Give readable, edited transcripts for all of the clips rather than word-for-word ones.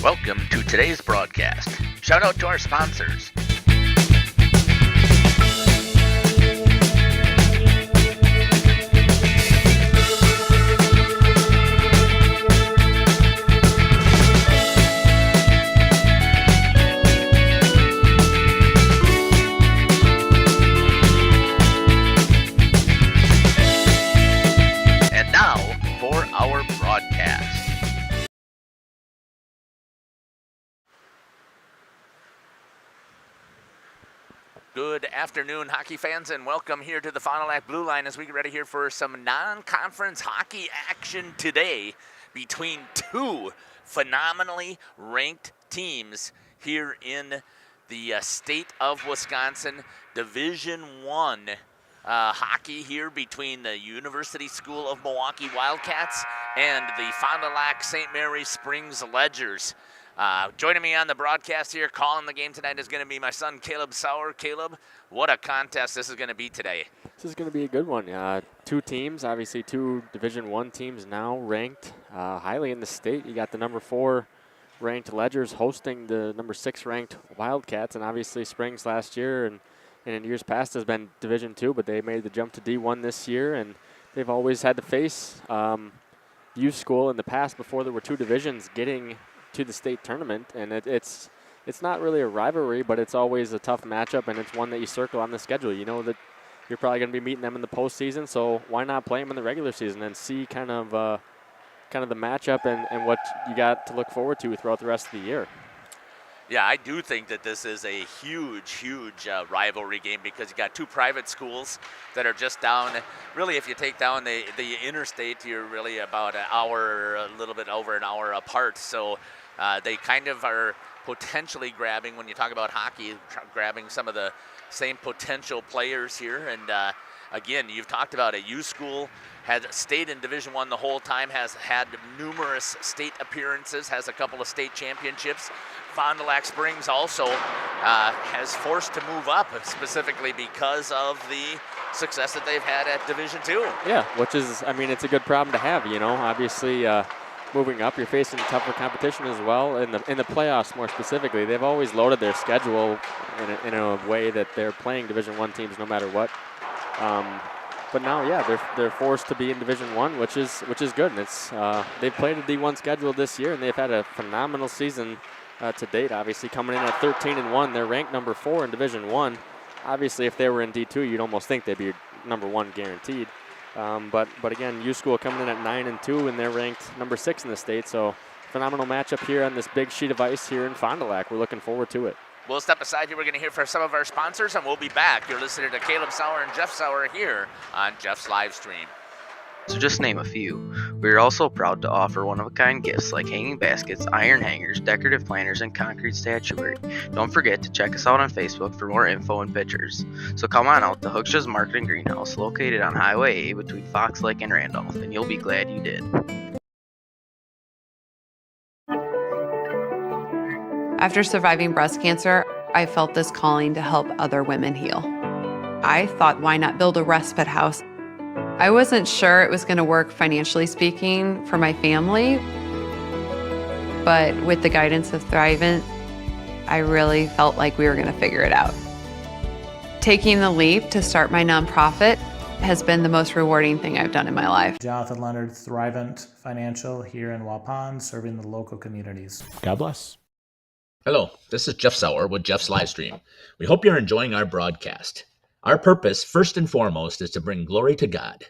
Welcome to today's broadcast. Shout out to our sponsors. And now for our broadcast. Good afternoon, hockey fans, and welcome here to the Fond du Lac Blue Line as we get ready here for some non-conference hockey action today between two phenomenally ranked teams here in the state of Wisconsin. Division I hockey here between the University School of Milwaukee Wildcats and the Fond du Lac St. Mary's Springs Ledgers. Joining me on the broadcast here, calling the game tonight, is going to be my son, Caleb Sauer. Caleb, what a contest this is going to be today. This is going to be a good one. Two teams, obviously two Division I teams now ranked highly in the state. You got the number 4 ranked Ledgers hosting the number 6 ranked Wildcats, and obviously Springs last year and in years past has been Division II, but they made the jump to D1 this year, and they've always had to face U School in the past before there were 2 divisions getting to the state tournament, and it's not really a rivalry, but it's always a tough matchup, and it's one that you circle on the schedule. You know that you're probably going to be meeting them in the postseason, so why not play them in the regular season and see kind of the matchup and what you got to look forward to throughout the rest of the year. Yeah, I do think that this is a huge rivalry game because you got 2 private schools that are just down. Really, if you take down the interstate, you're really about an hour, a little bit over an hour apart. So they kind of are potentially grabbing, when you talk about hockey, grabbing some of the same potential players here. And again, you've talked about it. U School has stayed in Division I the whole time, has had numerous state appearances, has a couple of state championships. Fond du Lac Springs also has forced to move up specifically because of the success that they've had at Division II. Yeah, which is, I mean, it's a good problem to have, you know. Obviously, moving up, you're facing tougher competition as well. In the playoffs, more specifically, they've always loaded their schedule in a way that they're playing Division I teams no matter what. But now, yeah, they're forced to be in Division I, which is good. And it's they've played a D1 schedule this year, and they've had a phenomenal season to date. Obviously, coming in at 13-1, they're ranked number 4 in Division I. Obviously, if they were in D2, you'd almost think they'd be number 1 guaranteed. But again, U School coming in at 9-2, and they're ranked number 6 in the state. So phenomenal matchup here on this big sheet of ice here in Fond du Lac. We're looking forward to it. We'll step aside here. We're going to hear from some of our sponsors, and we'll be back. You're listening to Caleb Sauer and Jeff Sauer here on Jeff's live stream. To just name a few. We are also proud to offer one-of-a-kind gifts like hanging baskets, iron hangers, decorative planters, and concrete statuary. Don't forget to check us out on Facebook for more info and pictures. So come on out to Hooksha's Market and Greenhouse, located on Highway A between Fox Lake and Randolph, and you'll be glad you did. After surviving breast cancer, I felt this calling to help other women heal. I thought, why not build a respite house? I wasn't sure it was going to work financially speaking for my family, but with the guidance of Thrivent, I really felt like we were going to figure it out. Taking the leap to start my nonprofit has been the most rewarding thing I've done in my life. Jonathan Leonard, Thrivent Financial here in Waupun, serving the local communities. God bless. Hello, this is Jeff Sauer with Jeff's Livestream. We hope you're enjoying our broadcast. Our purpose, first and foremost, is to bring glory to God.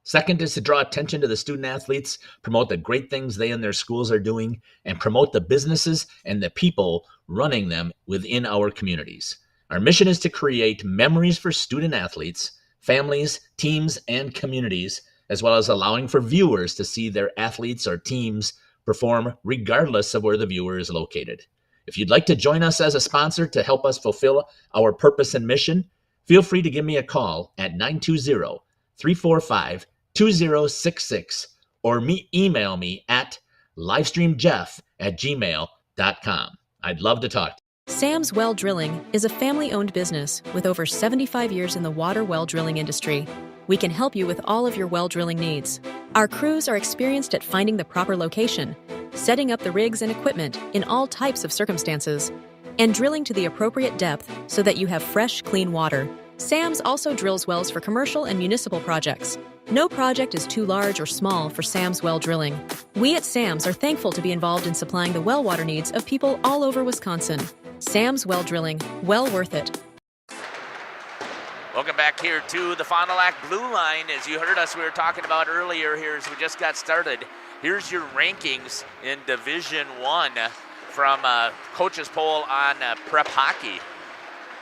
Second is to draw attention to the student athletes, promote the great things they and their schools are doing, and promote the businesses and the people running them within our communities. Our mission is to create memories for student athletes, families, teams, and communities, as well as allowing for viewers to see their athletes or teams perform regardless of where the viewer is located. If you'd like to join us as a sponsor to help us fulfill our purpose and mission, feel free to give me a call at 920-345-2066 or email me at livestreamjeff@gmail.com. I'd love to talk to you. Sam's Well Drilling is a family-owned business with over 75 years in the water well drilling industry. We can help you with all of your well drilling needs. Our crews are experienced at finding the proper location, setting up the rigs and equipment in all types of circumstances, and drilling to the appropriate depth so that you have fresh, clean water. Sam's also drills wells for commercial and municipal projects. No project is too large or small for Sam's Well Drilling. We at Sam's are thankful to be involved in supplying the well water needs of people all over Wisconsin. Sam's Well Drilling, well worth it. Welcome back here to the Fond du Lac Blue Line. As you heard us, we were talking about earlier here as we just got started. Here's your rankings in Division I from Coach's Poll on prep hockey.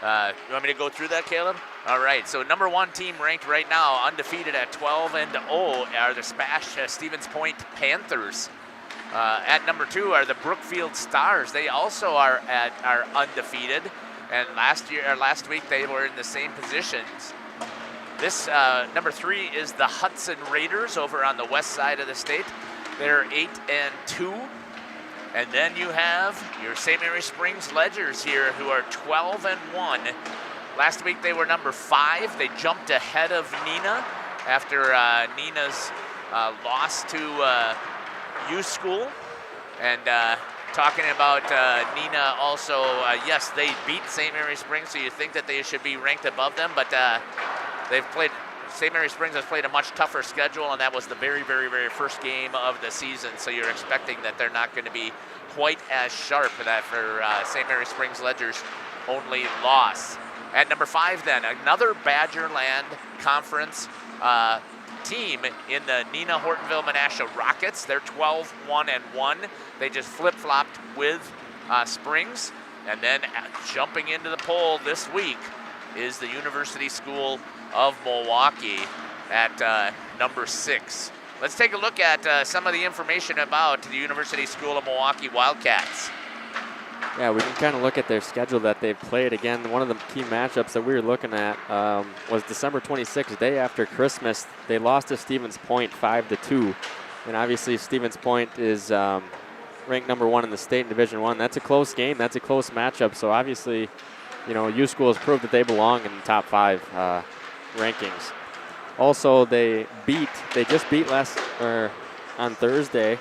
You want me to go through that, Caleb? All right, so number 1 team ranked right now, undefeated at 12-0, are the Stevens Point Panthers. At number 2 are the Brookfield Stars. They also are undefeated, and last week they were in the same positions. This number 3 is the Hudson Raiders over on the west side of the state. They're 8-2. And then you have your St. Mary Springs Ledgers here, who are 12-1. Last week they were number 5. They jumped ahead of Neenah after Neenah's loss to U School. And talking about Neenah also, yes, they beat St. Mary Springs, so you think that they should be ranked above them, but St. Mary Springs has played a much tougher schedule, and that was the very, very, very first game of the season, so you're expecting that they're not going to be quite as sharp for that for St. Mary Springs Ledgers' only loss. At number 5 then, another Badgerland Conference team in the Neenah Hortonville Menasha Rockets. They're 12-1-1. They just flip-flopped with Springs. And then jumping into the poll this week is the University School of Milwaukee at number 6. Let's take a look at some of the information about the University School of Milwaukee Wildcats. Yeah, we can kind of look at their schedule that they've played. Again, one of the key matchups that we were looking at was December 26th, day after Christmas. They lost to Stevens Point 5-2. And obviously Stevens Point is ranked number 1 in the state in Division I. That's a close game. That's a close matchup. So obviously, you know, U School has proved that they belong in the top 5 rankings. Also, they just beat on Thursday.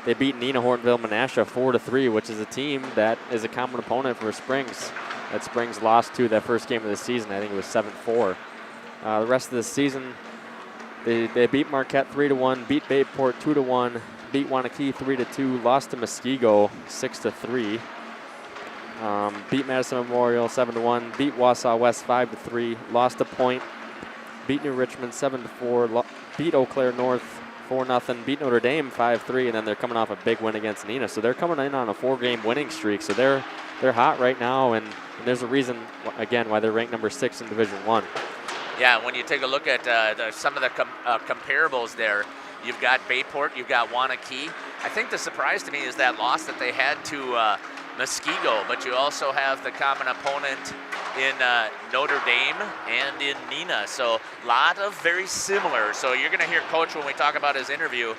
They beat Neenah Hortonville Menasha 4-3, which is a team that is a common opponent for Springs. That Springs lost to that first game of the season. I think it was 7-4. The rest of the season, they beat Marquette 3-1, beat Bayport 2-1, beat Wanakee 3-2, lost to Muskego 6-3. Beat Madison Memorial 7-1, beat Wausau West 5-3, lost to Point, beat New Richmond 7-4, beat Eau Claire North 4-0, beat Notre Dame 5-3, and then they're coming off a big win against Neenah. So they're coming in on a 4-game winning streak. So they're hot right now, and there's a reason again why they're ranked number 6 in Division I. Yeah, when you take a look at some of the comparables there, you've got Bayport, you've got Wanakee. I think the surprise to me is that loss that they had to Muskego, but you also have the common opponent in Notre Dame and in Neenah. So a lot of very similar. So you're going to hear Coach when we talk about his interview.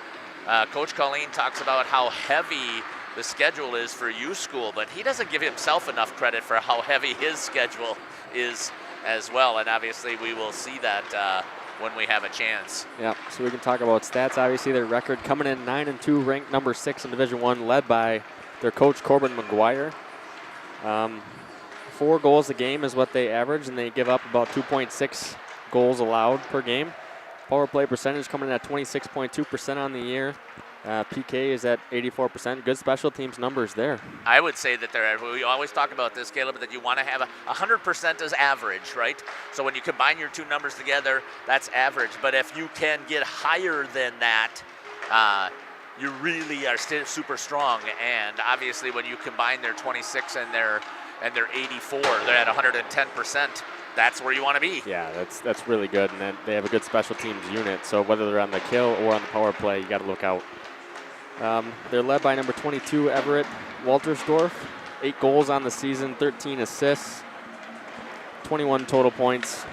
Coach Colleen talks about how heavy the schedule is for U School, but he doesn't give himself enough credit for how heavy his schedule is as well. And obviously we will see that when we have a chance. Yeah, so we can talk about stats. Obviously their record coming in 9-2, ranked number 6 in Division I, led by their coach Corbin McGuire. 4 goals a game is what they average, and they give up about 2.6 goals allowed per game. Power play percentage coming in at 26.2% on the year. PK is at 84%. Good special teams numbers there. I would say that we always talk about this, Caleb, that you want to have 100% as average, right? So when you combine your two numbers together, that's average. But if you can get higher than that, you really are still super strong. And obviously when you combine their 26 and their 84, they're at 110%. That's where you want to be. Yeah, that's really good. And then they have a good special teams unit. So whether they're on the kill or on the power play, you got to look out. They're led by number 22, Everett Waltersdorf. 8 goals on the season, 13 assists, 21 total points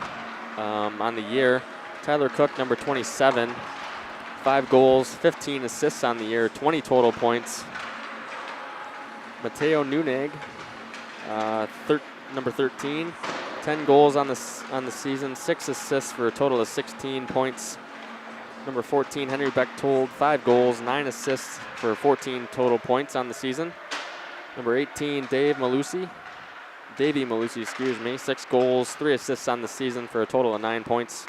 on the year. Tyler Cook, number 27, 5 goals, 15 assists on the year, 20 total points. Mateo Nuneg, number 13, 10 goals on the season, 6 assists for a total of 16 points. Number 14, Henry Bechtold, 5 goals, 9 assists for 14 total points on the season. Number 18, Davey Malusi, 6 goals, 3 assists on the season for a total of 9 points.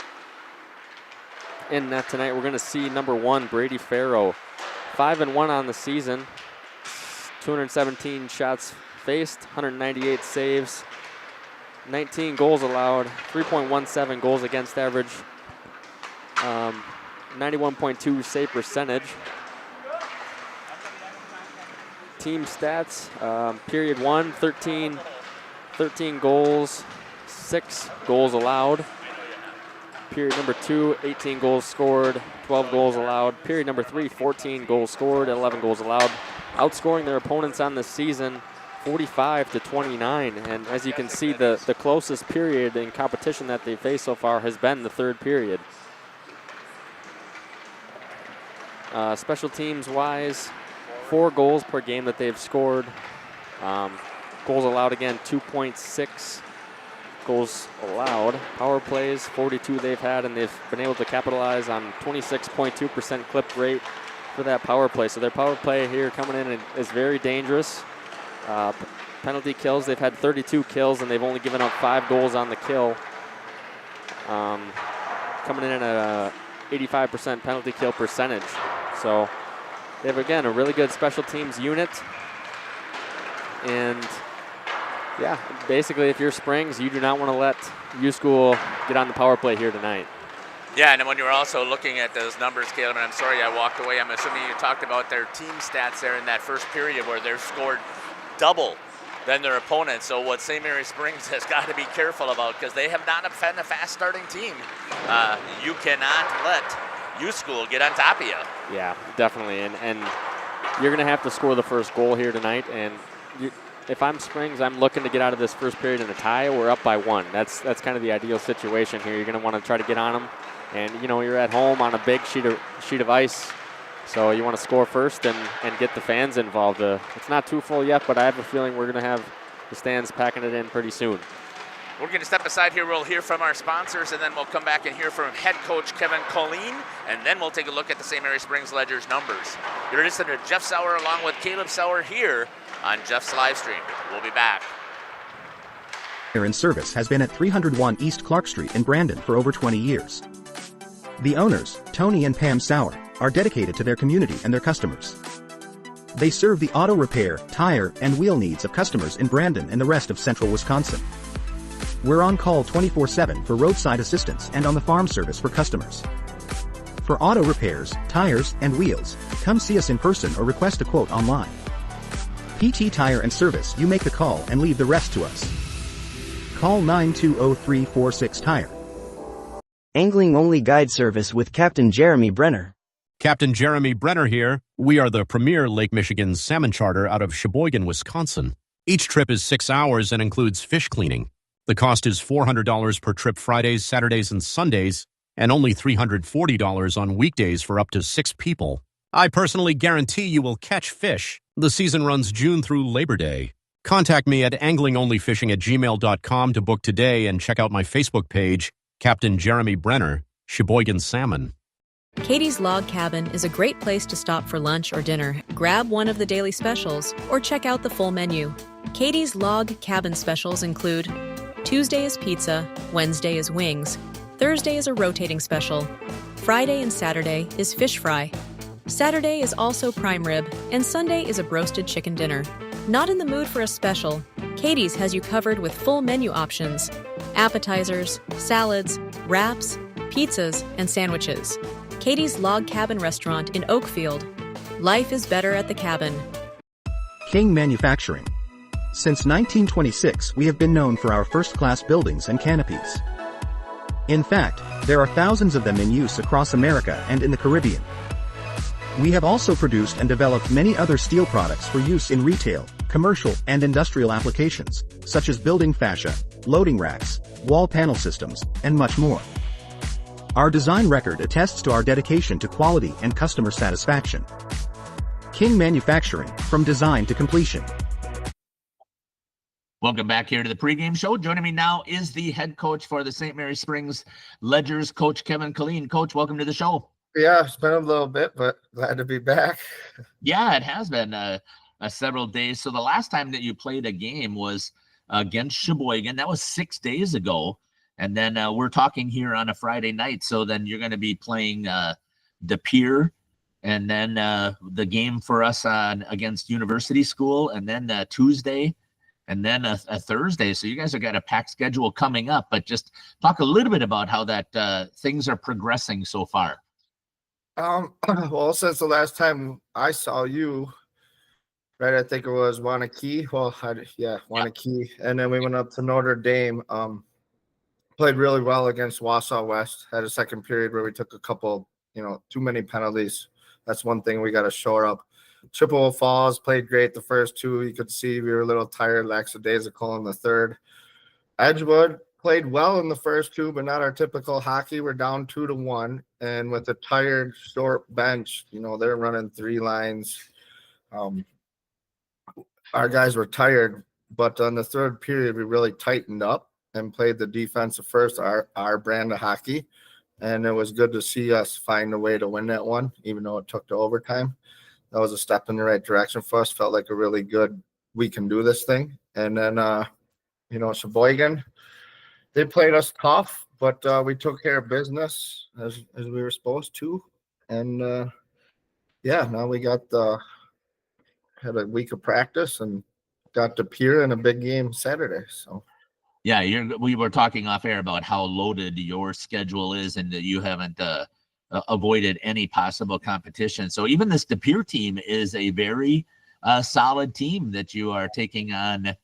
In net tonight, we're going to see number 1, Brady Farrow, 5-1 on the season, 217 shots faced, 198 saves, 19 goals allowed, 3.17 goals against average, 91.2 save percentage. Team stats, period 1, 13 goals, 6 goals allowed. Period number 2, 18 goals scored, 12 goals allowed. Period number 3, 14 goals scored, 11 goals allowed. Outscoring their opponents on the season 45-29. And as you can see, the closest period in competition that they've faced so far has been the third period. Special teams wise, 4 goals per game that they've scored. Goals allowed, again, 2.6 goals allowed. Power plays, 42 they've had, and they've been able to capitalize on 26.2% clip rate for that power play. So their power play here coming in is very dangerous. Penalty kills, they've had 32 kills, and they've only given up 5 goals on the kill. Coming in at a 85% penalty kill percentage. So they have, again, a really good special teams unit. And yeah, basically, if you're Springs, you do not want to let U School get on the power play here tonight. Yeah, and when you were also looking at those numbers, Caleb, and I'm sorry I walked away, I'm assuming you talked about their team stats there in that first period where they've scored double than their opponents. So what St. Mary Springs has got to be careful about, because they have not been a fast-starting team. You cannot let U School get on top of you. Yeah, definitely, and you're going to have to score the first goal here tonight, and if I'm Springs, I'm looking to get out of this first period in a tie. We're up by 1. That's kind of the ideal situation here. You're going to want to try to get on them, and you're at home on a big sheet of ice, so you want to score first and get the fans involved. It's not too full yet, but I have a feeling we're going to have the stands packing it in pretty soon. We're going to step aside here. We'll hear from our sponsors, and then we'll come back and hear from head coach Kevin Colleen, and then we'll take a look at the St. Mary Springs Ledger's numbers. You're listening to Jeff Sauer along with Caleb Sauer here on Jeff's live stream. We'll be back. In service has been at 301 East Clark Street in Brandon for over 20 years. The owners, Tony and Pam Sauer, are dedicated to their community and their customers. They serve the auto repair, tire, and wheel needs of customers in Brandon and the rest of central Wisconsin. We're on call 24/7 for roadside assistance and on the farm service for customers. For auto repairs, tires, and wheels, come see us in person or request a quote online. PT Tire and Service, you make the call and leave the rest to us. Call 920-346-TIRE. Angling Only Guide Service with Captain Jeremy Brenner. Captain Jeremy Brenner here. We are the premier Lake Michigan salmon charter out of Sheboygan, Wisconsin. Each trip is 6 hours and includes fish cleaning. The cost is $400 per trip Fridays, Saturdays, and Sundays, and only $340 on weekdays for up to 6 people. I personally guarantee you will catch fish. The season runs June through Labor Day. Contact me at anglingonlyfishing@gmail.com to book today and check out my Facebook page, Captain Jeremy Brenner, Sheboygan Salmon. Katie's Log Cabin is a great place to stop for lunch or dinner, grab one of the daily specials, or check out the full menu. Katie's Log Cabin specials include Tuesday is pizza, Wednesday is wings, Thursday is a rotating special, Friday and Saturday is fish fry, Saturday is also prime rib, and Sunday is a broasted chicken dinner. Not in the mood for a special? Katie's has you covered with full menu options, appetizers, salads, wraps, pizzas, and sandwiches. Katie's Log Cabin Restaurant in Oakfield. Life is better at the cabin. King Manufacturing. Since 1926, we have been known for our first-class buildings and canopies. In fact, there are thousands of them in use across America and in the Caribbean. We have also produced and developed many other steel products for use in retail, commercial, and industrial applications, such as building fascia, loading racks, wall panel systems, and much more. Our design record attests to our dedication to quality and customer satisfaction. King Manufacturing, from design to completion. Welcome back here to the pregame show. Joining me now is the head coach for the St. Mary Springs Ledgers, Coach Kevin Colleen. Coach, welcome to the show. Yeah, it's been a little bit, but glad to be back. Yeah, it has been several days. So the last time that you played a game was against Sheboygan. That was 6 days ago. And then we're talking here on a Friday night. So then you're going to be playing De Pere, and then the game for us against University School, and then Tuesday, and then a Thursday. So you guys have got a packed schedule coming up. But just talk a little bit about how that things are progressing so far. Well, since the last time I saw you, right, I think it was Wanakee. Well, Wanakee. And then we went up to Notre Dame. Played really well against Wausau West. Had a second period where we took a couple, too many penalties. That's one thing we got to shore up. Chippewa Falls played great the first 2. You could see we were a little tired, lackadaisical in the third. Edgewood played well in the first 2, but not our typical hockey. We're down 2-1, and with a tired, short bench, they're running 3 lines. Our guys were tired, but on the third period, we really tightened up and played the defensive first, our brand of hockey. And it was good to see us find a way to win that one, even though it took to overtime. That was a step in the right direction for us. Felt like a really good, we can do this thing. And then, Sheboygan, they played us tough, but we took care of business as we were supposed to. And now we had a week of practice and got to Pier in a big game Saturday. So Yeah, we were talking off air about how loaded your schedule is and that you haven't avoided any possible competition. So even this De Pere team is a very solid team that you are taking on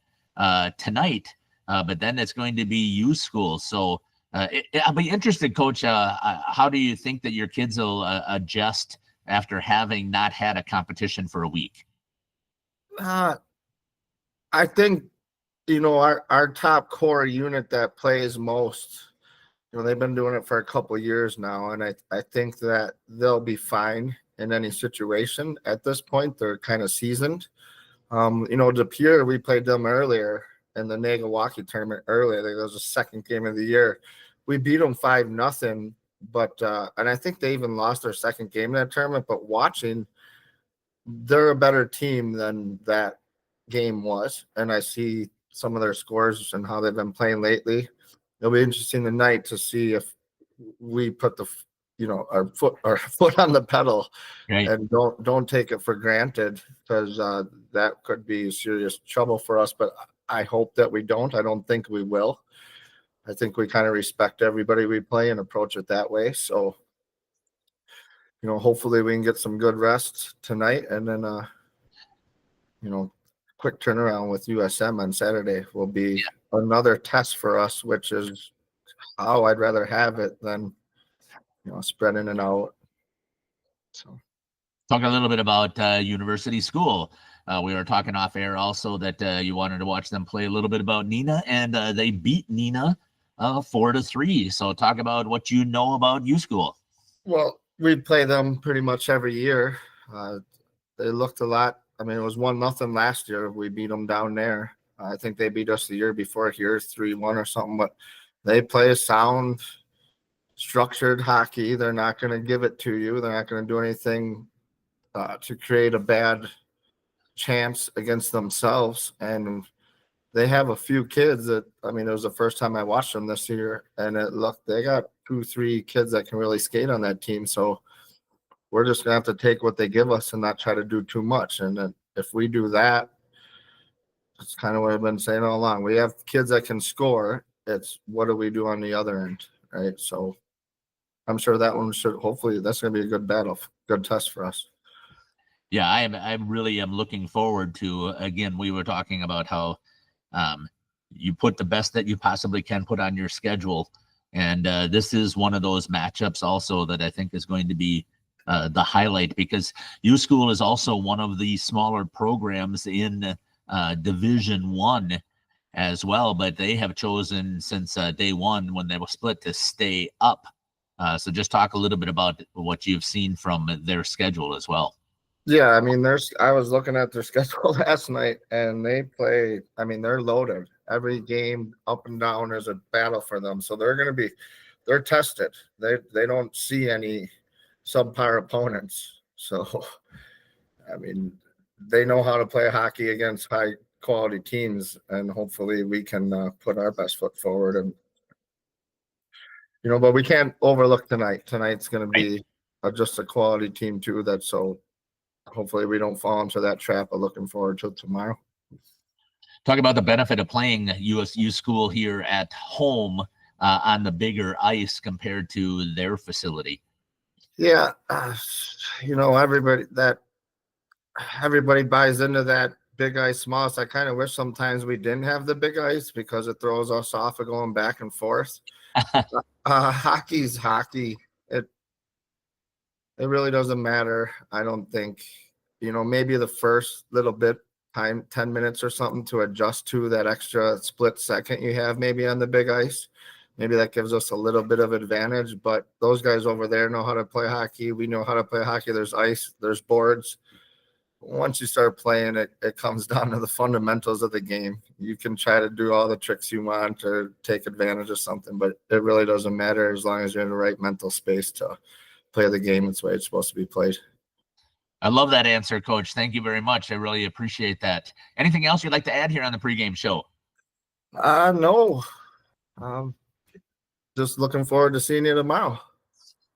tonight. But then it's going to be U School. So I'll be interested, Coach, how do you think that your kids will adjust after having not had a competition for a week? I think, our top core unit that plays most, they've been doing it for a couple of years now. And I think that they'll be fine in any situation at this point. They're kind of seasoned. De Pere, we played them earlier in the Nagawaki tournament earlier. I think that was the second game of the year. We beat them 5-0, but and I think they even lost their second game in that tournament. But watching, they're a better team than that game was, and I see some of their scores and how they've been playing lately. It'll be interesting tonight to see if we put our foot on the pedal, right, and don't take it for granted, because that could be serious trouble for us. But I hope that we don't. I don't think we will. I think we kind of respect everybody we play and approach it that way. So, hopefully we can get some good rest tonight, and then, quick turnaround with USM on Saturday will be another test for us, which is how I'd rather have it than, spreading it out. So, talk a little bit about University School. We were talking off air also that you wanted to watch them play a little bit about Neenah, and they beat Neenah 4-3. So talk about what you know about U School. Well, we play them pretty much every year. They looked a lot. I mean, it was 1-0 last year. We beat them down there. I think they beat us the year before here 3-1 or something. But they play a sound, structured hockey. They're not going to give it to you. They're not going to do anything to create a bad chance against themselves. And they have a few kids that, it was the first time I watched them this year, and they got 2-3 kids that can really skate on that team. So we're just going to have to take what they give us and not try to do too much. And then if we do that, that's kind of what I've been saying all along. We have kids that can score. It's what do we do on the other end, right? So I'm sure that one hopefully that's going to be a good battle, good test for us. Yeah, I really am looking forward to, again, we were talking about how you put the best that you possibly can put on your schedule. And this is one of those matchups also that I think is going to be the highlight, because U School is also one of the smaller programs in Division I as well, but they have chosen since day one when they were split to stay up. So just talk a little bit about what you've seen from their schedule as well. Yeah, I was looking at their schedule last night, and they play, they're loaded. Every game up and down is a battle for them. So they're tested. They don't see any subpar opponents. So, they know how to play hockey against high quality teams, and hopefully we can put our best foot forward. And, but we can't overlook tonight. Tonight's going to be just a quality team too. So hopefully we don't fall into that trap of looking forward to tomorrow. Talk about the benefit of playing U School here at home on the bigger ice compared to their facility. Yeah, everybody buys into that big ice, small ice. I kind of wish sometimes we didn't have the big ice, because it throws us off of going back and forth. Hockey's hockey. It really doesn't matter. I don't think, maybe the first little bit time, 10 minutes or something, to adjust to that extra split second you have maybe on the big ice. Maybe that gives us a little bit of advantage, but those guys over there know how to play hockey. We know how to play hockey. There's ice, there's boards. once you start playing, it comes down to the fundamentals of the game. You can try to do all the tricks you want to take advantage of something, but it really doesn't matter as long as you're in the right mental space to play the game its way it's supposed to be played. I love that answer, Coach. Thank you very much. I really appreciate that. Anything else you'd like to add here on the pregame show? No. Just looking forward to seeing you tomorrow.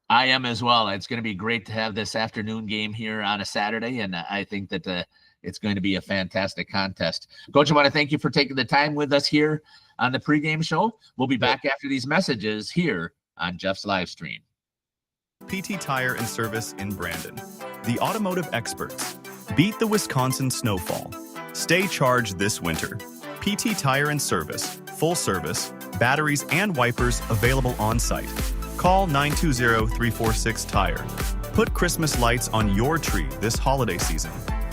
I am as well. It's going to be great to have this afternoon game here on a Saturday, and I think that it's going to be a fantastic contest. Coach, I want to thank you for taking the time with us here on the pregame show. We'll be back after these messages here on Jeff's live stream. PT Tire and Service in Brandon. The automotive experts. Beat the Wisconsin snowfall. Stay charged this winter. PT Tire and Service. Full service. Batteries and wipers available on site. Call 920-346-TIRE. Put Christmas lights on your tree this holiday season,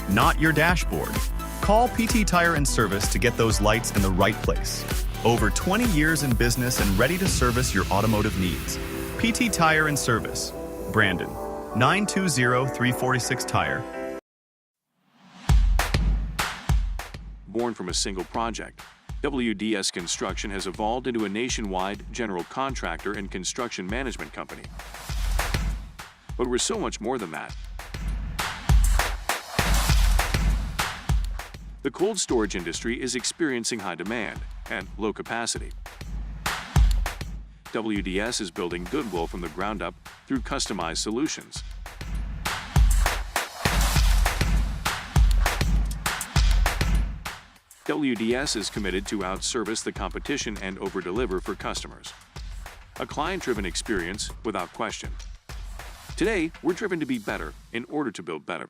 not your dashboard. Call PT Tire and Service to get those lights in the right place. Over 20 years in business and ready to service your automotive needs. PT Tire and Service. Brandon. 920-346-TIRE. Born from a single project, WDS Construction has evolved into a nationwide general contractor and construction management company. But we're so much more than that. The cold storage industry is experiencing high demand and low capacity. WDS is building goodwill from the ground up through customized solutions. WDS is committed to outservice the competition and overdeliver for customers. A client-driven experience without question. Today, we're driven to be better in order to build better.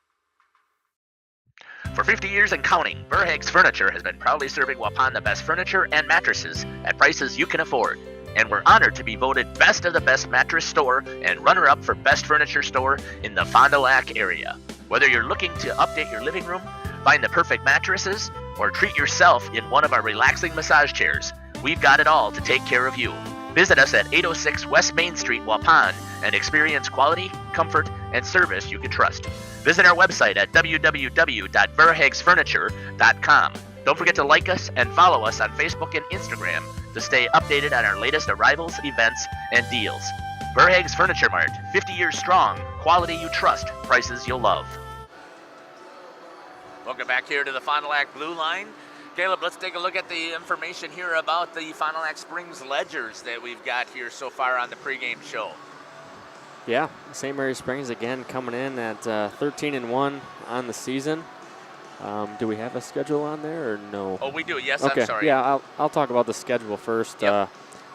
For 50 years and counting, Verhaeg's Furniture has been proudly serving Waupun the best furniture and mattresses at prices you can afford. And we're honored to be voted Best of the Best Mattress Store and runner-up for Best Furniture Store in the Fond du Lac area. Whether you're looking to update your living room, find the perfect mattresses, or treat yourself in one of our relaxing massage chairs, we've got it all to take care of you. Visit us at 806 West Main Street, Waupun, and experience quality, comfort, and service you can trust. Visit our website at www.verhaegsfurniture.com. Don't forget to like us and follow us on Facebook and Instagram to stay updated on our latest arrivals, events, and deals. Verhaeg's Furniture Mart, 50 years strong, quality you trust, prices you'll love. Welcome back here to the Fond du Lac Blue Line. Caleb, let's take a look at the information here about the Fond du Lac Springs Ledgers that we've got here so far on the pregame show. Yeah, St. Mary Springs again coming in at 13-1 on the season. Do we have a schedule on there or no? Oh, we do. Yes, okay. I'm sorry. Yeah, I'll talk about the schedule first. Yep.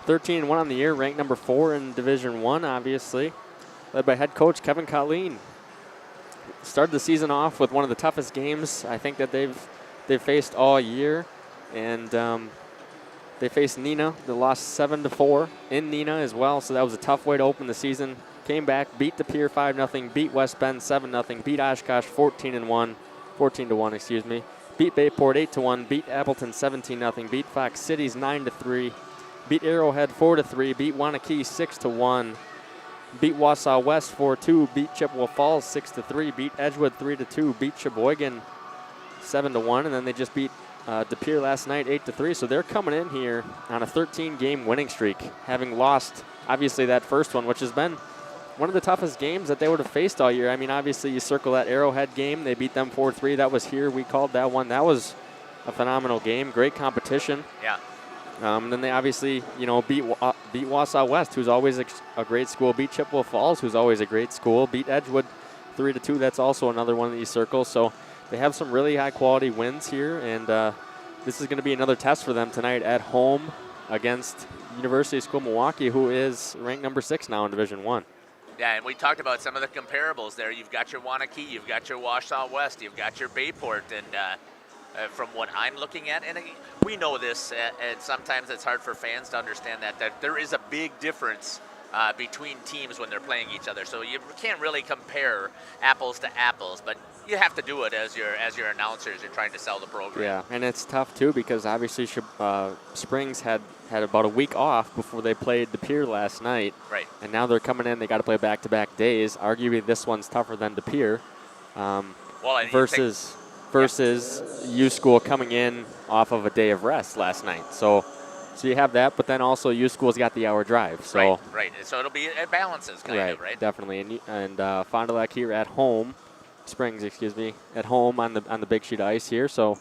13-1 on the year, ranked number 4 in Division I, obviously, led by head coach Kevin Colleen. Started the season off with one of the toughest games I think that they've faced all year, and they faced Neenah. They lost 7-4 in Neenah as well, so that was a tough way to open the season. Came back, beat De Pere 5-0, beat West Bend 7-0, beat Oshkosh 14-1, excuse me. Beat Bayport 8-1, beat Appleton 17-0, beat Fox Cities 9-3, beat Arrowhead 4-3, beat Wanakee 6-1. Beat Wausau West 4-2, beat Chippewa Falls 6-3, beat Edgewood 3-2, beat Sheboygan 7-1, and then they just beat De Pere last night 8-3. So they're coming in here on a 13-game winning streak, having lost obviously that first one, which has been one of the toughest games that they would have faced all year. I mean, obviously you circle that Arrowhead game, they beat them 4-3. That was here. We called that one. That was a phenomenal game, great competition. Yeah. Then they obviously, beat Wausau West, who's always a great school. Beat Chippewa Falls, who's always a great school. Beat Edgewood 3-2. That's also another one that you circle. So they have some really high-quality wins here, and this is going to be another test for them tonight at home against University of School Milwaukee, who is ranked number 6 now in Division I. Yeah, and we talked about some of the comparables there. You've got your Wanakee, you've got your Wausau West, you've got your Bayport, and from what I'm looking at, and we know this, and sometimes it's hard for fans to understand that there is a big difference between teams when they're playing each other. So you can't really compare apples to apples, but you have to do it as your announcers. You're trying to sell the program. Yeah, and it's tough too because obviously Springs had about a week off before they played De Pere last night. Right. And now they're coming in. They got to play back-to-back days. Arguably, this one's tougher than De Pere. Well, and versus U School coming in off of a day of rest last night. So you have that, but then also U School's got the hour drive. So right. So it'll be, it balances kind of, right? Definitely. And Fond du Lac here at home, Springs, excuse me, at home on the big sheet of ice here. So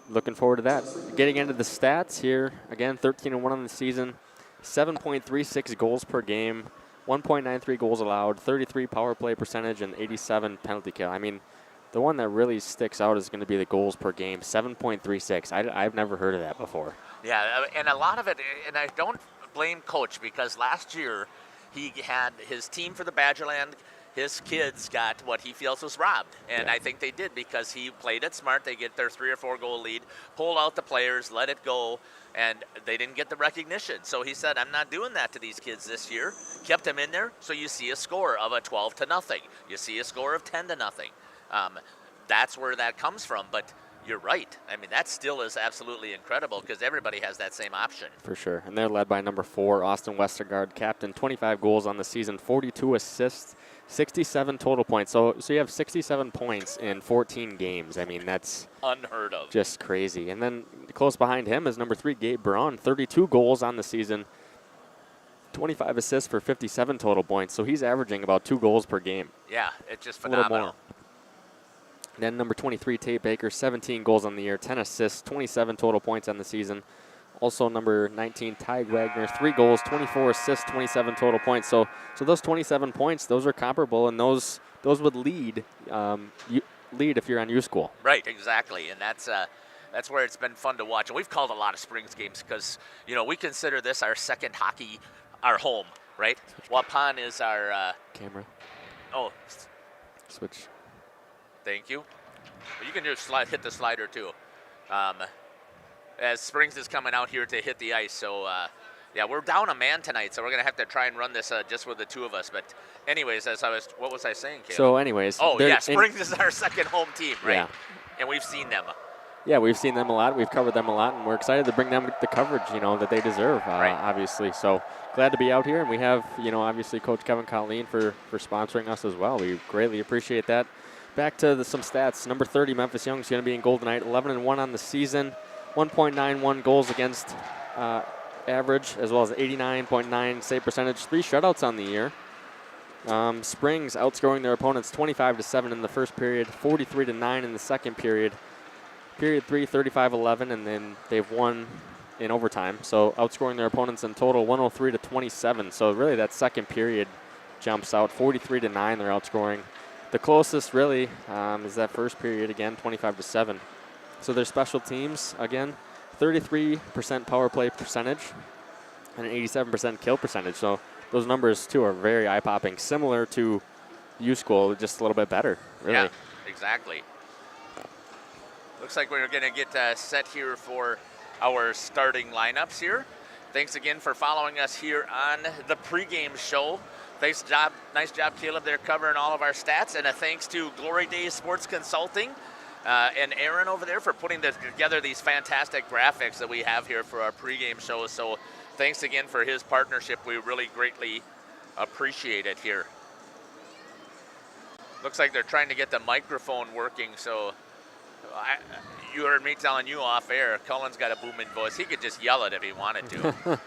looking forward to that. Getting into the stats here, again, 13-1 on the season, 7.36 goals per game, 1.93 goals allowed, 33 power play percentage, and 87 penalty kill. I mean, the one that really sticks out is going to be the goals per game, 7.36. I've never heard of that before. Yeah, and a lot of it, and I don't blame Coach, because last year he had his team for the Badgerland. His kids got what he feels was robbed, and I think they did, because he played it smart. They get their 3 or 4 goal lead, pulled out the players, let it go, and they didn't get the recognition. So he said, I'm not doing that to these kids this year. Kept them in there, so you see a score of a 12-0. You see a score of 10-0. That's where that comes from, but you're right. I mean, that still is absolutely incredible, because everybody has that same option. For sure, and they're led by number 4, Austin Westergaard, captain, 25 goals on the season, 42 assists, 67 total points. So you have 67 points in 14 games. I mean, that's unheard of. Just crazy. And then close behind him is number 3, Gabe Braun, 32 goals on the season, 25 assists for 57 total points. So he's averaging about 2 goals per game. Yeah, it's just a little phenomenal. more. Then number 23, Tate Baker, 17 goals on the year, 10 assists, 27 total points on the season. Also number 19, Ty Wagner, 3 goals, 24 assists, 27 total points. So those 27 points, those are comparable, and those would lead if you're on U School. Right, exactly, and that's where it's been fun to watch. And we've called a lot of Springs games because, we consider this our second hockey, our home, right? Waupun is our camera. Oh, switch. Thank you. Well, you can just hit the slider too. As Springs is coming out here to hit the ice. So, yeah, we're down a man tonight, so we're going to have to try and run this just with the 2 of us. But anyways, what was I saying, Caleb? So anyways. Springs is our second home team, right? Yeah. And we've seen them. Yeah, we've seen them a lot. We've covered them a lot, and we're excited to bring them the coverage, that they deserve, obviously. So glad to be out here, and we have, obviously Coach Kevin Colleen for sponsoring us as well. We greatly appreciate that. Back to some stats. Number 30, Memphis Young is going to be in goal tonight. 11-1 on the season, 1.91 goals against average, as well as 89.9 save percentage. 3 shutouts on the year. Springs outscoring their opponents 25-7 in the first period, 43-9 in the second period. Period 3, 35-11, and then they've won in overtime. So outscoring their opponents in total 103-27. So really that second period jumps out. 43-9 they're outscoring. The closest really is that first period again, 25-7. So their special teams, again, 33% power play percentage and an 87% kill percentage. So those numbers, too, are very eye-popping, similar to U School, just a little bit better, really. Yeah, exactly. Looks like we're going to get set here for our starting lineups here. Thanks again for following us here on the pregame show. Nice job, Caleb, there covering all of our stats. And a thanks to Glory Days Sports Consulting and Aaron over there for putting together these fantastic graphics that we have here for our pregame show. So thanks again for his partnership. We really greatly appreciate it here. Looks like they're trying to get the microphone working. So you heard me telling you off air, Cullen's got a booming voice. He could just yell it if he wanted to.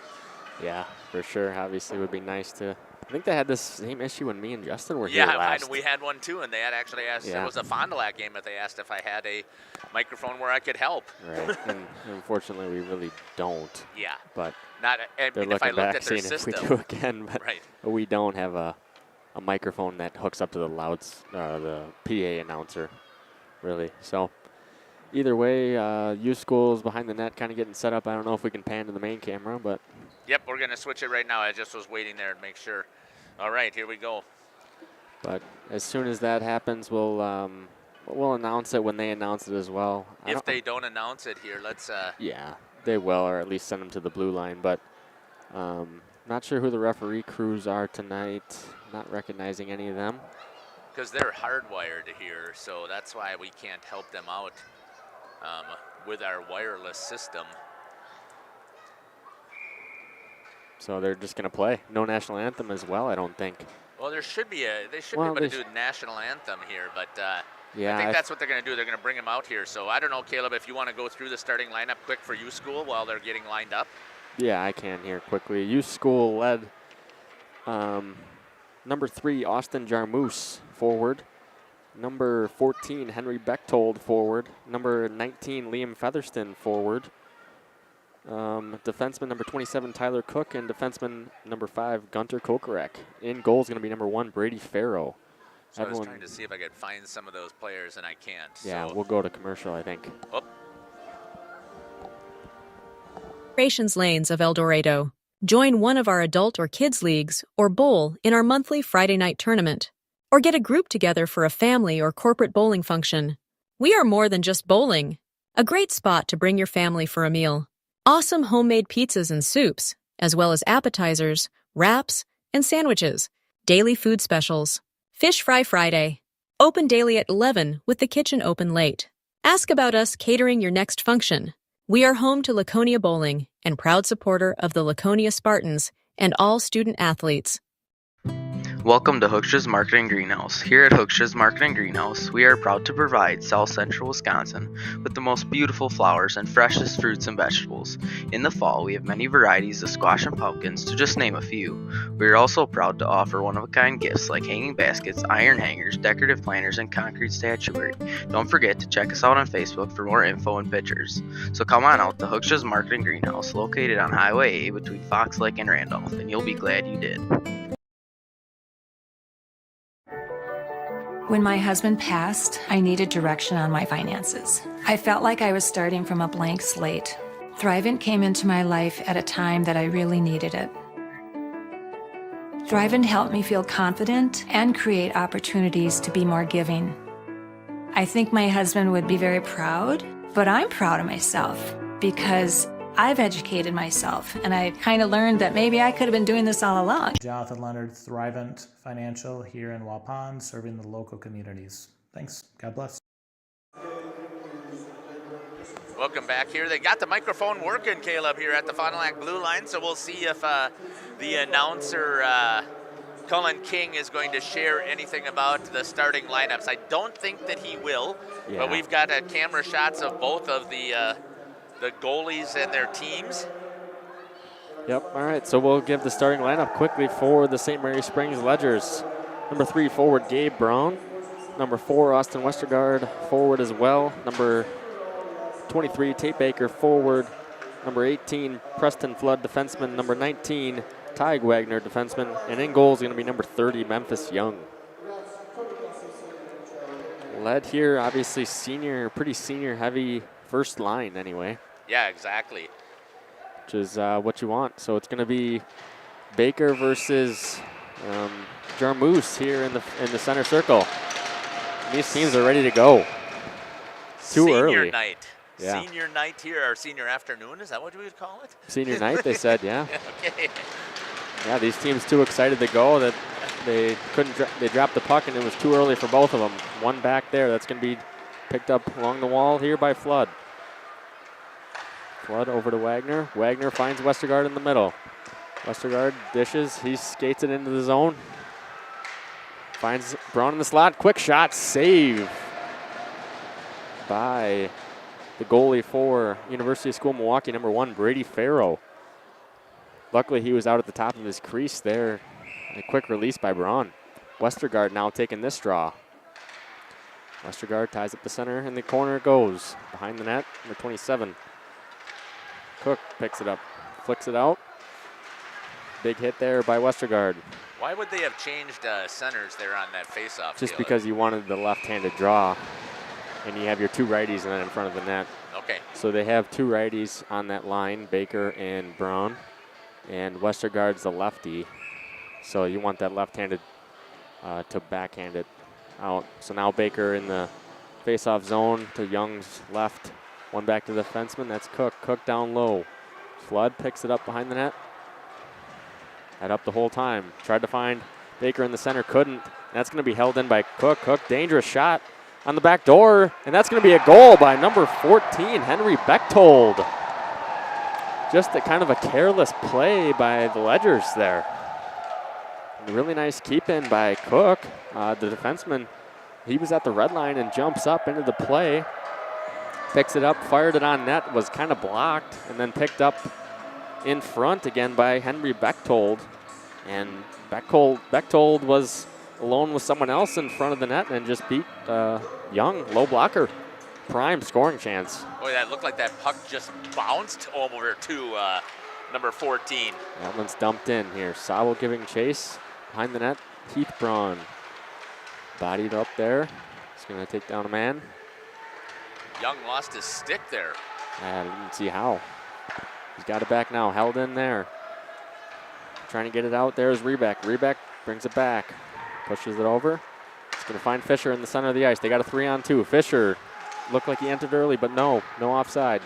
Yeah, for sure. Obviously, it would be nice to. I think they had this same issue when me and Justin were here last. Yeah, we had one too, and they had actually asked. Yeah. It was a Fond du Lac game that they asked if I had a microphone where I could help. Right, and unfortunately, we really don't. Yeah, but they're looking back seeing system, if we do again, but we don't have a microphone that hooks up to the PA announcer, really. So either way, U School's behind the net, kind of getting set up. I don't know if we can pan to the main camera, but. Yep, we're going to switch it right now. I just was waiting there to make sure. All right, here we go. But as soon as that happens, we'll announce it when they announce it as well. If they don't announce it here, let's. Yeah, they will, or at least send them to the blue line. But not sure who the referee crews are tonight. Not recognizing any of them. Because they're hardwired here, so that's why we can't help them out with our wireless system. So they're just going to play. No national anthem as well, I don't think. Well, they should be able to do the national anthem here, but Yeah, I think that's what they're going to do. They're going to bring him out here. So I don't know, Caleb, if you want to go through the starting lineup quick for U School while they're getting lined up. Yeah, I can here quickly. U School led number 3, Austin Jarmus, forward. Number 14, Henry Bechtold, forward. Number 19, Liam Featherston, forward. Defenseman number 27, Tyler Cook, and defenseman number 5, Gunter Kokarek. In goal is going to be number 1, Brady Farrow. So I was trying to see if I could find some of those players, and I can't. Yeah, so. We'll go to commercial, I think. Oh. Operations Lanes of El Dorado. Join one of our adult or kids leagues or bowl in our monthly Friday night tournament. Or get a group together for a family or corporate bowling function. We are more than just bowling. A great spot to bring your family for a meal. Awesome homemade pizzas and soups, as well as appetizers, wraps, and sandwiches. Daily food specials. Fish Fry Friday. Open daily at 11 with the kitchen open late. Ask about us catering your next function. We are home to Laconia Bowling and proud supporter of the Laconia Spartans and all student athletes. Welcome to Hookstra's Market & Greenhouse. Here at Hookstra's Market & Greenhouse, we are proud to provide South Central Wisconsin with the most beautiful flowers and freshest fruits and vegetables. In the fall, we have many varieties of squash and pumpkins, to just name a few. We are also proud to offer one-of-a-kind gifts like hanging baskets, iron hangers, decorative planters, and concrete statuary. Don't forget to check us out on Facebook for more info and pictures. So come on out to Hookstra's Market & Greenhouse, located on Highway A between Fox Lake and Randolph, and you'll be glad you did. When my husband passed, I needed direction on my finances. I felt like I was starting from a blank slate. Thrivent came into my life at a time that I really needed it. Thrivent helped me feel confident and create opportunities to be more giving. I think my husband would be very proud, but I'm proud of myself because I've educated myself, and I kind of learned that maybe I could have been doing this all along. Jonathan Leonard, Thrivent Financial here in Waupun, serving the local communities. Thanks. God bless. Welcome back here. They got the microphone working, Caleb, here at the Fond du Lac Blue Line, so we'll see if the announcer, Cullen King, is going to share anything about the starting lineups. I don't think that he will, but we've got camera shots of both of the goalies and their teams. Yep, all right, so we'll give the starting lineup quickly for the St. Mary Springs Ledgers. Number 3, forward Gabe Brown. Number 4, Austin Westergaard, forward as well. Number 23, Tate Baker, forward. Number 18, Preston Flood, defenseman. Number 19, Tyg Wagner, defenseman. And in goal is going to be number 30, Memphis Young. Led here, obviously pretty senior heavy first line anyway. Yeah, exactly. Which is what you want. So it's going to be Baker versus Jarmus here in the center circle. These teams are ready to go. Early. Senior night. Yeah. Senior night here, or senior afternoon, is that what we would call it? Senior night, they said, yeah. Okay. Yeah, these teams too excited to go that they couldn't. They dropped the puck and it was too early for both of them. One back there, that's going to be picked up along the wall here by Flood. Flood over to Wagner. Wagner finds Westergaard in the middle. Westergaard dishes. He skates it into the zone. Finds Braun in the slot. Quick shot. Save by the goalie for University of School Milwaukee, number 1, Brady Farrow. Luckily, he was out at the top of his crease there. A quick release by Braun. Westergaard now taking this draw. Westergaard ties up the center, and the corner goes. Behind the net, number 27. Cook picks it up, flicks it out. Big hit there by Westergaard. Why would they have changed centers there on that faceoff? Just because you wanted the left-handed draw, and you have your 2 righties and then in front of the net. Okay. So they have 2 righties on that line, Baker and Brown, and Westergaard's the lefty. So you want that left-handed to backhand it out. So now Baker in the face-off zone to Young's left. One back to the defenseman. That's Cook. Cook down low. Flood picks it up behind the net. Had up the whole time. Tried to find Baker in the center. Couldn't. That's going to be held in by Cook. Cook, dangerous shot on the back door. And that's going to be a goal by number 14, Henry Bechtold. Just a kind of a careless play by the Ledgers there. And really nice keep-in by Cook. The defenseman he was at the red line and jumps up into the play. Picks it up, fired it on net, was kind of blocked, and then picked up in front again by Henry Bechtold. And Bechtold was alone with someone else in front of the net and just beat Young, low blocker. Prime scoring chance. Boy, that looked like that puck just bounced over to number 14. That one's dumped in here. Sabo giving chase behind the net. Heath Braun bodied up there. He's going to take down a man. Young lost his stick there. I didn't see how. He's got it back now. Held in there. Trying to get it out. There's Rebeck. Rebeck brings it back. Pushes it over. He's going to find Fisher in the center of the ice. They got a 3-on-2. Fisher looked like he entered early, but no offside.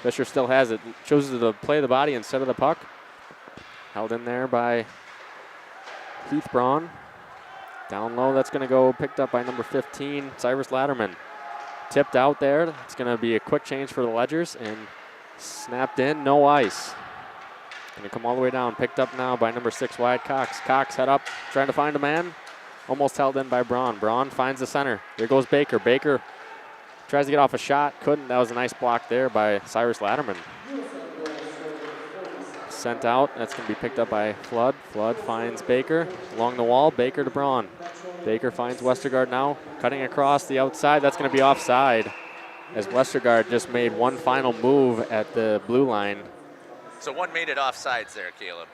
Fisher still has it. Chooses to play the body instead of the puck. Held in there by Heath Braun. Down low, that's going to go picked up by number 15, Cyrus Latterman. Tipped out there. It's going to be a quick change for the Ledgers and snapped in, no ice. Going to come all the way down. Picked up now by number 6, Wyatt Cox. Cox head up, trying to find a man. Almost held in by Braun. Braun finds the center. Here goes Baker. Baker tries to get off a shot. Couldn't. That was a nice block there by Cyrus Latterman. Sent out. That's going to be picked up by Flood. Flood finds Baker along the wall. Baker to Braun. Baker finds Westergaard now. Cutting across the outside. That's going to be offside as Westergaard just made one final move at the blue line. So one made it offsides there, Caleb.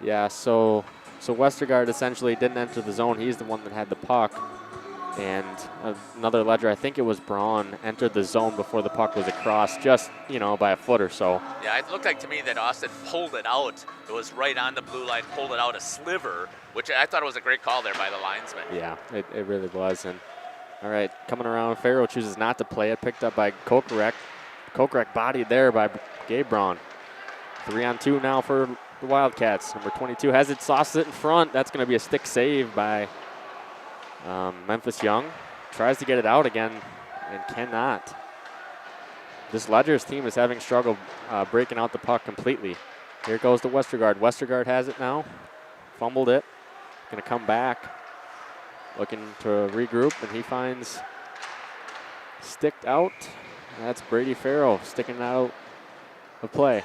Yeah, so Westergaard essentially didn't enter the zone. He's the one that had the puck. And another Ledger, I think it was Braun, entered the zone before the puck was across, just, by a foot or so. Yeah, it looked like to me that Austin pulled it out. It was right on the blue line, pulled it out a sliver, which I thought was a great call there by the linesman. Yeah, it really was. And all right, coming around, Farrow chooses not to play it, picked up by Kokorek. Kokorek bodied there by Gabe Braun. 3-on-2 now for the Wildcats. Number 22 has it, sauces it in front. That's going to be a stick save by Memphis Young. Tries to get it out again and cannot. This Ledgers team is having struggle breaking out the puck completely. Here goes to Westergaard. Westergaard has it now. Fumbled it. Going to come back. Looking to regroup, and he finds sticked out. That's Brady Farrow sticking out of play.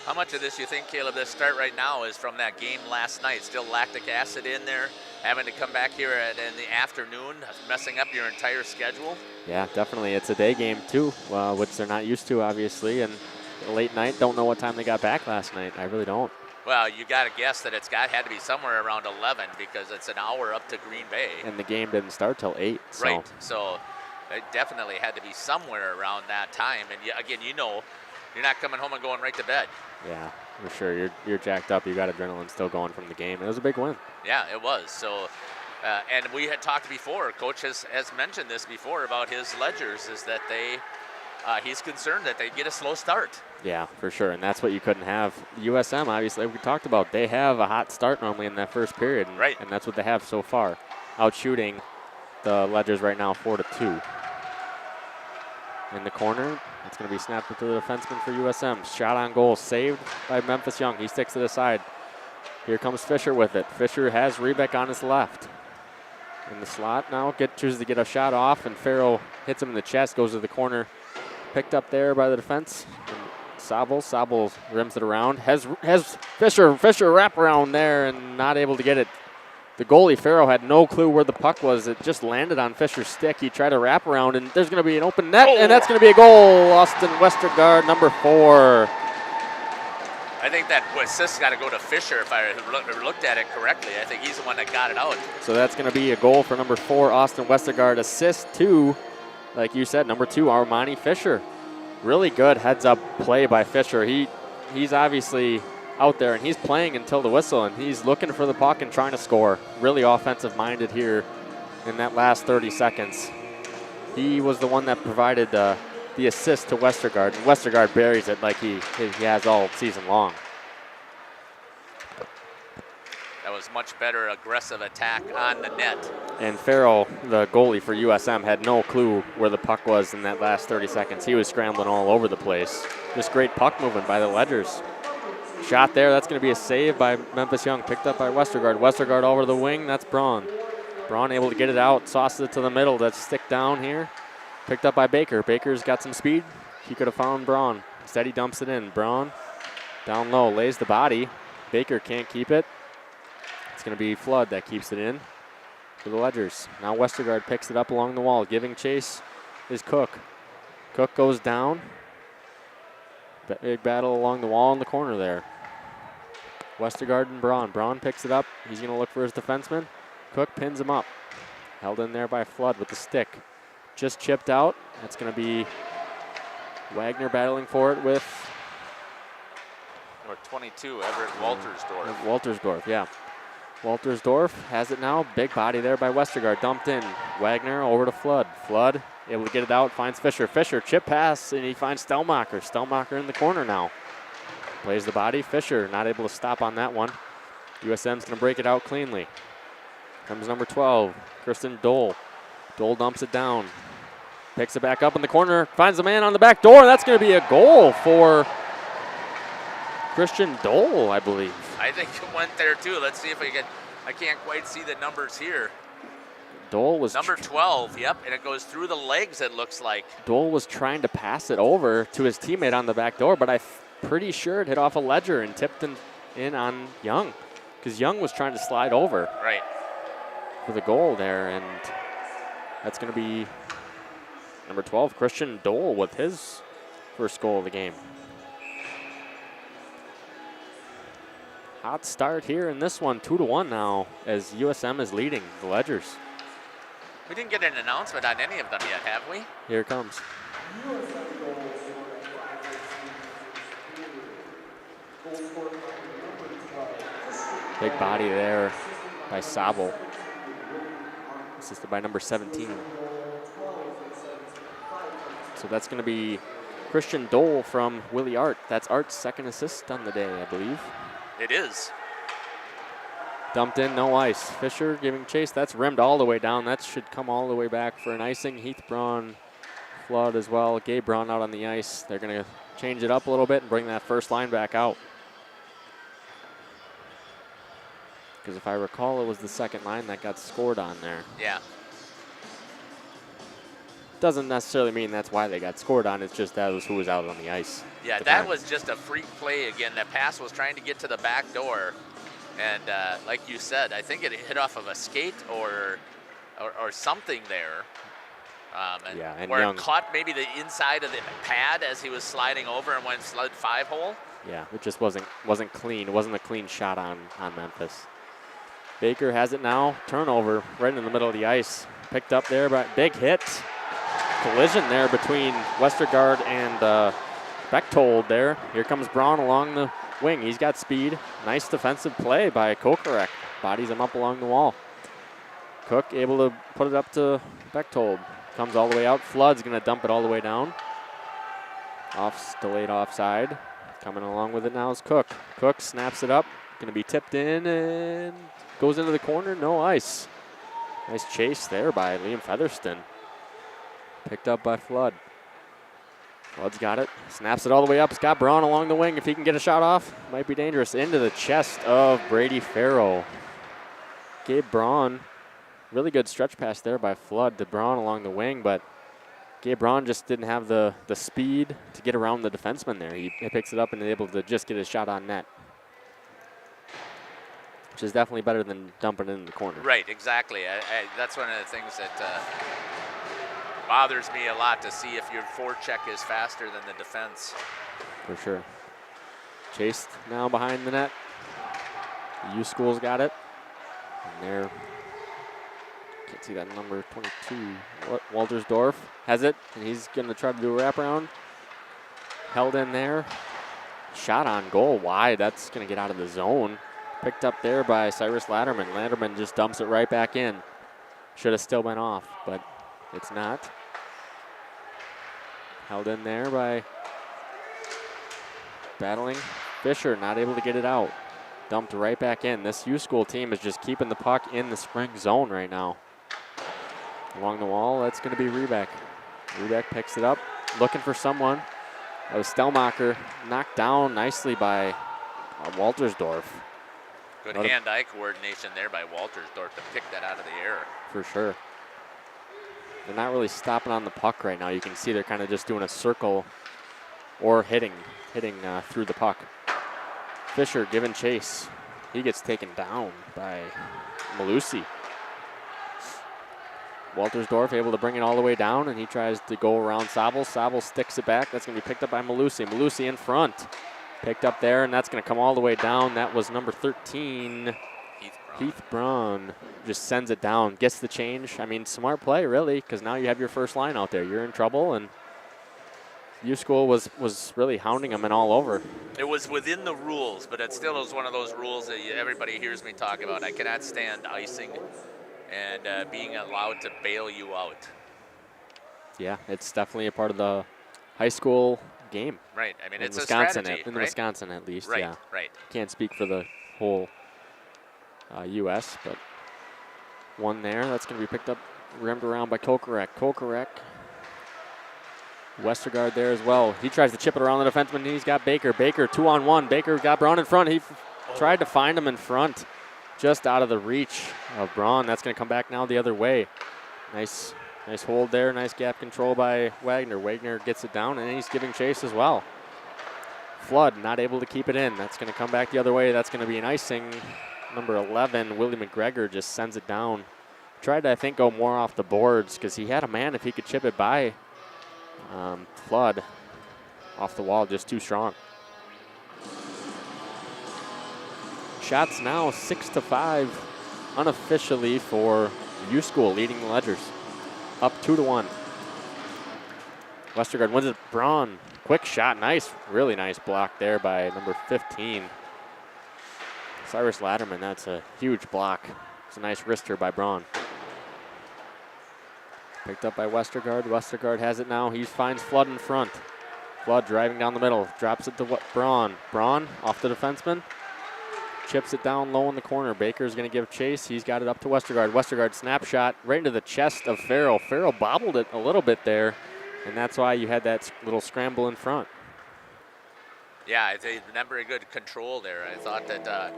How much of this you think, Caleb, this start right now is from that game last night? Still lactic acid in there, having to come back here in the afternoon, messing up your entire schedule? Yeah, definitely. It's a day game, too, which they're not used to, obviously. And late night, don't know what time they got back last night. I really don't. Well, you got to guess that had to be somewhere around 11 because it's an hour up to Green Bay. And the game didn't start till 8. So. Right, so it definitely had to be somewhere around that time. And again, you're not coming home and going right to bed. Yeah, for sure. You're jacked up. You got adrenaline still going from the game. It was a big win. Yeah, it was. So, and we had talked before. Coach has mentioned this before about his Ledgers is that he's concerned that they get a slow start. Yeah, for sure. And that's what you couldn't have. USM, obviously, we talked about. They have a hot start normally in that first period. Right. And that's what they have so far. Out shooting the Ledgers right now 4-2. In the corner. It's going to be snapped into the defenseman for USM. Shot on goal, saved by Memphis Young. He sticks it aside. Here comes Fisher with it. Fisher has Rebeck on his left. In the slot now, chooses to get a shot off, and Farrow hits him in the chest, goes to the corner. Picked up there by the defense. Sabo rims it around. Has Fisher wrap around there and not able to get it. The goalie, Farrow, had no clue where the puck was. It just landed on Fisher's stick. He tried to wrap around, and there's going to be an open net, and that's going to be a goal. Austin Westergaard, number 4. I think that assist got to go to Fisher if I looked at it correctly. I think he's the one that got it out. So that's going to be a goal for number 4, Austin Westergaard. Assist to, like you said, number 2, Armani Fisher. Really good heads-up play by Fisher. He's obviously out there, and he's playing until the whistle, and he's looking for the puck and trying to score. Really offensive-minded here in that last 30 seconds. He was the one that provided the assist to Westergaard, and Westergaard buries it like he has all season long. That was much better aggressive attack on the net. And Farrell, the goalie for USM, had no clue where the puck was in that last 30 seconds. He was scrambling all over the place. Just great puck movement by the Ledgers. Shot there, that's going to be a save by Memphis Young, picked up by Westergaard. Westergaard over the wing, that's Braun. Braun able to get it out, tosses it to the middle. That's stick down here. Picked up by Baker. Baker's got some speed. He could have found Braun. Instead, he dumps it in. Braun down low, lays the body. Baker can't keep it. It's going to be Flood that keeps it in for the Ledgers. Now Westergaard picks it up along the wall. Giving chase is Cook. Cook goes down. Big battle along the wall in the corner there. Westergaard and Braun. Braun picks it up. He's going to look for his defenseman. Cook pins him up. Held in there by Flood with the stick. Just chipped out. That's going to be Wagner battling for it with Number 22, Everett Waltersdorf. Waltersdorf, yeah. Waltersdorf has it now. Big body there by Westergaard. Dumped in. Wagner over to Flood. Flood able to get it out. Finds Fisher. Fisher chip pass, and he finds Stellmacher. Stellmacher in the corner now. Plays the body. Fisher not able to stop on that one. USM's going to break it out cleanly. Comes number 12, Kristen Dole. Dole dumps it down. Picks it back up in the corner. Finds the man on the back door. That's going to be a goal for Christian Dole, I believe. I think it went there too. Let's see if we can. I can't quite see the numbers here. Dole was number 12. Yep, and it goes through the legs. It looks like Dole was trying to pass it over to his teammate on the back door, but I'm pretty sure it hit off a ledger and tipped in on Young, because Young was trying to slide over. Right. For the goal there, and that's going to be number 12, Christian Dole, with his first goal of the game. Hot start here in this one, 2-1 now, as USM is leading the Ledgers. We didn't get an announcement on any of them yet, have we? Here it comes. Big body there by Sabo. Assisted by number 17. So that's going to be Christian Dole from Willie Art. That's Art's second assist on the day, I believe. It is. Dumped in, no ice. Fisher giving chase. That's rimmed all the way down. That should come all the way back for an icing. Heath Braun, Flood as well. Gabe Braun out on the ice. They're going to change it up a little bit and bring that first line back out. Because if I recall, it was the second line that got scored on there. Yeah. Doesn't necessarily mean that's why they got scored on. It's just that was who was out on the ice. Yeah, that was just a freak play again. That pass was trying to get to the back door. And like you said, I think it hit off of a skate or something there. And where Young, it caught maybe the inside of the pad as he was sliding over and went slid 5-hole. Yeah, it just wasn't clean. It wasn't a clean shot on Memphis. Baker has it now. Turnover right in the middle of the ice. Picked up there, but big hit. Collision there between Westergaard and Bechtold there. Here comes Braun along the wing. He's got speed. Nice defensive play by Kokarek. Bodies him up along the wall. Cook able to put it up to Bechtold. Comes all the way out. Flood's going to dump it all the way down. Delayed offside. Coming along with it now is Cook. Cook snaps it up. Going to be tipped in and goes into the corner. No ice. Nice chase there by Liam Featherston. Picked up by Flood. Flood's got it. Snaps it all the way up. Scott Braun along the wing. If he can get a shot off, might be dangerous. Into the chest of Brady Farrow. Gabe Braun. Really good stretch pass there by Flood to Braun along the wing, but Gabe Braun just didn't have the speed to get around the defenseman there. He picks it up and is able to just get his shot on net, which is definitely better than dumping it in the corner. Right, exactly. That's one of the things that bothers me a lot, to see if your forecheck is faster than the defense. For sure. Chased now behind the net. The U School's got it. And there, can't see that number 22. Waltersdorf has it, and he's going to try to do a wraparound. Held in there. Shot on goal wide. That's going to get out of the zone. Picked up there by Cyrus Latterman. Latterman just dumps it right back in. Should have still been off, but it's not. Held in there by battling Fisher, not able to get it out. Dumped right back in. This U School team is just keeping the puck in the spring zone right now. Along the wall, that's going to be Rebeck. Rebeck picks it up, looking for someone. That was Stellmacher, knocked down nicely by Waltersdorf. Good hand-eye coordination there by Waltersdorf to pick that out of the air. For sure. They're not really stopping on the puck right now. You can see they're kind of just doing a circle or hitting through the puck. Fisher giving chase. He gets taken down by Malusi. Waltersdorf able to bring it all the way down, and he tries to go around Sabel. Sabel sticks it back. That's going to be picked up by Malusi. Malusi in front. Picked up there, and that's going to come all the way down. That was number 13. Heath Braun just sends it down, gets the change. I mean, smart play, really, because now you have your first line out there. You're in trouble, and U-School was really hounding them and all over. It was within the rules, but it still is one of those rules that everybody hears me talk about. I cannot stand icing and being allowed to bail you out. Yeah, it's definitely a part of the high school game. Right. I mean, in it's Wisconsin, a strategy, in right? Wisconsin, at least. Right, yeah. right. Can't speak for the whole U.S., but one there. That's going to be picked up, rimmed around by Kokorek. Kokorek. Westergaard there as well. He tries to chip it around the defenseman. He's got Baker. Baker 2-on-1. Baker got Braun in front. He tried to find him in front, just out of the reach of Braun. That's going to come back now the other way. Nice hold there. Nice gap control by Wagner. Wagner gets it down, and he's giving chase as well. Flood not able to keep it in. That's going to come back the other way. That's going to be an icing. Number 11, Willie McGregor, just sends it down. Tried to, I think, go more off the boards because he had a man if he could chip it by. Flood off the wall, just too strong. Shots now 6-5 unofficially for U-School, leading the Ledgers. Up 2-1. Westergaard wins it. Braun, quick shot, nice, really nice block there by number 15. Cyrus Latterman, that's a huge block. It's a nice wrister by Braun. Picked up by Westergaard. Westergaard has it now. He finds Flood in front. Flood driving down the middle. Drops it to Braun. Braun off the defenseman. Chips it down low in the corner. Baker's going to give chase. He's got it up to Westergaard. Westergaard snapshot right into the chest of Farrell. Farrell bobbled it a little bit there, and that's why you had that little scramble in front. Yeah, it's not very good control there. I thought that,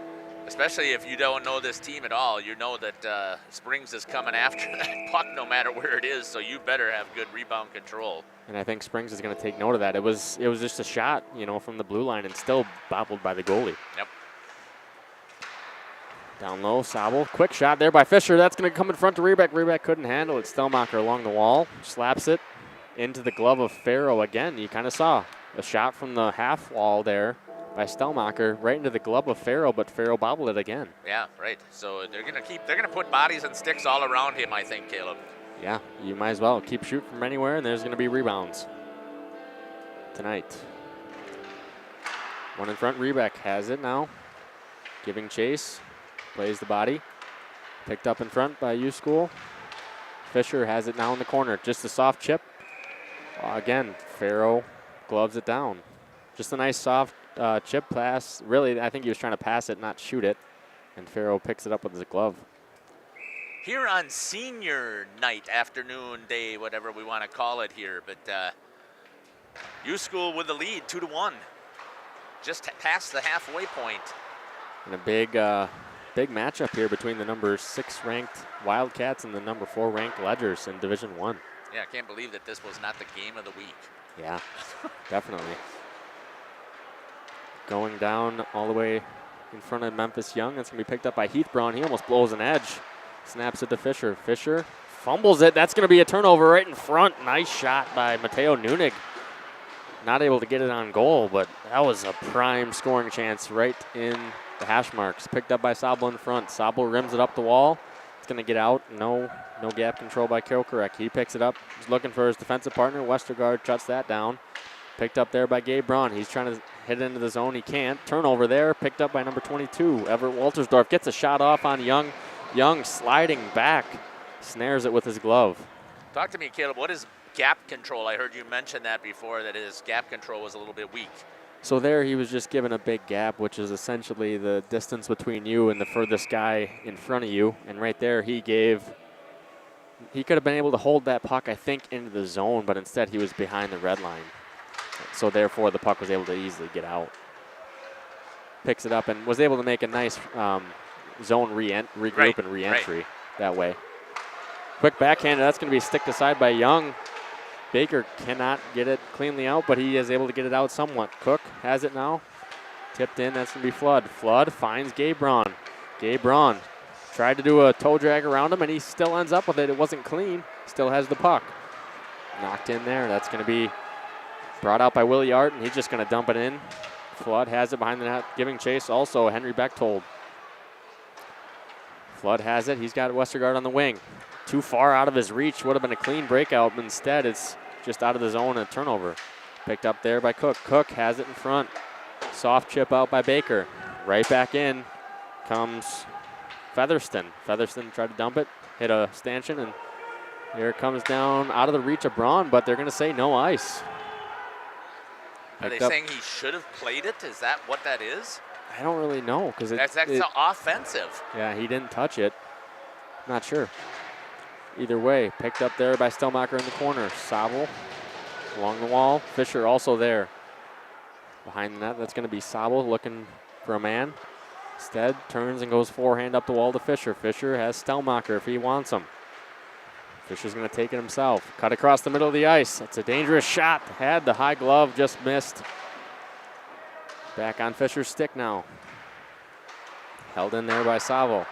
especially if you don't know this team at all, you know that Springs is coming after that puck no matter where it is, so you better have good rebound control. And I think Springs is going to take note of that. It was just a shot, from the blue line and still bobbled by the goalie. Yep. Down low, Sabel. Quick shot there by Fisher. That's going to come in front to Rebeck. Rebeck couldn't handle it. Stelmacher along the wall. Slaps it into the glove of Farrow again. You kind of saw a shot from the half wall there by Stelmacher right into the glove of Farrow, but Farrow bobbled it again. Yeah, right. So they're gonna put bodies and sticks all around him, I think, Caleb. Yeah, you might as well keep shooting from anywhere, and there's going to be rebounds tonight. One in front. Rebeck has it now. Giving chase. Plays the body. Picked up in front by U-School. Fisher has it now in the corner. Just a soft chip. Again, Farrow gloves it down. Just a nice soft chip pass. Really, I think he was trying to pass it, not shoot it. And Farrow picks it up with his glove. Here on senior night, afternoon, day, whatever we want to call it here, but U-School with the lead, 2-1. Just past the halfway point. And a big matchup here between the number 6 ranked Wildcats and the number 4 ranked Ledgers in Division I. Yeah, I can't believe that this was not the game of the week. Yeah, definitely. Going down all the way in front of Memphis Young. That's going to be picked up by Heath Braun. He almost blows an edge. Snaps it to Fisher. Fisher fumbles it. That's going to be a turnover right in front. Nice shot by Mateo Nunig. Not able to get it on goal, but that was a prime scoring chance right in the hash marks. Picked up by Sabel in front. Sabel rims it up the wall. It's going to get out. No gap control by Kokorek. He picks it up. He's looking for his defensive partner. Westergaard shuts that down. Picked up there by Gabe Braun. He's trying to hit it into the zone. He can't. Turnover there. Picked up by number 22, Everett Waltersdorf. Gets a shot off on Young. Young sliding back. Snares it with his glove. Talk to me, Caleb. What is gap control? I heard you mention that before, that his gap control was a little bit weak. So there he was just given a big gap, which is essentially the distance between you and the furthest guy in front of you. And right there he could have been able to hold that puck, I think, into the zone, but instead he was behind the red line. So therefore the puck was able to easily get out. picks it up and was able to make a nice zone regroup and re-entry that way. Quick backhand, that's going to be sticked aside by Young. Baker cannot get it cleanly out, but he is able to get it out somewhat. Cook has it now. Tipped in, that's going to be Flood. Flood finds Gabe Braun. Gabe Braun tried to do a toe drag around him, and he still ends up with it. It wasn't clean. Still has the puck. Knocked in there. That's going to be brought out by Willie Art, and he's just going to dump it in. Flood has it behind the net, giving chase. Also, Henry Bechtold. Flood has it. He's got Westergaard on the wing. Too far out of his reach. Would have been a clean breakout, but instead it's just out of the zone and a turnover. Picked up there by Cook. Cook has it in front. Soft chip out by Baker. Right back in comes Featherston. Featherston tried to dump it, hit a stanchion, and here it comes down out of the reach of Braun, but they're going to say no ice. Are they saying he should have played it? Is that what that is? I don't really know. Because that's offensive. Yeah, he didn't touch it. Not sure. Either way, picked up there by Stelmacher in the corner. Sobel along the wall. Fisher also there. Behind the net, that's going to be Sobel looking for a man. Instead, turns and goes forehand up the wall to Fisher. Fisher has Stelmacher if he wants him. Fisher's going to take it himself. Cut across the middle of the ice. That's a dangerous shot. Had the high glove, just missed. Back on Fisher's stick now. Held in there by Sobel.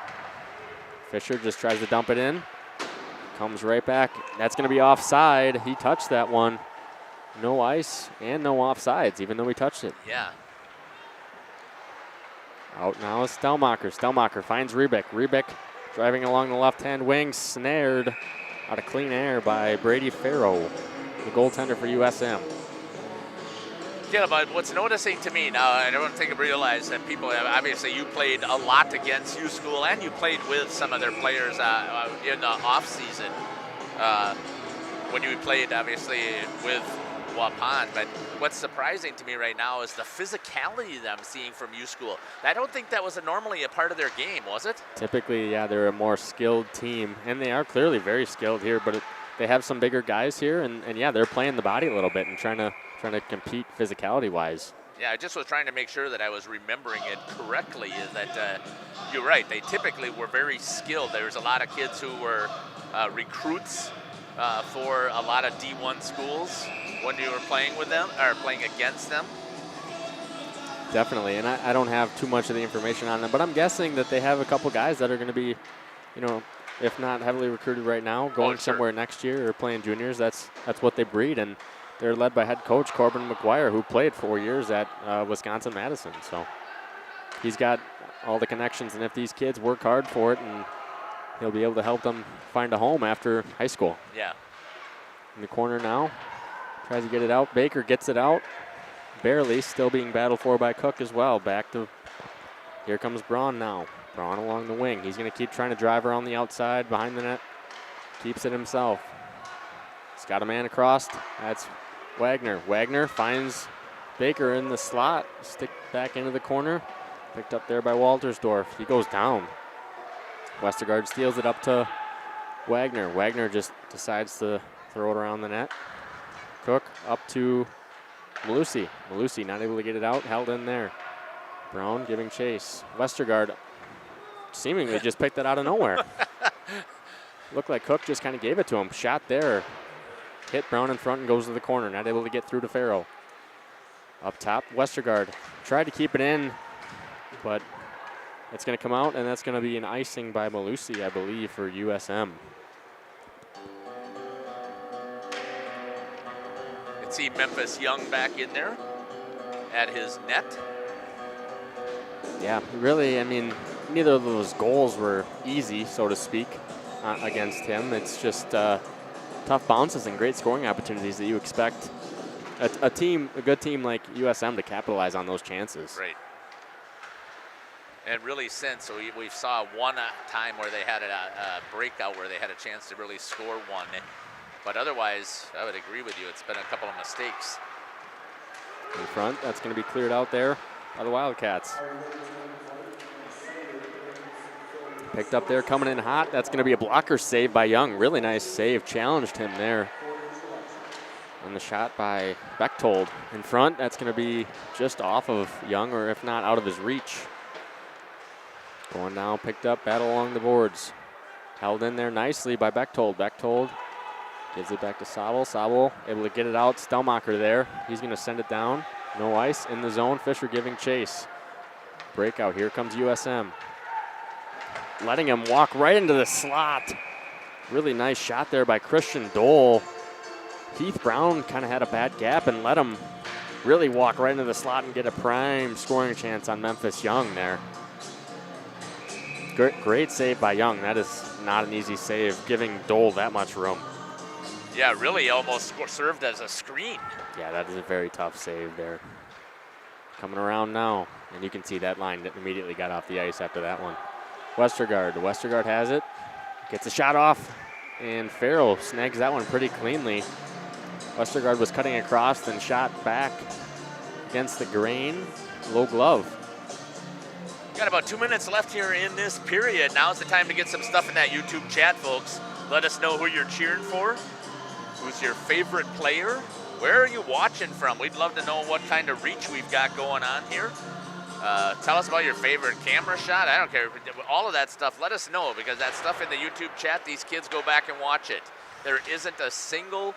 Fisher just tries to dump it in. Comes right back. That's going to be offside. He touched that one. No ice and no offsides, even though he touched it. Yeah. Out now is Stelmacher. Stelmacher finds Rebick. Rebick driving along the left-hand wing, snared out of clean air by Brady Farrow, the goaltender for USM. Yeah, but what's noticing to me now, I don't think I realize that people have, obviously you played a lot against U School and you played with some of their players in the off season when you played obviously with Waupun. But what's surprising to me right now is the physicality that I'm seeing from U School. I don't think that was normally a part of their game, was it? Typically, yeah, they're a more skilled team, and they are clearly very skilled here, but they have some bigger guys here, and yeah, they're playing the body a little bit and trying to compete physicality-wise. Yeah, I just was trying to make sure that I was remembering it correctly, is that you're right, they typically were very skilled. There's a lot of kids who were recruits for a lot of D1 schools when you were playing with them, or playing against them. Definitely, and I don't have too much of the information on them, but I'm guessing that they have a couple guys that are going to be, if not heavily recruited right now, going somewhere next year or playing juniors. That's what they breed, and they're led by head coach Corbin McGuire, who played 4 years at Wisconsin-Madison. So he's got all the connections, and if these kids work hard for it, and he'll be able to help them find a home after high school. Yeah. In the corner now, tries to get it out. Baker gets it out. Barely, still being battled for by Cook as well. Back to, here comes Braun now. Braun along the wing. He's going to keep trying to drive around the outside behind the net. Keeps it himself. He's got a man across. That's Wagner. Wagner finds Baker in the slot. Stick back into the corner. Picked up there by Waltersdorf. He goes down. Westergaard steals it up to Wagner. Wagner just decides to throw it around the net. Cook up to Malusi. Malusi not able to get it out. Held in there. Brown giving chase. Westergaard seemingly just picked it out of nowhere. Looked like Cook just kind of gave it to him. Shot there. Hit Brown in front and goes to the corner. Not able to get through to Farrow. Up top, Westergaard tried to keep it in, but it's going to come out, and that's going to be an icing by Malusi, I believe, for USM. Let's see Memphis Young back in there at his net. Yeah, really, I mean, neither of those goals were easy, so to speak, against him. It's just tough bounces and great scoring opportunities that you expect a good team like USM to capitalize on those chances. Right. And really since, so we saw one time where they had a breakout where they had a chance to really score one. But otherwise, I would agree with you. It's been a couple of mistakes. In front, that's going to be cleared out there by the Wildcats. Picked up there, coming in hot. That's going to be a blocker save by Young. Really nice save. Challenged him there. And the shot by Bechtold in front. That's going to be just off of Young, or if not, out of his reach. Going down, picked up, battle along the boards. Held in there nicely by Bechtold. Bechtold gives it back to Sabel. Sabel able to get it out. Stelmacher there. He's going to send it down. No ice in the zone. Fisher giving chase. Breakout. Here comes USM. Letting him walk right into the slot. Really nice shot there by Christian Dole. Heath Brown kind of had a bad gap and let him really walk right into the slot and get a prime scoring chance on Memphis Young there. Great save by Young. That is not an easy save, giving Dole that much room. Yeah, really almost served as a screen. Yeah, that is a very tough save there. Coming around now, and you can see that line that immediately got off the ice after that one. Westergaard has it, gets a shot off, and Farrell snags that one pretty cleanly. Westergaard was cutting across, then shot back against the grain, low glove. Got about 2 minutes left here in this period. Now's the time to get some stuff in that YouTube chat, folks. Let us know who you're cheering for. Who's your favorite player? Where are you watching from? We'd love to know what kind of reach we've got going on here. Tell us about your favorite camera shot. I don't care. All of that stuff, let us know, because that stuff in the YouTube chat, these kids go back and watch it. There isn't a single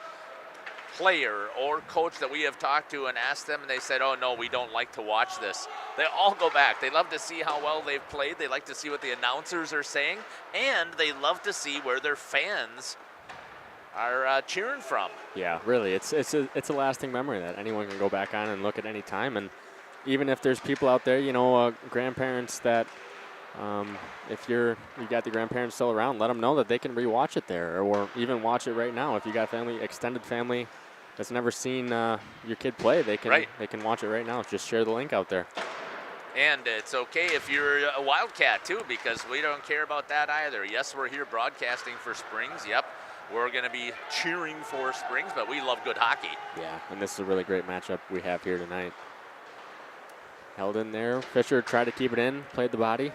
player or coach that we have talked to and asked them, and they said, oh, no, we don't like to watch this. They all go back. They love to see how well they've played. They like to see what the announcers are saying, and they love to see where their fans are cheering from. Yeah, really, it's a lasting memory that anyone can go back on and look at any time. And even if there's people out there, you know, grandparents that, if you got the grandparents still around, let them know that they can rewatch it there, or even watch it right now. If you got family, extended family that's never seen your kid play, they can watch it right now. Just share the link out there. And it's okay if you're a Wildcat too, because we don't care about that either. Yes, we're here broadcasting for Springs. Yep, we're going to be cheering for Springs, but we love good hockey. Yeah, and this is a really great matchup we have here tonight. Held in there. Fisher tried to keep it in, played the body.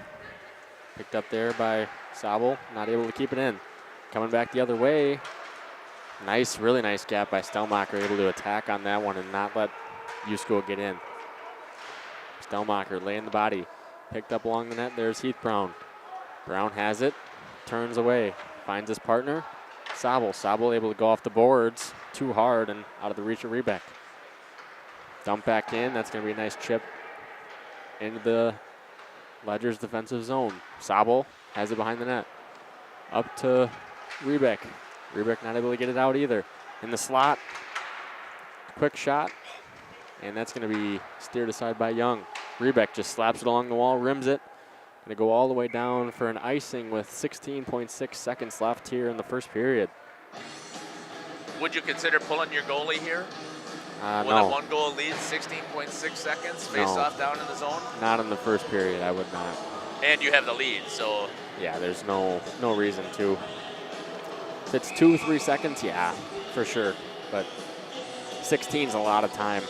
Picked up there by Sabel, not able to keep it in. Coming back the other way. Nice, really nice gap by Stelmacher, able to attack on that one and not let U-School get in. Stelmacher laying the body. Picked up along the net. There's Heath Brown. Brown has it, turns away, finds his partner. Sabel. Sabel able to go off the boards too hard and out of the reach of Rebeck. Dump back in. That's going to be a nice chip into the Ledger's defensive zone. Sabel has it behind the net. Up to Rebeck. Rebeck not able to get it out either. In the slot. Quick shot. And that's going to be steered aside by Young. Rebeck just slaps it along the wall, rims it. Going to go all the way down for an icing with 16.6 seconds left here in the first period. Would you consider pulling your goalie here? With No. a one-goal lead, 16.6 seconds, face-off down in the zone? Not in the first period, I would not. And you have the lead, so... Yeah, there's no reason to. If it's 2-3 seconds, yeah, for sure. But 16 is a lot of time,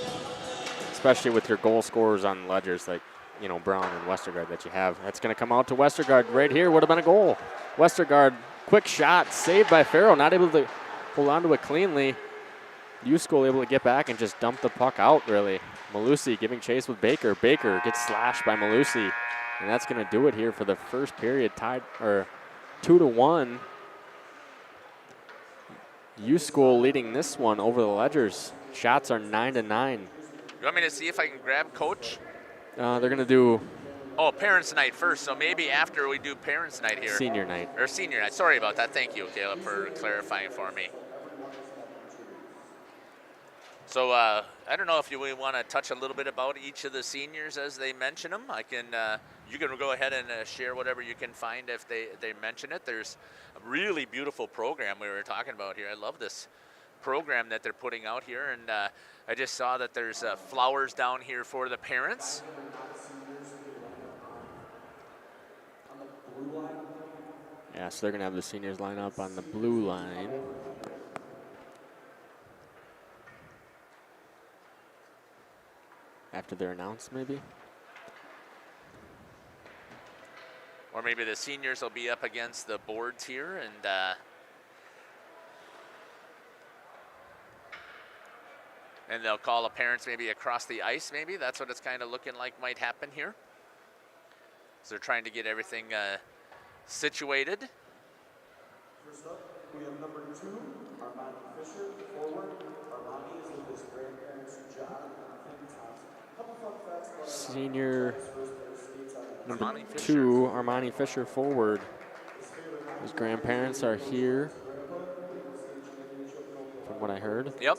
especially with your goal scorers on Ledgers like, you know, Brown and Westergaard that you have. That's going to come out to Westergaard right here. Would have been a goal. Westergaard, quick shot, saved by Farrell, not able to hold on to it cleanly. U-School able to get back and just dump the puck out, really. Malusi giving chase with Baker. Baker gets slashed by Malusi. And that's going to do it here for the first period, tied, or 2-1. U-School leading this one over the Ledgers. Shots are 9-9. You want me to see if I can grab Coach? They're going to do... Oh, Parents' Night first, so maybe after we do Parents' Night here. Senior night. Or Senior Night. Sorry about that. Thank you, Caleb, for clarifying for me. So I don't know if you want to touch a little bit about each of the seniors as they mention them. I can, you can go ahead and share whatever you can find if they mention it. There's a really beautiful program we were talking about here. I love this program that they're putting out here, and I just saw that there's flowers down here for the parents. Yeah, so they're going to have the seniors line up on the blue line. After they're announced, maybe? Or maybe the seniors will be up against the boards here, and And they'll call the parents maybe across the ice, maybe. That's what it's kind of looking like might happen here. So they're trying to get everything situated. First up, we have number 2, Armani Fisher, forward. Armani is with his grandparents, John and Kim Thompson. Couple fun facts about Senior number Armani Fisher. 2, Armani Fisher, forward. His grandparents are here, from what I heard. Yep.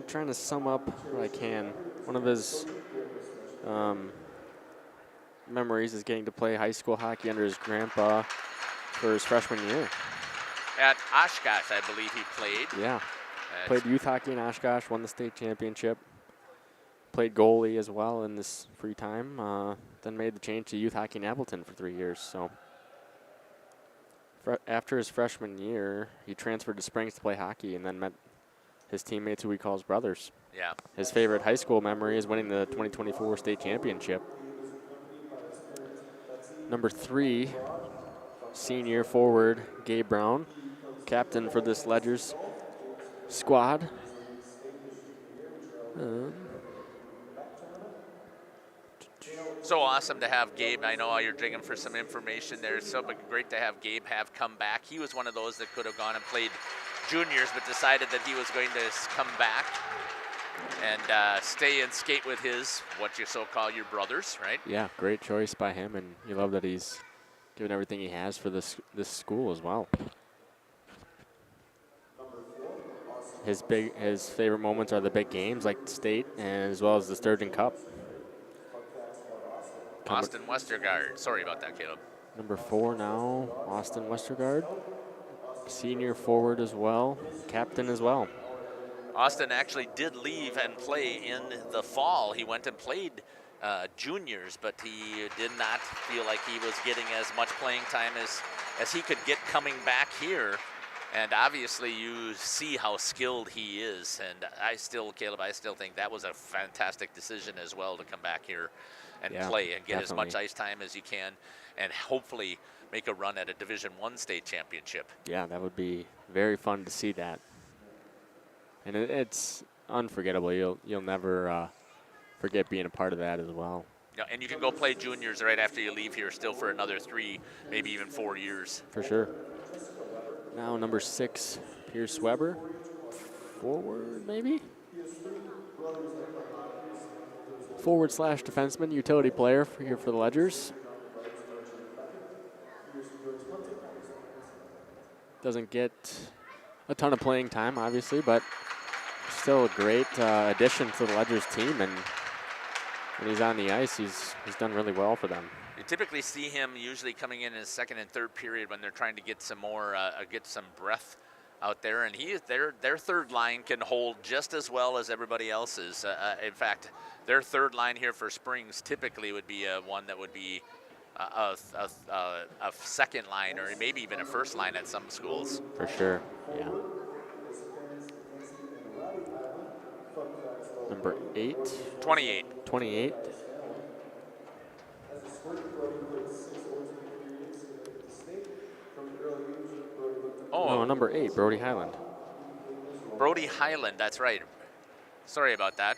Trying to sum up what I can. One of his memories is getting to play high school hockey under his grandpa for his freshman year. At Oshkosh, I believe he played. Yeah. Played youth hockey in Oshkosh, won the state championship. Played goalie as well in this free time. Then made the change to youth hockey in Appleton for 3 years. So after his freshman year, he transferred to Springs to play hockey and then met his teammates, who he calls brothers. Yeah. His favorite high school memory is winning the 2024 state championship. Number 3, senior forward, Gabe Brown, captain for this Ledgers squad. So awesome to have Gabe. I know you're digging for some information there. It's so great to have Gabe have come back. He was one of those that could have gone and played juniors, but decided that he was going to come back and stay and skate with what you so-call your brothers, right? Yeah, great choice by him, and you love that he's given everything he has for this school as well. His favorite moments are the big games like state, and as well as the Sturgeon Cup. Austin Westergaard. Sorry about that, Caleb. Number 4 now, Austin Westergaard. Senior forward as well, captain as well. Austin actually did leave and play in the fall. He went and played juniors, but he did not feel like he was getting as much playing time as he could get coming back here. And obviously you see how skilled he is. And Caleb, I still think that was a fantastic decision as well to come back here and play and get as much ice time as you can and hopefully make a run at a Division I state championship. Yeah, that would be very fun to see that. And it's unforgettable. You'll never forget being a part of that as well. Yeah, and you can go play juniors right after you leave here still for another 3, maybe even 4 years. For sure. Now number 6, Pierce Weber. Forward, maybe? Forward/defenseman, utility player here for the Ledgers. Doesn't get a ton of playing time, obviously, but still a great addition to the Ledgers team. And when he's on the ice, he's done really well for them. You typically see him usually coming in his second and third period when they're trying to get some more, get some breath out there. And their third line can hold just as well as everybody else's. In fact, their third line here for Springs typically would be one that would be a second line or maybe even a first line at some schools. For sure, yeah. Number 8. 28. 28. Oh, number 8, Brody Highland. Brody Highland, that's right. Sorry about that.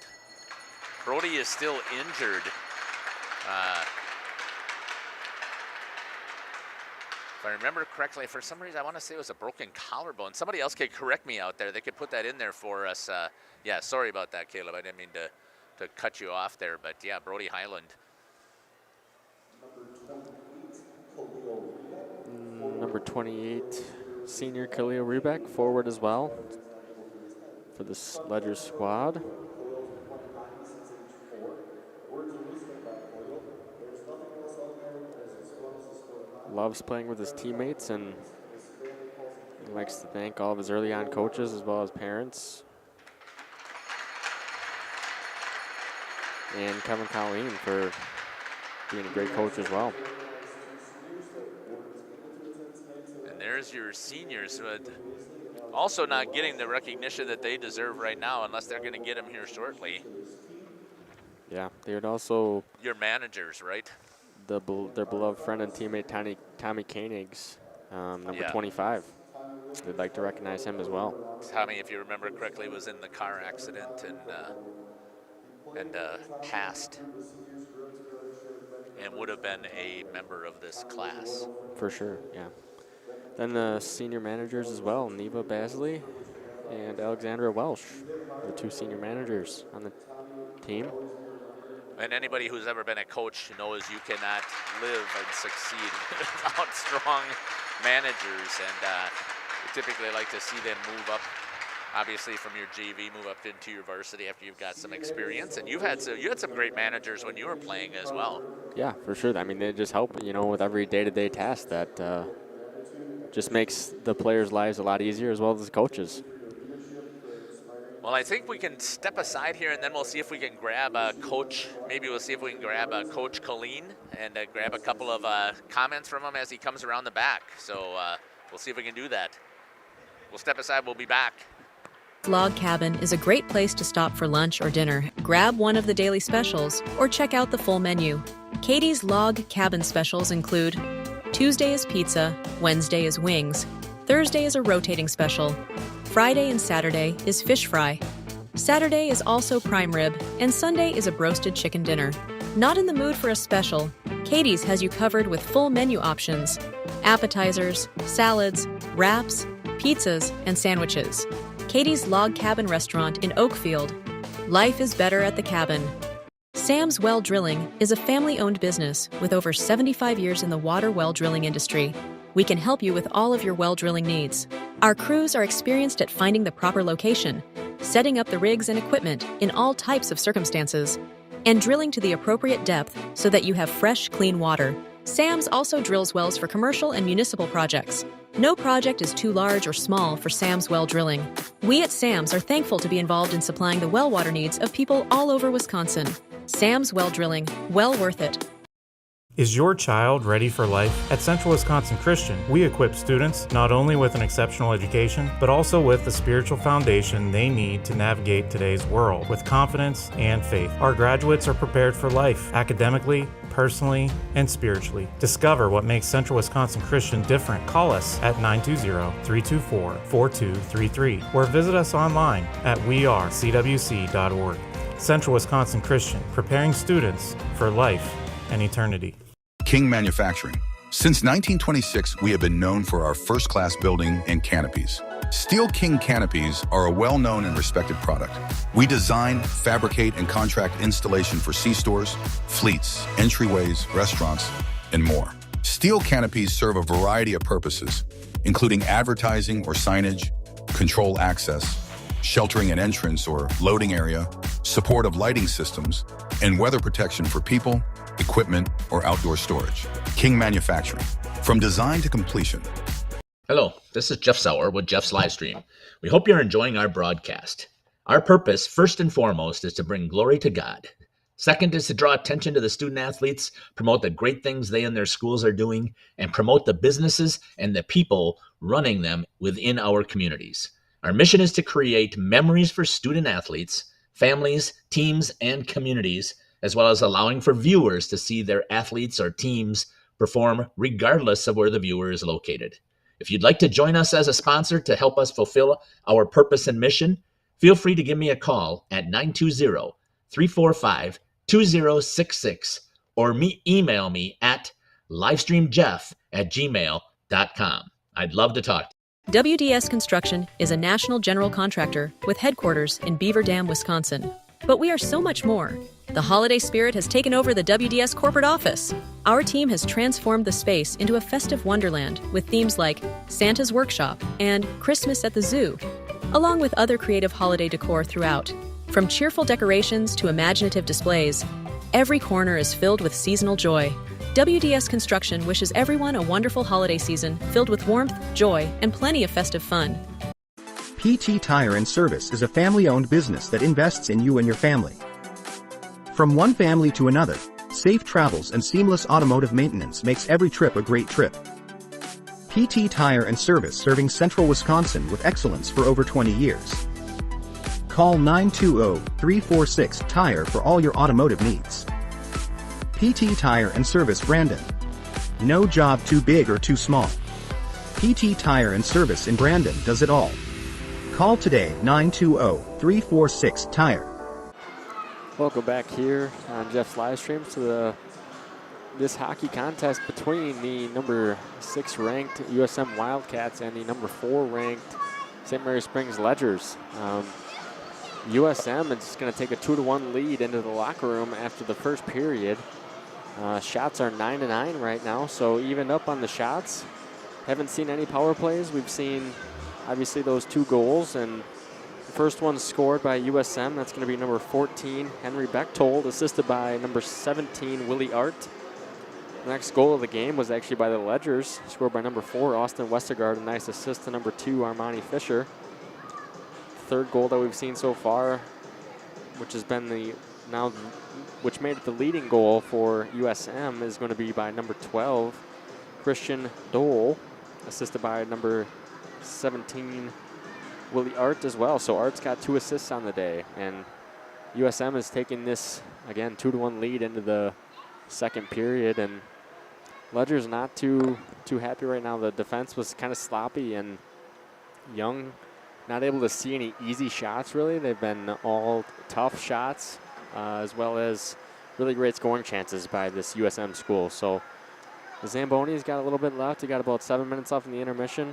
Brody is still injured. If I remember correctly, for some reason, I want to say it was a broken collarbone. Somebody else could correct me out there. They could put that in there for us. Yeah, sorry about that, Caleb. I didn't mean to cut you off there, but yeah, Brody Highland. Number 28, senior Khalil Rebeck, forward as well for the Ledgers squad. Loves playing with his teammates, and he likes to thank all of his early on coaches as well as parents. And Kevin Colleen for being a great coach as well. And there's your seniors, but also not getting the recognition that they deserve right now unless they're going to get them here shortly. Yeah, they would also... Your managers, right? Their beloved friend and teammate Tommy Koenigs, number 25. they'd like to recognize him as well. Tommy, if you remember correctly, was in the car accident and passed, and would have been a member of this class. For sure, yeah. Then the senior managers as well, Neva Basley and Alexandra Welsh, the two senior managers on the team. And anybody who's ever been a coach knows you cannot live and succeed without strong managers. And we typically like to see them move up, obviously from your JV, move up into your varsity after you've got some experience. And you had some great managers when you were playing as well. Yeah, for sure. I mean, they just help, with every day-to-day task that just makes the players' lives a lot easier as well as the coaches. Well, I think we can step aside here, and then we'll see if we can grab Coach. Maybe we'll see if we can grab Coach Colleen and grab a couple of comments from him as he comes around the back. So we'll see if we can do that. We'll step aside. We'll be back. Log Cabin is a great place to stop for lunch or dinner. Grab one of the daily specials or check out the full menu. Katie's Log Cabin specials include Tuesday is pizza, Wednesday is wings, Thursday is a rotating special, Friday and Saturday is fish fry. Saturday is also prime rib, and Sunday is a broasted chicken dinner. Not in the mood for a special? Katie's has you covered with full menu options, appetizers, salads, wraps, pizzas, and sandwiches. Katie's Log Cabin Restaurant in Oakfield. Life is better at the cabin. Sam's Well Drilling is a family-owned business with over 75 years in the water well drilling industry. We can help you with all of your well drilling needs. Our crews are experienced at finding the proper location, setting up the rigs and equipment in all types of circumstances, and drilling to the appropriate depth so that you have fresh, clean water. Sam's also drills wells for commercial and municipal projects. No project is too large or small for Sam's Well Drilling. We at Sam's are thankful to be involved in supplying the well water needs of people all over Wisconsin. Sam's Well Drilling, well worth it. Is your child ready for life? At Central Wisconsin Christian, we equip students not only with an exceptional education, but also with the spiritual foundation they need to navigate today's world with confidence and faith. Our graduates are prepared for life, academically, personally, and spiritually. Discover what makes Central Wisconsin Christian different. Call us at 920-324-4233 or visit us online at wearecwc.org. Central Wisconsin Christian, preparing students for life and eternity. King Manufacturing. Since 1926, we have been known for our first-class building and canopies. Steel King canopies are a well-known and respected product. We design, fabricate, and contract installation for C-stores, fleets, entryways, restaurants, and more. Steel canopies serve a variety of purposes, including advertising or signage, control access, sheltering an entrance or loading area, support of lighting systems, and weather protection for people, equipment, or outdoor storage. King Manufacturing. From design to completion. Hello, this is Jeff Sauer with Jeff's Livestream. We hope you're enjoying our broadcast. Our purpose, first and foremost, is to bring glory to God. Second is to draw attention to the student athletes, promote the great things they and their schools are doing, and promote the businesses and the people running them within our communities. Our mission is to create memories for student athletes, families, teams, and communities, as well as allowing for viewers to see their athletes or teams perform regardless of where the viewer is located. If you'd like to join us as a sponsor to help us fulfill our purpose and mission, feel free to give me a call at 920-345-2066 or email me at livestreamjeff@gmail.com. I'd love to talk to you. WDS Construction is a national general contractor with headquarters in Beaver Dam, Wisconsin. But we are so much more. The holiday spirit has taken over the WDS corporate office. Our team has transformed the space into a festive wonderland with themes like Santa's Workshop and Christmas at the Zoo, along with other creative holiday decor throughout. From cheerful decorations to imaginative displays, every corner is filled with seasonal joy. WDS Construction wishes everyone a wonderful holiday season filled with warmth, joy, and plenty of festive fun. PT Tire and Service is a family-owned business that invests in you and your family. From one family to another, safe travels and seamless automotive maintenance makes every trip a great trip. PT Tire and Service, serving Central Wisconsin with excellence for over 20 years. Call 920-346-TIRE for all your automotive needs. PT Tire and Service, Brandon. No job too big or too small. PT Tire and Service in Brandon does it all. Call today 920-346-TIRE. Welcome back here on Jeff's live stream to this hockey contest between the number 6 ranked USM Wildcats and the number 4 ranked St. Mary Springs Ledgers. USM is going to take a 2-1 lead into the locker room after the first period. Shots are 9-9 right now, so even up on the shots. Haven't seen any power plays. We've seen obviously those 2 goals, and the first one scored by USM. That's going to be number 14, Henry Bechtold, assisted by number 17, Willie Art. The next goal of the game was actually by the Ledgers, scored by number 4, Austin Westergaard. A nice assist to number 2, Armani Fisher. Third goal that we've seen so far, which has been which made it the leading goal for USM, is going to be by number 12, Christian Dole, assisted by number 17, Willie Art as well. So Art's got 2 assists on the day, and USM is taking this, again, 2-1 lead into the second period, and Ledger's not too happy right now. The defense was kind of sloppy, and Young not able to see any easy shots, really. They've been all tough shots, as well as really great scoring chances by this USM school. So the Zamboni's got a little bit left. They got about 7 minutes left in the intermission.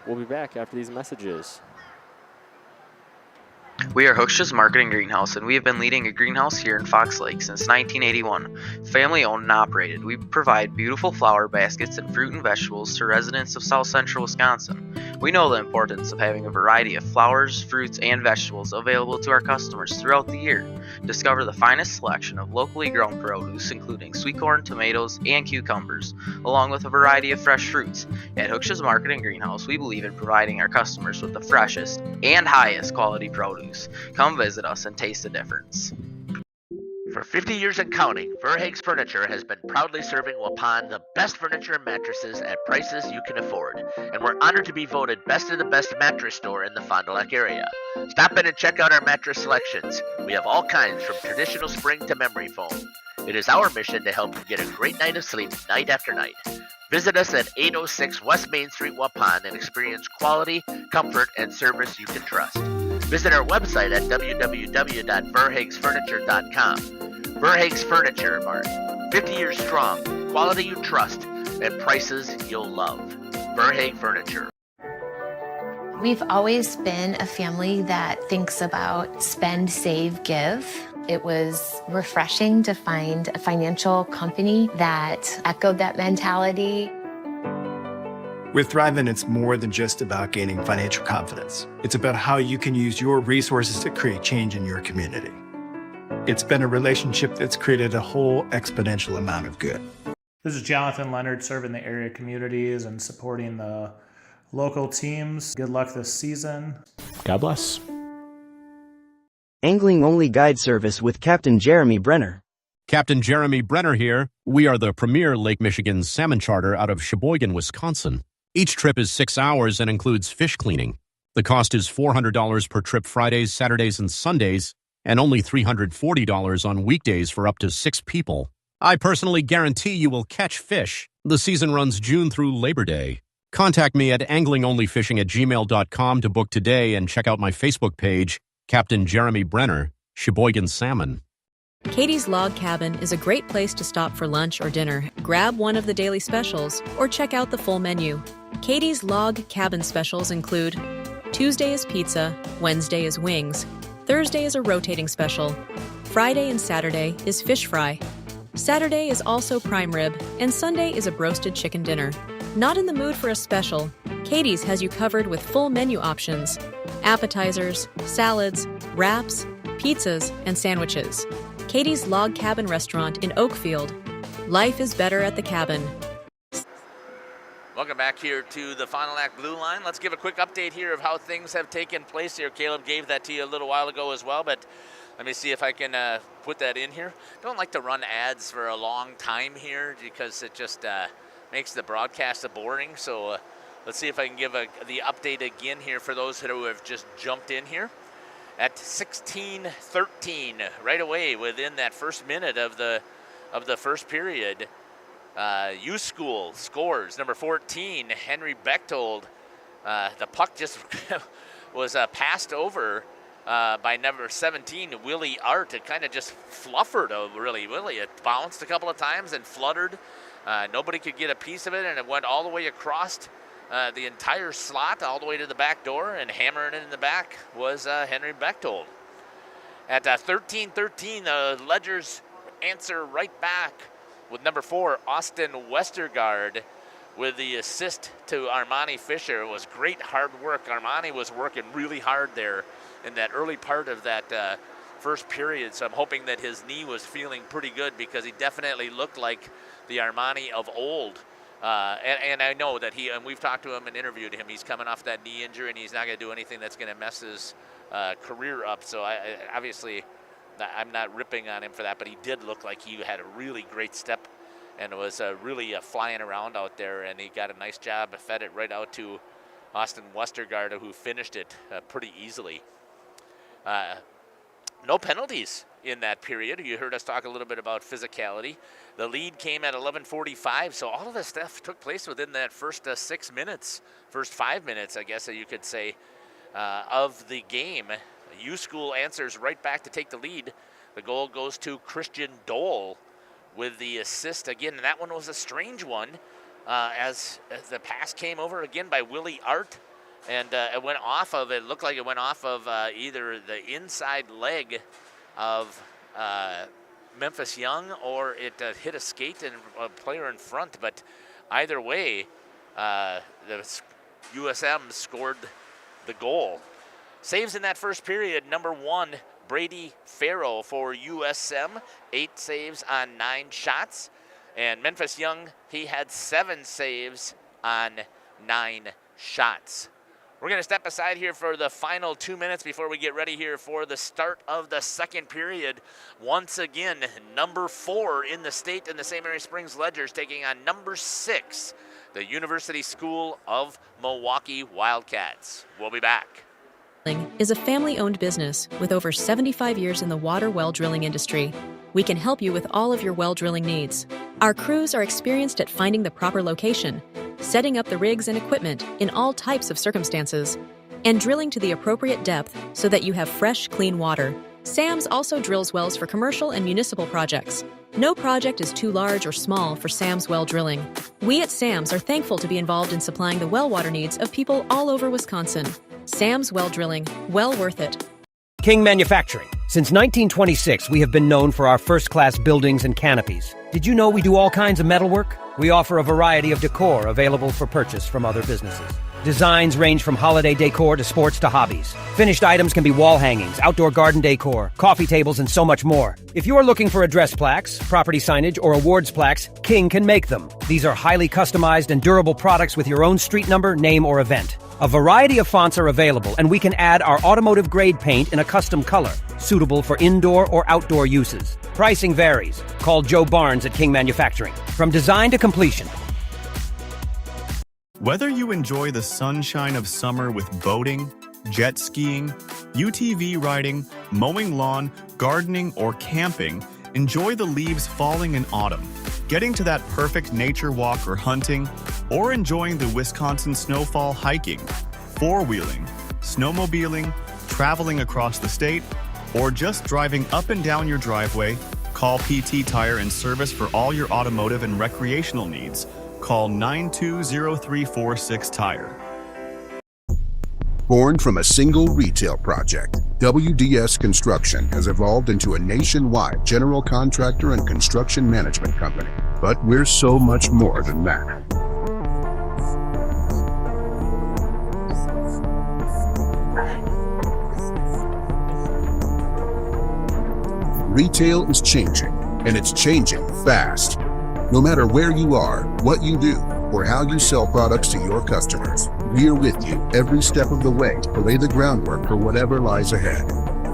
We'll be back after these messages. We are Hooksha's Marketing Greenhouse, and we have been leading a greenhouse here in Fox Lake since 1981. Family owned and operated, we provide beautiful flower baskets and fruit and vegetables to residents of South Central Wisconsin. We know the importance of having a variety of flowers, fruits, and vegetables available to our customers throughout the year. Discover the finest selection of locally grown produce, including sweet corn, tomatoes, and cucumbers, along with a variety of fresh fruits. At Hooksha's Marketing Greenhouse, we believe in providing our customers with the freshest and highest quality produce. Come visit us and taste the difference. For 50 years and counting, Verhaeg's Furniture has been proudly serving Waupun the best furniture and mattresses at prices you can afford. And we're honored to be voted best of the best mattress store in the Fond du Lac area. Stop in and check out our mattress selections. We have all kinds from traditional spring to memory foam. It is our mission to help you get a great night of sleep night after night. Visit us at 806 West Main Street, Waupun, and experience quality, comfort, and service you can trust. Visit our website at www.verhaegsfurniture.com. Verhaeg's Furniture Mart. 50 years strong, quality you trust, and prices you'll love. Verhaeg Furniture. We've always been a family that thinks about spend, save, give. It was refreshing to find a financial company that echoed that mentality. With Thrivent, it's more than just about gaining financial confidence. It's about how you can use your resources to create change in your community. It's been a relationship that's created a whole exponential amount of good. This is Jonathan Leonard, serving the area communities and supporting the local teams. Good luck this season. God bless. Angling-only guide service with Captain Jeremy Brenner. Captain Jeremy Brenner here. We are the premier Lake Michigan salmon charter out of Sheboygan, Wisconsin. Each trip is 6 hours and includes fish cleaning. The cost is $400 per trip Fridays, Saturdays, and Sundays, and only $340 on weekdays for up to 6 people. I personally guarantee you will catch fish. The season runs June through Labor Day. Contact me at anglingonlyfishing@gmail.com to book today and check out my Facebook page, Captain Jeremy Brenner, Sheboygan Salmon. Katie's Log Cabin is a great place to stop for lunch or dinner, grab one of the daily specials, or check out the full menu. Katie's Log Cabin specials include Tuesday is pizza, Wednesday is wings, Thursday is a rotating special, Friday and Saturday is fish fry, Saturday is also prime rib, and Sunday is a broasted chicken dinner. Not in the mood for a special? Katie's has you covered with full menu options, appetizers, salads, wraps, pizzas, and sandwiches. Katie's Log Cabin Restaurant in Oakfield. Life is better at the cabin. Welcome back here to the Final Act Blue Line. Let's give a quick update here of how things have taken place here. Caleb gave that to you a little while ago as well, but let me see if I can put that in here. Don't like to run ads for a long time here because it just makes the broadcast boring. So let's see if I can give the update again here for those who have just jumped in here. At 16-13, right away within that first minute of the first period, U School scores. Number 14, Henry Bechtold. The puck just was passed over by number 17, Willie Art. It kind of just fluffered really. It bounced a couple of times and fluttered. Nobody could get a piece of it, and it went all the way across the entire slot, all the way to the back door, and hammering it in the back was Henry Bechtold. At 13-13, the Ledgers answer right back with number 4, Austin Westergaard, with the assist to Armani Fisher. It was great hard work. Armani was working really hard there in that early part of that first period, so I'm hoping that his knee was feeling pretty good, because he definitely looked like the Armani of old. And I know that and we've talked to him and interviewed him, he's coming off that knee injury, and he's not going to do anything that's going to mess his career up. So obviously, I'm not ripping on him for that, but he did look like he had a really great step and was really flying around out there, and he got a nice job, fed it right out to Austin Westergaard, who finished it pretty easily. No penalties in that period. You heard us talk a little bit about physicality. The lead came at 11:45, so all of this stuff took place within that first 6 minutes, first 5 minutes, I guess you could say, of the game. U School answers right back to take the lead. The goal goes to Christian Dole with the assist again, and that one was a strange one, as the pass came over again by Willie Art, and it went off of, it looked like it went off of either the inside leg of Memphis Young, or it hit a skate and a player in front. But either way, the USM scored the goal. Saves in that first period, number 1, Brady Farrow for USM, 8 saves on 9 shots. And Memphis Young, he had 7 saves on 9 shots. We're going to step aside here for the final 2 minutes before we get ready here for the start of the second period. Once again, number 4 in the state in the St. Mary Springs Ledgers taking on number 6, the University School of Milwaukee Wildcats. We'll be back. Is a family-owned business with over 75 years in the water well drilling industry. We can help you with all of your well drilling needs. Our crews are experienced at finding the proper location, setting up the rigs and equipment in all types of circumstances, and drilling to the appropriate depth so that you have fresh, clean water. SAMS also drills wells for commercial and municipal projects. No project is too large or small for SAMS well drilling. We at SAMS are thankful to be involved in supplying the well water needs of people all over Wisconsin. SAMS well drilling, well worth it. King Manufacturing. Since 1926, we have been known for our first-class buildings and canopies. Did you know we do all kinds of metalwork? We offer a variety of decor available for purchase from other businesses. Designs range from holiday decor to sports to hobbies. Finished items can be wall hangings, outdoor garden decor, coffee tables, and so much more. If you are looking for address plaques, property signage, or awards plaques, King can make them. These are highly customized and durable products with your own street number, name, or event. A variety of fonts are available, and we can add our automotive-grade paint in a custom color, suitable for indoor or outdoor uses. Pricing varies. Call Joe Barnes at King Manufacturing. From design to completion. Whether you enjoy the sunshine of summer with boating, jet skiing, UTV riding, mowing lawn, gardening, or camping, enjoy the leaves falling in autumn, getting to that perfect nature walk or hunting, or enjoying the Wisconsin snowfall hiking, four-wheeling, snowmobiling, traveling across the state, or just driving up and down your driveway, call PT Tire and Service for all your automotive and recreational needs. Call 920-346-TIRE. Born from a single retail project, WDS Construction has evolved into a nationwide general contractor and construction management company. But we're so much more than that. Retail is changing, and it's changing fast. No matter where you are, what you do, or how you sell products to your customers, we are with you every step of the way to lay the groundwork for whatever lies ahead.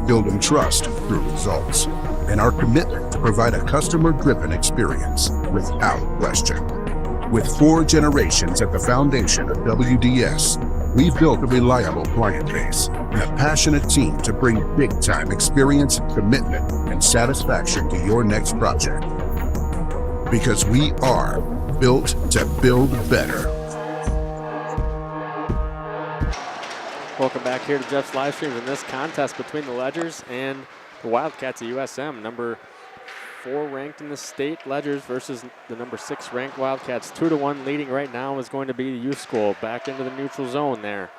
Building trust through results, and our commitment to provide a customer-driven experience without question. With 4 generations at the foundation of WDS, we've built a reliable client base and a passionate team to bring big-time experience, commitment, and satisfaction to your next project. because we are built to build better. Welcome back here to Jeff's live streams in this contest between the Ledgers and the Wildcats of USM. Number 4 ranked in the state Ledgers versus the number 6 ranked Wildcats. 2-1 leading right now is going to be the U School back into the neutral zone there.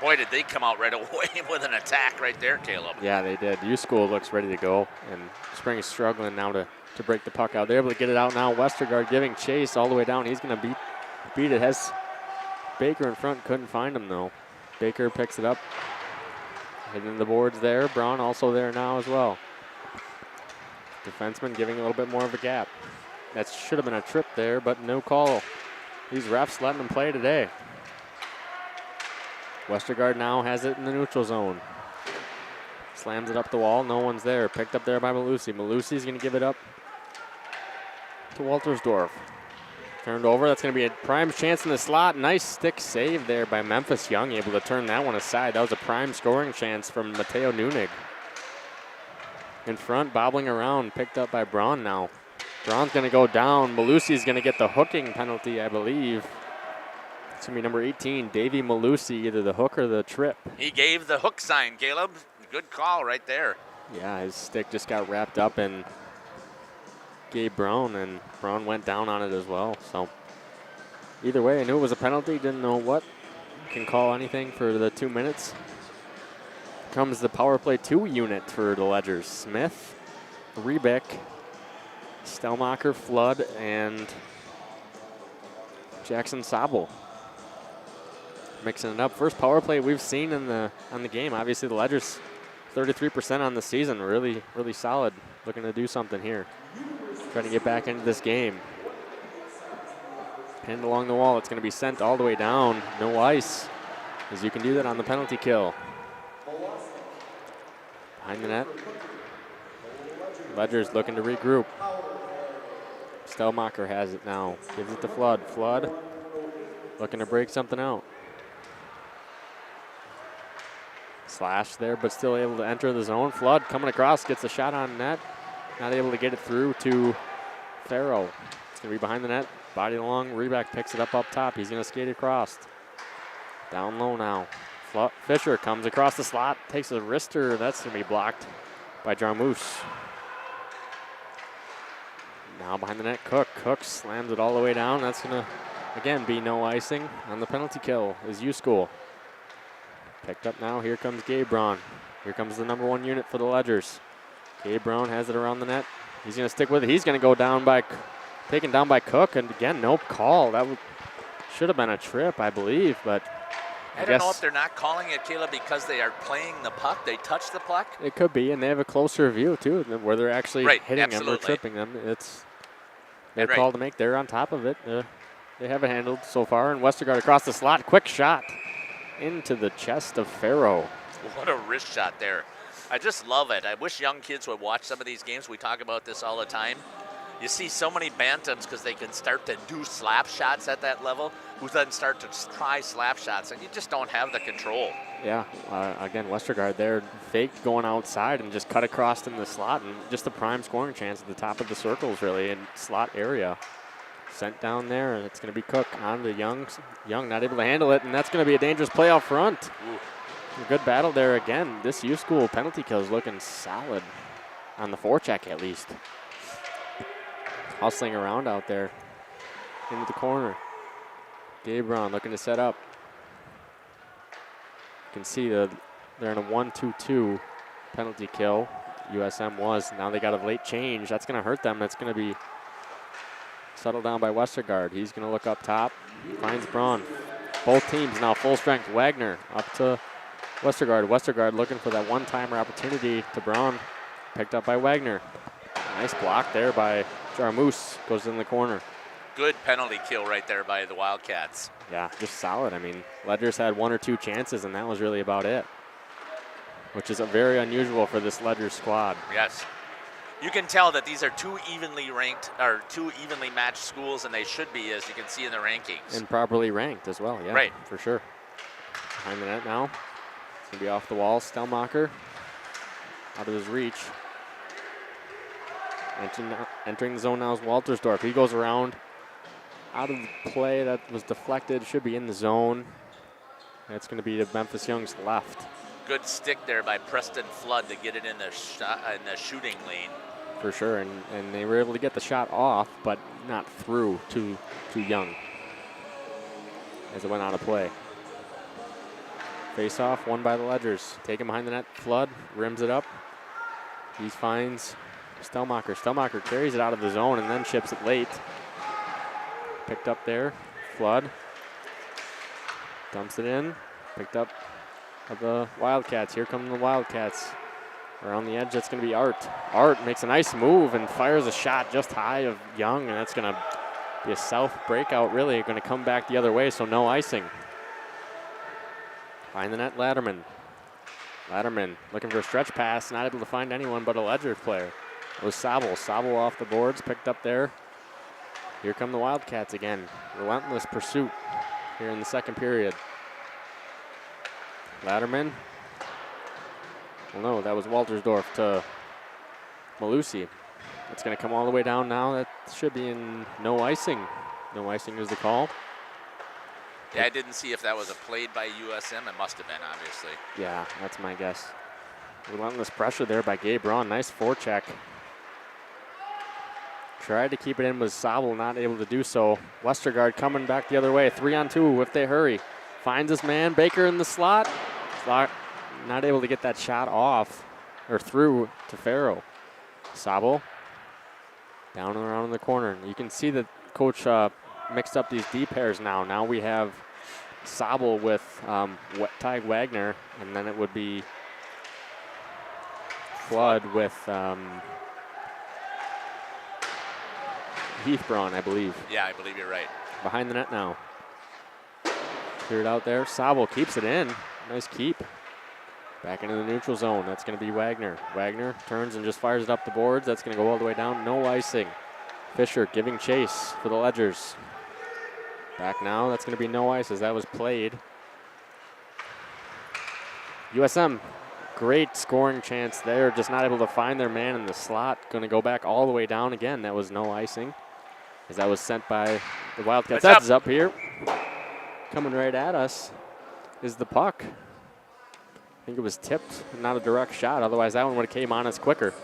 Boy, did they come out right away with an attack right there, Caleb. Yeah, they did. U School looks ready to go, and Spring is struggling now to break the puck out. They're able to get it out now. Westergaard giving chase all the way down. He's going to beat it. Has Baker in front, couldn't find him though. Baker picks it up. Hitting the boards there. Braun also there now as well. Defenseman giving a little bit more of a gap. That should have been a trip there, but no call. These refs letting them play today. Westergaard now has it in the neutral zone. Slams it up the wall. No one's there. Picked up there by Malusi. Malusi's going to give it up to Waltersdorf. Turned over. That's going to be a prime chance in the slot. Nice stick save there by Memphis Young, able to turn that one aside. That was a prime scoring chance from Mateo Nunig. In front, bobbling around, picked up by Braun now. Braun's going to go down. Malusi's going to get the hooking penalty, I believe. It's going to be number 18, Davey Malusi, either the hook or the trip. He gave the hook sign, Caleb. Good call right there. Yeah, his stick just got wrapped up in Gabe Braun, and Braun went down on it as well. So either way, I knew it was a penalty, didn't know what. Can call anything for the 2 minutes. Comes the power play 2 unit for the Ledgers. Smith, Rebick, Stelmacher, Flood, and Jackson Sabel. Mixing it up. First power play we've seen on the game. Obviously the Ledgers 33% on the season. Really, really solid. Looking to do something here. Trying to get back into this game. Pinned along the wall. It's going to be sent all the way down. No ice, as you can do that on the penalty kill. Behind the net. Ledgers looking to regroup. Stelmacher has it now. Gives it to Flood. Flood looking to break something out. Slash there, but still able to enter the zone. Flood coming across, gets a shot on net. Not able to get it through to Farrow. It's going to be behind the net. Body long. Reback picks it up top. He's going to skate across. Down low now. Fisher comes across the slot, takes a wrister. That's going to be blocked by Jarmus. Now behind the net, Cook. Cook slams it all the way down. That's going to, again, be no icing on the penalty kill is U School. Picked up now. Here comes Gabe Braun. Here comes the number 1 unit for the Ledgers. Gabe Braun has it around the net. He's going to stick with it. He's going to go down taken down by Cook. And again, no call. That should have been a trip, I believe, but I don't know if they're not calling it, Caleb, because they are playing the puck. They touch the puck. It could be, and they have a closer view, too, where they're actually hitting them or tripping them. It's their call to make. They're on top of it. They have it handled so far. And Westergaard across the slot. Quick shot into the chest of Farrow. What a wrist shot there. I just love it. I wish young kids would watch some of these games. We talk about this all the time. You see so many bantams because they can start to do slap shots at that level, who then start to try slap shots, and you just don't have the control. Yeah, again, Westergaard there faked going outside and just cut across in the slot, and just a prime scoring chance at the top of the circles, really, in slot area. Sent down there, and it's going to be Cook on to Young. Young not able to handle it, and that's going to be a dangerous play out front. Ooh. A good battle there again. This U School penalty kill is looking solid on the forecheck at least. Hustling around out there into the corner. Gabe Braun looking to set up. You can see they're in a 1-2-2 penalty kill. USM was. Now they got a late change. That's going to hurt them. That's going to be settled down by Westergaard. He's going to look up top. Finds Braun. Both teams now full strength. Wagner up to Westergaard. Westergaard looking for that one-timer opportunity to Braun. Picked up by Wagner. Nice block there by Jarmus. Goes in the corner. Good penalty kill right there by the Wildcats. Yeah, just solid. I mean, Ledgers had 1 or 2 chances, and that was really about it, which is very unusual for this Ledgers squad. Yes. You can tell that these are 2 evenly ranked, or 2 evenly matched schools, and they should be, as you can see in the rankings. And properly ranked as well, yeah. Right. For sure. Behind the net now. It's going to be off the wall. Stelmacher out of his reach. Entering the zone now is Waltersdorf. He goes around out of the play that was deflected. Should be in the zone. That's going to be to Memphis Young's left. Good stick there by Preston Flood to get it in the shooting lane. For sure, and they were able to get the shot off, but not through to Young as it went out of play. Face off, won by the Ledgers. Taken behind the net, Flood rims it up. He finds Stelmacher. Stelmacher carries it out of the zone and then chips it late. Picked up there, Flood. Dumps it in, picked up of the Wildcats. Here come the Wildcats. Around the edge, that's going to be Art. Art makes a nice move and fires a shot just high of Young, and that's going to be a south breakout, really. Going to come back the other way, so no icing. Behind the net, Latterman. Latterman looking for a stretch pass, not able to find anyone but a Ledger player. It was Sabel. Sabel off the boards, picked up there. Here come the Wildcats again. Relentless pursuit here in the second period. Latterman. Well, no, that was Waltersdorf to Malusi. It's going to come all the way down now. That should be in no icing. No icing is the call. Yeah, I didn't see if that was a played by USM. It must have been, obviously. Yeah, that's my guess. Relentless pressure there by Gabe Braun. Nice forecheck. Tried to keep it in, was Sabel not able to do so. Westergaard coming back the other way. 3-on-2 if they hurry. Finds his man, Baker in the slot. Not able to get that shot off or through to Farrow. Sabel down and around in the corner. You can see that coach mixed up these D pairs now. Now we have Sabel with Ty Wagner, and then it would be Flood with Heath Braun, I believe. Yeah, I believe you're right. Behind the net now. Cleared out there. Sabel keeps it in. Nice keep. Back into the neutral zone. That's going to be Wagner. Wagner turns and just fires it up the boards. That's going to go all the way down. No icing. Fisher giving chase for the Ledgers. Back now. That's going to be no ice as that was played. USM, great scoring chance there. Just not able to find their man in the slot. Going to go back all the way down again. That was no icing as that was sent by the Wildcats. That's up here. Coming right at us is the puck. I think it was tipped, not a direct shot. Otherwise, that one would have came on us quicker.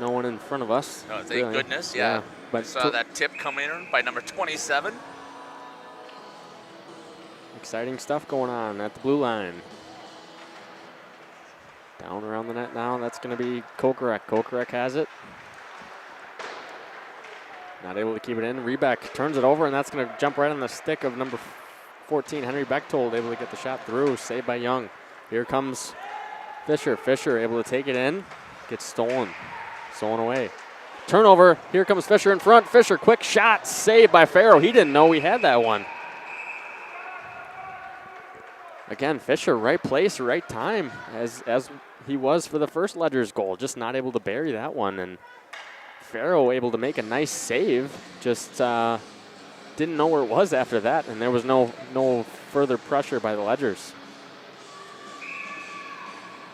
No one in front of us. No, thank really. Goodness, yeah. But I saw that tip come in by number 27. Exciting stuff going on at the blue line. Down around the net now. That's going to be Kokarek. Kokarek has it. Not able to keep it in. Rebeck turns it over, and that's going to jump right on the stick of number 14, Henry Bechtold, able to get the shot through. Saved by Young. Here comes Fisher. Fisher able to take it in. Gets stolen. Stolen away. Turnover. Here comes Fisher in front. Fisher, quick shot. Saved by Farrow. He didn't know we had that one. Again, Fisher, right place, right time, as he was for the first Ledgers goal. Just not able to bury that one. And Farrow able to make a nice save. Just didn't know where it was after that, and there was no further pressure by the Ledgers.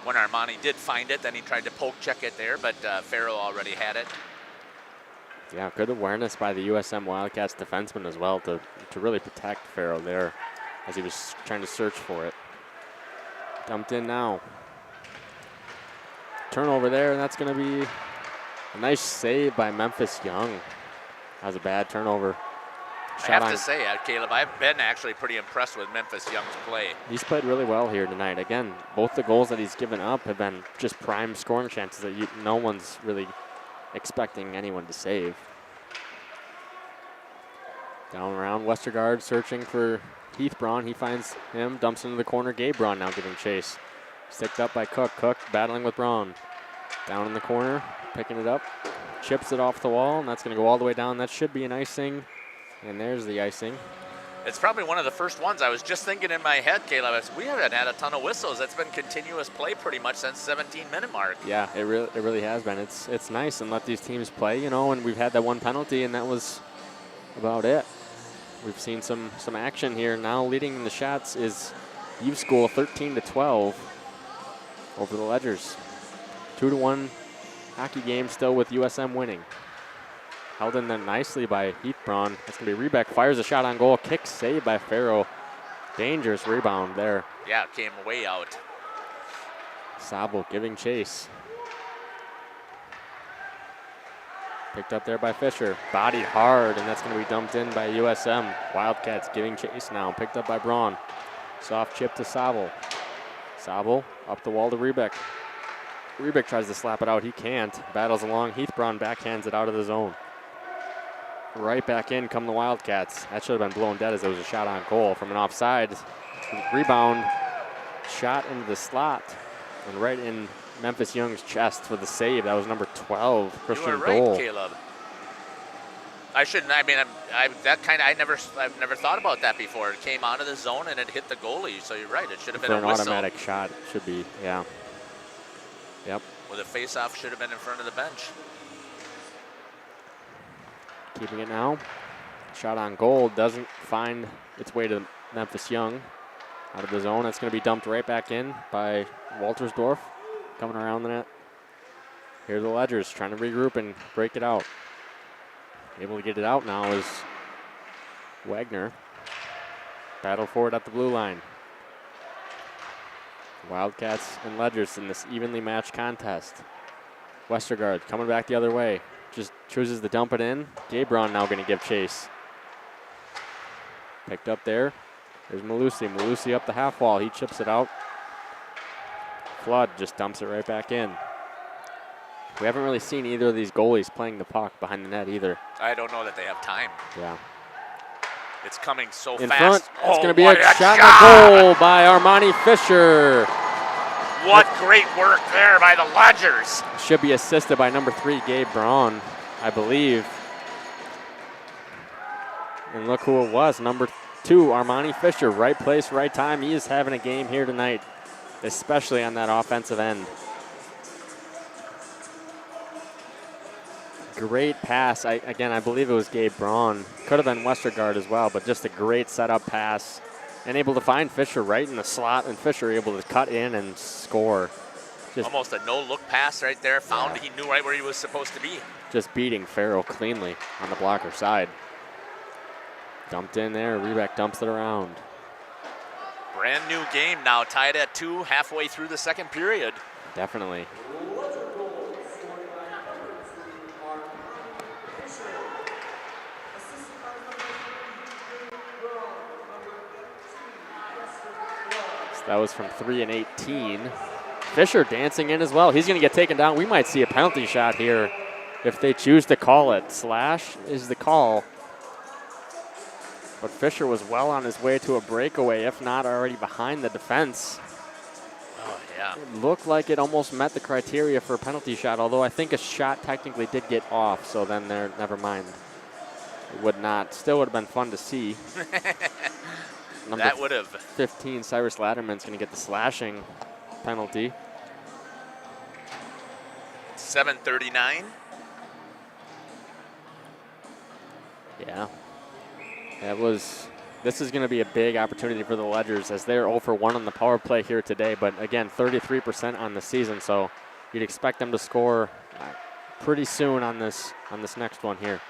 When Armani did find it, then he tried to poke check it there, but Farrow already had it. Yeah, good awareness by the USM Wildcats defenseman as well to really protect Farrow there as he was trying to search for it. Dumped in now. Turnover there, and that's going to be a nice save by Memphis Young. That was a bad turnover. I have to say, Caleb, I've been actually pretty impressed with Memphis Young's play. He's played really well here tonight. Again, both the goals that he's given up have been just prime scoring chances that no one's really expecting anyone to save. Down around, Westergaard searching for Heath Braun. He finds him, dumps into the corner. Gabe Braun now giving chase. Sticked up by Cook. Cook battling with Braun. Down in the corner, picking it up. Chips it off the wall, and that's going to go all the way down. That should be an icing. And there's the icing. It's probably one of the first ones. I was just thinking in my head, Caleb, we haven't had a ton of whistles. It's been continuous play pretty much since 17-minute mark. Yeah, it really has been. It's nice and let these teams play, you know, and we've had that one penalty, and that was about it. We've seen some action here. Now leading in the shots is U School 13-12 over the Ledgers. 2-1 hockey game still with USM winning. Held in there nicely by Heath Braun. That's going to be Rebeck. Fires a shot on goal. Kick saved by Farrell. Dangerous rebound there. Yeah, it came way out. Sabo giving chase. Picked up there by Fisher. Bodied hard, and that's going to be dumped in by USM. Wildcats giving chase now. Picked up by Braun. Soft chip to Sabo. Sabo up the wall to Rebeck. Rebeck tries to slap it out. He can't. Battles along. Heath Braun backhands it out of the zone. Right back in come the Wildcats. That should have been blown dead as it was a shot on goal from an offside. Rebound. Shot into the slot. And right in Memphis Young's chest for the save. That was number 12, Christian You were right, Dole. Caleb. I've never thought about that before. It came out of the zone and it hit the goalie. So you're right. It should have been For a an whistle. automatic shot, it should be, yeah. Yep. With a face-off, should have been in front of the bench. Keeping it now. Shot on goal doesn't find its way to Memphis Young. Out of the zone. That's going to be dumped right back in by Waltersdorf. Coming around the net. Here are the Ledgers trying to regroup and break it out. Able to get it out now is Wagner. Battle for it at the blue line. Wildcats and Ledgers in this evenly matched contest. Westergaard coming back the other way. Just chooses to dump it in. Gabron now going to give chase. Picked up there. There's Malusi. Malusi up the half wall. He chips it out. Flood just dumps it right back in. We haven't really seen either of these goalies playing the puck behind the net either. I don't know that they have time. Yeah. It's coming so In fast. front, it's going to be what a shot on goal by Armani Fisher. What great work there by the Ledgers. Should be assisted by number 3, Gabe Braun, I believe. And look who it was, number 2, Armani Fisher. Right place, right time. He is having a game here tonight, especially on that offensive end. Great pass. I believe it was Gabe Braun. Could have been Westergaard as well, but just a great setup pass. And able to find Fisher right in the slot, and Fisher able to cut in and score. Just, almost a no-look pass right there. Found he knew right where he was supposed to be. just beating Farrell cleanly on the blocker side. Dumped in there. Rebeck dumps it around. Brand new game now, tied at 2, halfway through the second period. Definitely. That was from 3 and 18. Fisher dancing in as well. He's going to get taken down. We might see a penalty shot here if they choose to call it. Slash is the call. But Fisher was well on his way to a breakaway, if not already behind the defense. Oh, yeah. It looked like it almost met the criteria for a penalty shot, although I think a shot technically did get off, so then there, never mind. It would not. Still would have been fun to see. That would have. 15, Cyrus Latterman's going to get the slashing penalty. 7:39. Yeah. This is going to be a big opportunity for the Ledgers as they're 0 for 1 on the power play here today. But again, 33% on the season, so you'd expect them to score pretty soon on this next one here.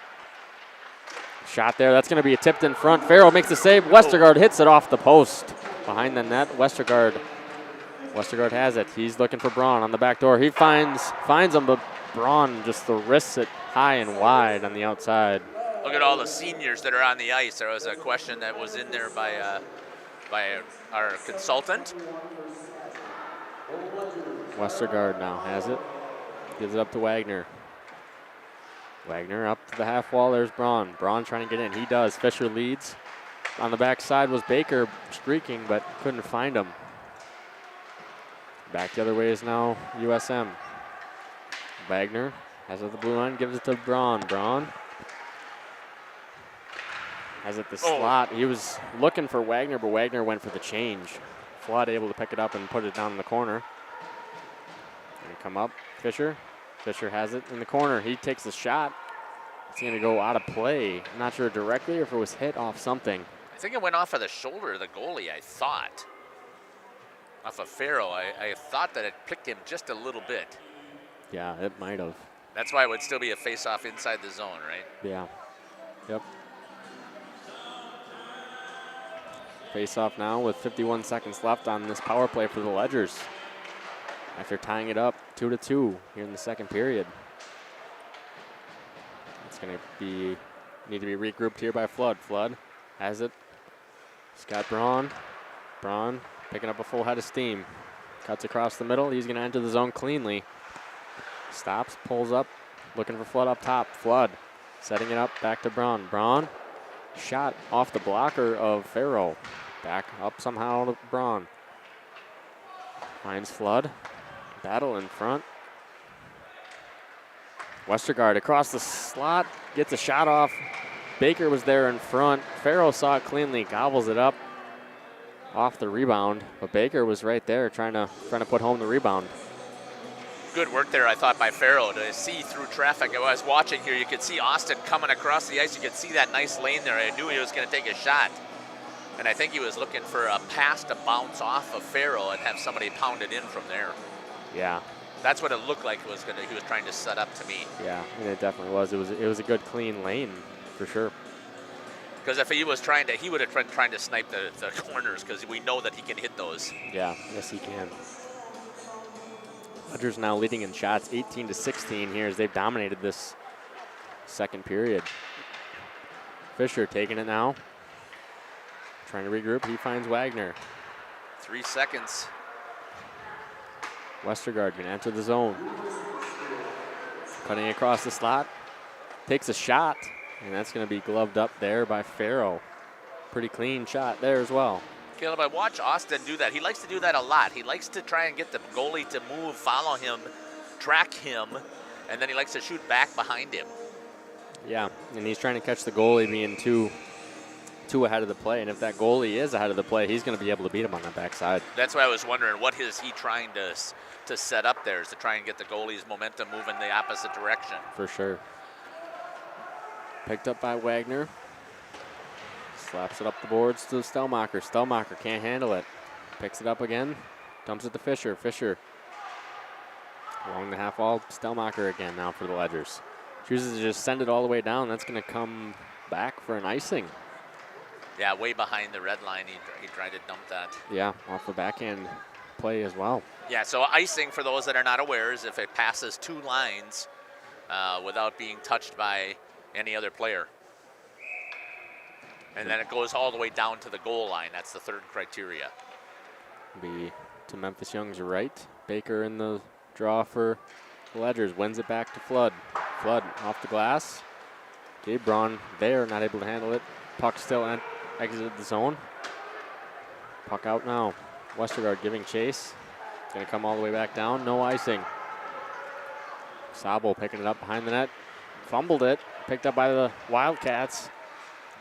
Shot there. That's going to be tipped in front. Farrell makes the save. Westergaard hits it off the post behind the net. Westergaard has it. He's looking for Braun on the back door. He finds him, but Braun just wrists it high and wide on the outside. Look at all the seniors that are on the ice. There was a question that was in there by our consultant. Westergaard now has it. Gives it up to Wagner. Wagner up to the half wall. There's Braun. Braun trying to get in. He does. Fisher leads. On the backside was Baker streaking, but couldn't find him. Back the other way is now USM. Wagner has it at the blue line. Gives it to Braun. Braun has it the slot. He was looking for Wagner, but Wagner went for the change. Flood able to pick it up and put it down in the corner. And come up. Fisher. Fisher has it in the corner. He takes the shot. It's going to go out of play. I'm not sure directly or if it was hit off something. I think it went off of the shoulder of the goalie, I thought. Off of Farrell. I thought that it picked him just a little bit. Yeah, it might have. That's why it would still be a face-off inside the zone, right? Yeah. Yep. Face off now with 51 seconds left on this power play for the Ledgers. After tying it up 2-2 here in the second period. It's going to be, need to be regrouped here by Flood. Flood has it. Scott Braun. Braun picking up a full head of steam. Cuts across the middle. He's going to enter the zone cleanly. Stops, pulls up, looking for Flood up top. Flood setting it up back to Braun. Braun shot off the blocker of Farrow. Back up somehow to Braun. Finds Flood. Battle in front. Westergaard across the slot. Gets a shot off. Baker was there in front. Farrow saw it cleanly. Gobbles it up. Off the rebound. But Baker was right there trying to put home the rebound. Good work there, I thought, by Farrow to see through traffic. I was watching here. You could see Austin coming across the ice. You could see that nice lane there. I knew he was going to take a shot. And I think he was looking for a pass to bounce off of Farrow and have somebody pound it in from there. Yeah. That's what it looked like he was trying to set up to me. Yeah, and it definitely was. It was a good clean lane for sure. Because if he was trying to, he would have been trying to snipe the corners because we know that he can hit those. Yeah, yes he can. Ledgers now leading in shots 18-16 here as they've dominated this second period. Fisher taking it now. Trying to regroup, he finds Wagner. 3 seconds. Westergaard can enter the zone. Cutting across the slot. Takes a shot, and that's going to be gloved up there by Farrow. Pretty clean shot there as well. Caleb, I watch Austin do that. He likes to do that a lot. He likes to try and get the goalie to move, follow him, track him, and then he likes to shoot back behind him. Yeah, and he's trying to catch the goalie being too ahead of the play, and if that goalie is ahead of the play, he's going to be able to beat him on that backside. That's why I was wondering, what is he trying to set up there, is to try and get the goalie's momentum moving the opposite direction. For sure. Picked up by Wagner. Slaps it up the boards to Stelmacher. Stelmacher can't handle it. Picks it up again. Dumps it to Fisher. Fisher along the half wall. Stelmacher again now for the Ledgers. Chooses to just send it all the way down. That's going to come back for an icing. Yeah, way behind the red line. He tried to dump that. Yeah, off the backhand play as well. Yeah, so icing, for those that are not aware, is if it passes 2 lines without being touched by any other player. And then it goes all the way down to the goal line. That's the third criteria. Be to Memphis Young's right. Baker in the draw for the Ledgers. Wins it back to Flood. Flood off the glass. Gabe Braun there, not able to handle it. Puck still exited the zone. Puck out now. Westergaard giving chase. Going to come all the way back down. No icing. Sabo picking it up behind the net. Fumbled it. Picked up by the Wildcats.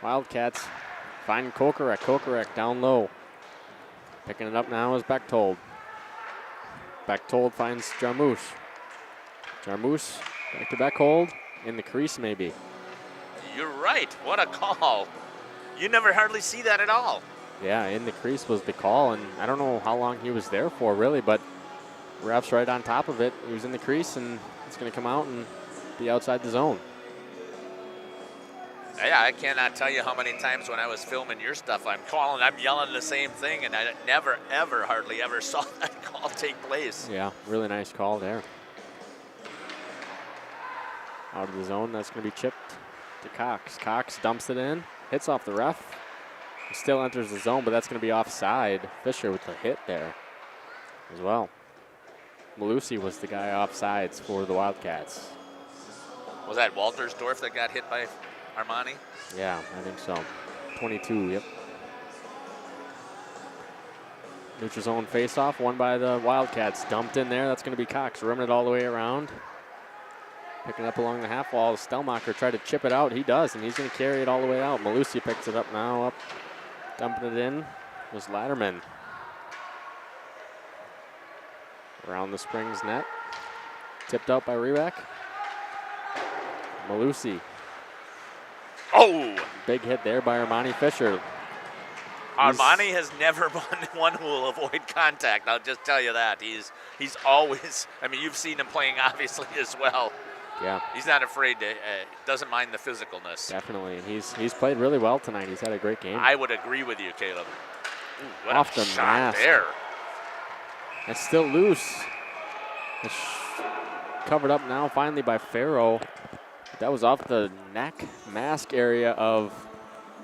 Wildcats find Kokorek. Kokorek down low. Picking it up now is Bechtold. Bechtold finds Jarmusch. Jarmusch back to Bechtold. In the crease maybe. You're right. What a call. You never hardly see that at all. Yeah, in the crease was the call, and I don't know how long he was there for really, but ref's right on top of it. He was in the crease, and it's going to come out and be outside the zone. Yeah, I cannot tell you how many times when I was filming your stuff, I'm yelling the same thing, and I never, ever, hardly ever saw that call take place. Yeah, really nice call there. Out of the zone, that's going to be chipped to Cox. Cox dumps it in, hits off the ref. He still enters the zone, but that's going to be offside. Fisher with the hit there as well. Malusi was the guy offsides for the Wildcats. Was that Waltersdorf that got hit by Armani? Yeah, I think so. 22, yep. Neutral zone faceoff, won by the Wildcats. Dumped in there, that's going to be Cox. Rimming it all the way around. Picking up along the half wall. Stelmacher tried to chip it out. He does, and he's going to carry it all the way out. Malusi picks it up now. Up, dumping it in was Latterman. Around the Springs net. Tipped out by Rebeck. Malusi. Oh! Big hit there by Armani Fisher. Armani has never been one who will avoid contact. I'll just tell you that. He's always, I mean, you've seen him playing obviously as well. Yeah. He's not afraid to, doesn't mind the physicalness. Definitely, and he's played really well tonight. He's had a great game. I would agree with you, Caleb. Ooh, what Off a the shot mask. there. It's still loose. It's covered up now finally by Farrow. That was off the neck mask area of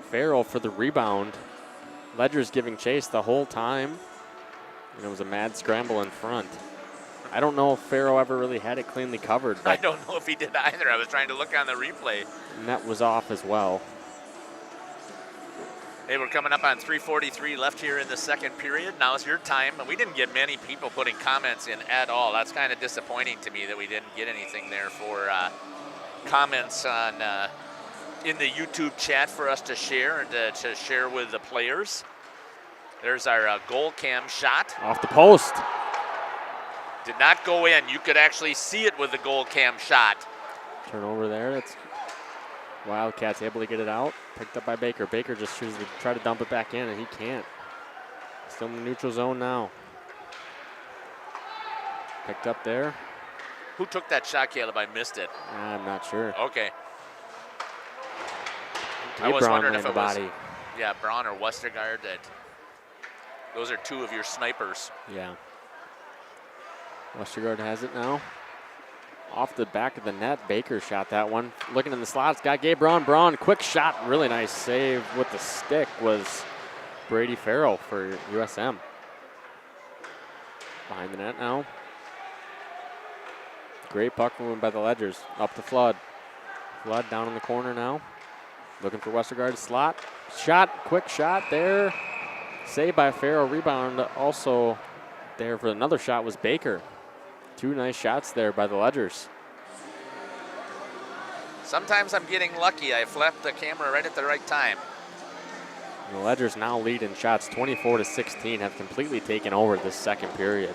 Farrow for the rebound. Ledger's giving chase the whole time. And it was a mad scramble in front. I don't know if Farrow ever really had it cleanly covered. I But don't know if he did either. I was trying to look on the replay. net was off as well. Hey, we're coming up on 3:43 left here in the second period. Now is your time. We didn't get many people putting comments in at all. That's kind of disappointing to me that we didn't get anything there for comments on in the YouTube chat for us to share and to share with the players. There's our goal cam shot. Off the post. Did not go in. You could actually see it with the goal cam shot. Turnover there. It's Wildcats able to get it out. Picked up by Baker. Baker just chooses to try to dump it back in, and he can't. Still in the neutral zone now. Picked up there. Who took that shot, Caleb? I missed it. I'm not sure. Okay. I Gabe was Braun wondering ran if the it was, body. yeah, Braun or Westergaard. Those are two of your snipers. Yeah. Westergaard has it now. Off the back of the net, Baker shot that one. Looking in the slots, got Gabe Braun. Braun, quick shot, really nice save with the stick was Brady Farrell for USM. Behind the net now. Great puck movement by the Ledgers. Up to Flood. Flood down in the corner now. Looking for Westergaard slot. Shot, quick shot there. Saved by Farrell. Rebound also there for another shot was Baker. Two nice shots there by the Ledgers. Sometimes I'm getting lucky. I flapped the camera right at the right time. And the Ledgers now lead in shots 24-16, have completely taken over this second period.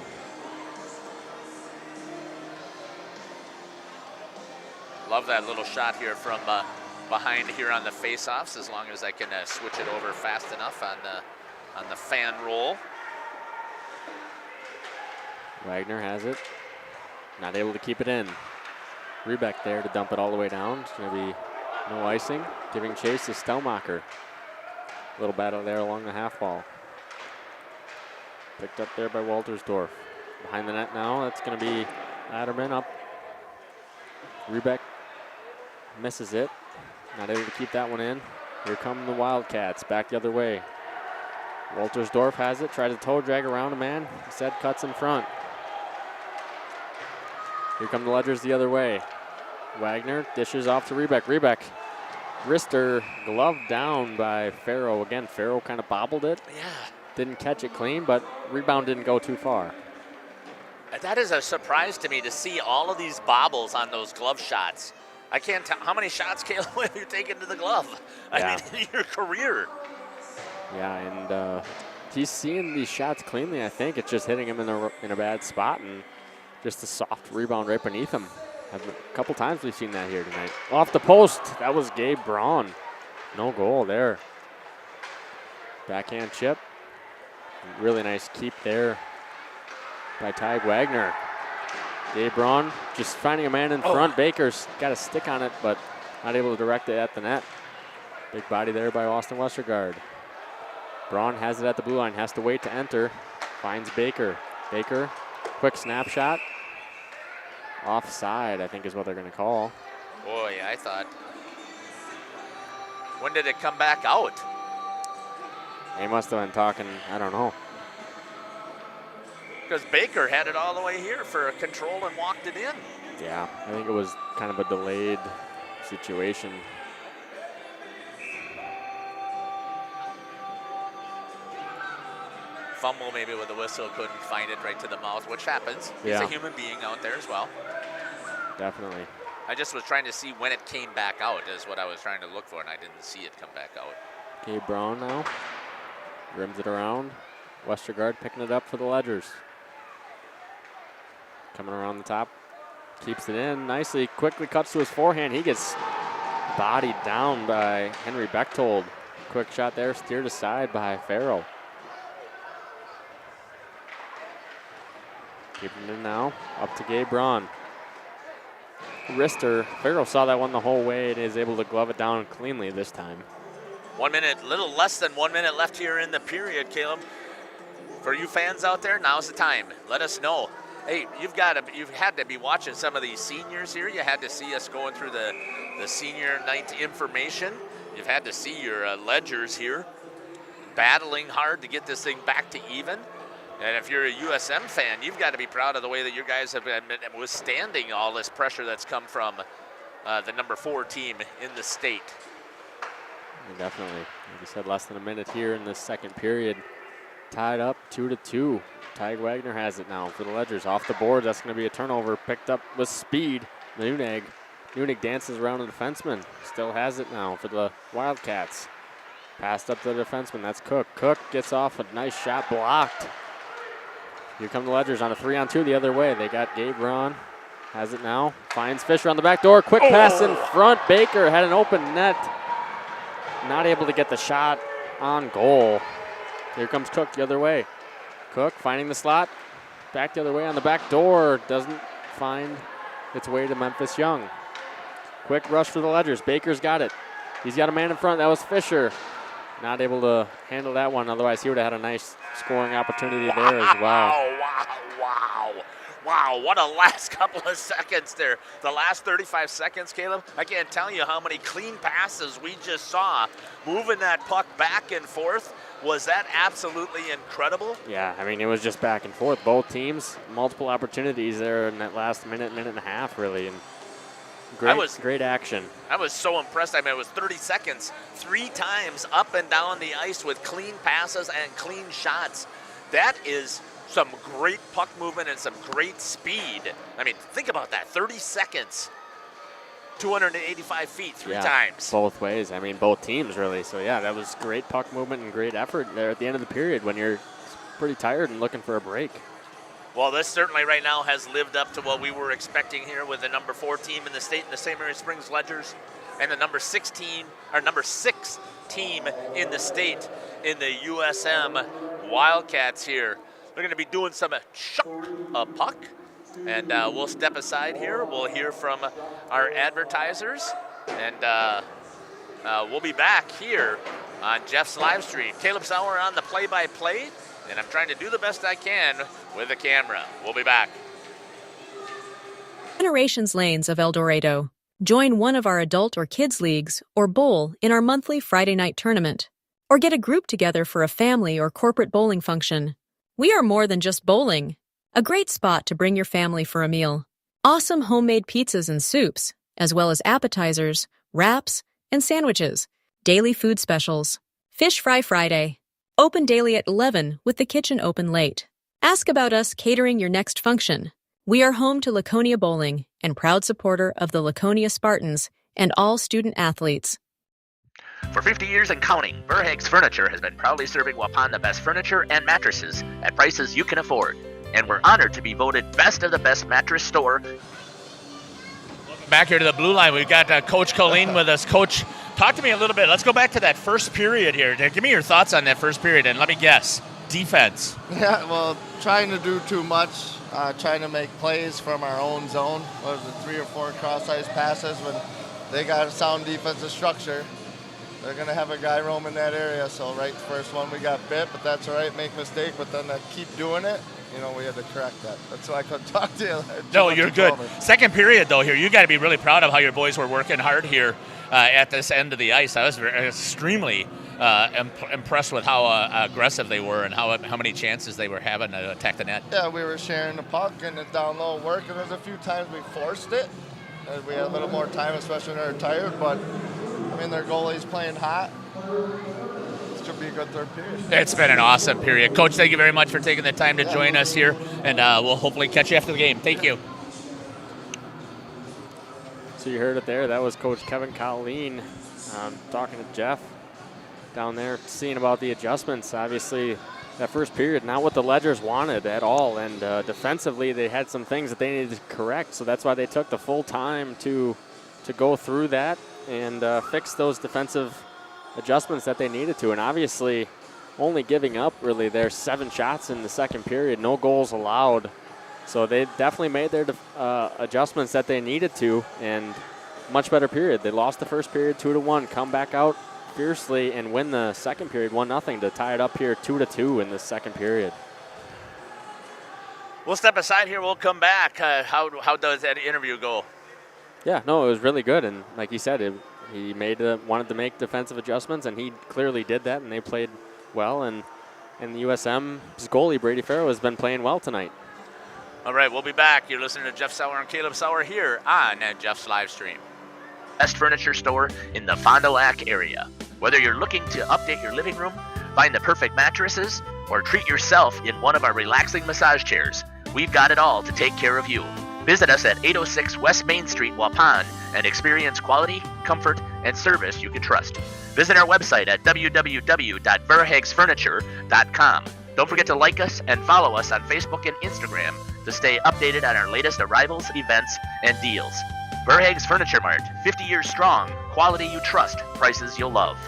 Love that little shot here from behind here on the face-offs, as long as I can switch it over fast enough on the fan roll. Wagner has it. Not able to keep it in. Rebeck there to dump it all the way down. It's going to be no icing. Giving chase to Stelmacher. Little battle there along the half wall. Picked up there by Waltersdorf. Behind the net now, that's going to be Adderman up. Rebeck misses it. Not able to keep that one in. Here come the Wildcats back the other way. Waltersdorf has it. Tries to toe drag around a man. Instead cuts in front. Here come the Ledgers the other way. Wagner dishes off to Rebeck. Rebeck, wrister, glove down by Farrow. Again, Farrow kind of bobbled it. Yeah. Didn't catch it clean, but rebound didn't go too far. That is a surprise to me to see all of these bobbles on those glove shots. I can't tell how many shots, Caleb, have you taken to the glove? Yeah. I mean, in your career. Yeah, and he's seeing these shots cleanly. I think it's just hitting him in a bad spot, and just a soft rebound right beneath him. A couple times we've seen that here tonight. Off the post, that was Gabe Braun. No goal there. Backhand chip. Really nice keep there by Ty Wagner. Gabe Braun just finding a man in front. Baker's got a stick on it, but not able to direct it at the net. Big body there by Austin Westergaard. Braun has it at the blue line, has to wait to enter. Finds Baker. Baker, quick snapshot. Offside, I think is what they're going to call. Boy, I thought. When did it come back out? They must have been talking, I don't know. Because Baker had it all the way here for a control and walked it in. Yeah, I think it was kind of a delayed situation. Fumble maybe with the whistle, couldn't find it right to the mouth, which happens. Yeah. He's a human being out there as well. Definitely. I just was trying to see when it came back out is what I was trying to look for, and I didn't see it come back out. Gabe Braun now. Rims it around. Westergaard picking it up for the Ledgers. Coming around the top. Keeps it in nicely. Quickly cuts to his forehand. He gets bodied down by Henry Bechtold. Quick shot there, steered aside by Farrell. Keeping it now, up to Gabe Braun. Wrister, Farrell saw that one the whole way and is able to glove it down cleanly this time. 1 minute, little less than 1 minute left here in the period, Caleb. For you fans out there, now's the time. Let us know. Hey, you've had to be watching some of these seniors here. You had to see us going through the senior night information. You've had to see your ledgers here battling hard to get this thing back to even. And if you're a USM fan, you've got to be proud of the way that you guys have been withstanding all this pressure that's come from the number 4 team in the state. Definitely. Like you said, less than a minute here in the second period. Tied up 2-2. Ty Wagner has it now for the Ledgers. Off the board, that's going to be a turnover. Picked up with speed. Nuneg dances around the defenseman. Still has it now for the Wildcats. Passed up to the defenseman. That's Cook. Cook gets off a nice shot, blocked. Here come the Ledgers on a 3-on-2 the other way. They got Gabe Braun. Has it now. Finds Fisher on the back door. Quick pass in front. Baker had an open net. Not able to get the shot on goal. Here comes Cook the other way. Cook finding the slot. Back the other way on the back door. Doesn't find its way to Memphis Young. Quick rush for the Ledgers. Baker's got it. He's got a man in front. That was Fisher. Not able to handle that one. Otherwise, he would have had a nice scoring opportunity there as well. Wow, what a last couple of seconds there. The last 35 seconds, Caleb, I can't tell you how many clean passes we just saw. Moving that puck back and forth, was that absolutely incredible? Yeah, I mean, it was just back and forth. Both teams, multiple opportunities there in that last minute and a half, really. And great action. I was so impressed. I mean, it was 30 seconds, 3 times up and down the ice with clean passes and clean shots. That is some great puck movement and some great speed. I mean, think about that, 30 seconds, 285 feet, 3 times. Both ways. I mean, both teams, really. So, yeah, that was great puck movement and great effort there at the end of the period when you're pretty tired and looking for a break. Well, this certainly right now has lived up to what we were expecting here with the number 4 team in the state, the St. Mary Springs Ledgers, and the number 6 team in the state in the USM Wildcats here. They're going to be doing some chuck a puck, and we'll step aside here. We'll hear from our advertisers, and we'll be back here on Jeff's live stream. Caleb Sauer on the play-by-play, and I'm trying to do the best I can with the camera. We'll be back. Generations Lanes of El Dorado. Join one of our adult or kids leagues or bowl in our monthly Friday night tournament. Or get a group together for a family or corporate bowling function. We are more than just bowling. A great spot to bring your family for a meal. Awesome homemade pizzas and soups, as well as appetizers, wraps, and sandwiches. Daily food specials. Fish Fry Friday. Open daily at 11 with the kitchen open late. Ask about us catering your next function. We are home to Laconia Bowling and proud supporter of the Laconia Spartans and all student athletes. For 50 years and counting, Burhags Furniture has been proudly serving Waupun the best furniture and mattresses at prices you can afford. And we're honored to be voted best of the best mattress store. Back here to the blue line, we've got Coach Colleen with us. Coach, talk to me a little bit. Let's go back to that first period here. Give me your thoughts on that first period, and let me guess, defense. Yeah, well, trying to do too much, trying to make plays from our own zone. What was it, 3 or 4 cross-ice passes when they got a sound defensive structure. They're going to have a guy roam in that area, so right first one we got bit, but that's all right, make mistake, but then to keep doing it, we had to correct that. That's why I couldn't talk to you. No, you're good. Second period, though, here, you got to be really proud of how your boys were working hard here at this end of the ice. I was extremely impressed with how aggressive they were and how many chances they were having to attack the net. Yeah, we were sharing the puck and the down low work, and there's a few times we forced it. We had a little more time, especially when they're tired, but their goalie's playing hot. This should be a good third period. It's been an awesome period. Coach, thank you very much for taking the time to join us here, and we'll hopefully catch you after the game. Thank you. So you heard it there. That was Coach Kevin Colleen talking to Jeff down there, seeing about the adjustments. Obviously, that first period, not what the Ledgers wanted at all, and defensively they had some things that they needed to correct, so that's why they took the full time to go through that and fix those defensive adjustments that they needed to, and obviously only giving up really their 7 shots in the second period, no goals allowed. So they definitely made their adjustments that they needed to, and much better period. They lost the first period 2-1, come back out fiercely and win the second period 1-0 to tie it up here 2-2 in the second period. We'll step aside here. We'll come back. How does that interview go? Yeah, no, it was really good, and like he said, he wanted to make defensive adjustments, and he clearly did that, and they played well, and the USM's goalie, Brady Farrow, has been playing well tonight. All right, we'll be back. You're listening to Jeff Sauer and Caleb Sauer here on Jeff's live stream. Best furniture store in the Fond du Lac area. Whether you're looking to update your living room, find the perfect mattresses, or treat yourself in one of our relaxing massage chairs, we've got it all to take care of you. Visit us at 806 West Main Street, Waupun, and experience quality, comfort, and service you can trust. Visit our website at www.verhagsfurniture.com. Don't forget to like us and follow us on Facebook and Instagram to stay updated on our latest arrivals, events, and deals. Verhaeg's Furniture Mart, 50 years strong, quality you trust, prices you'll love.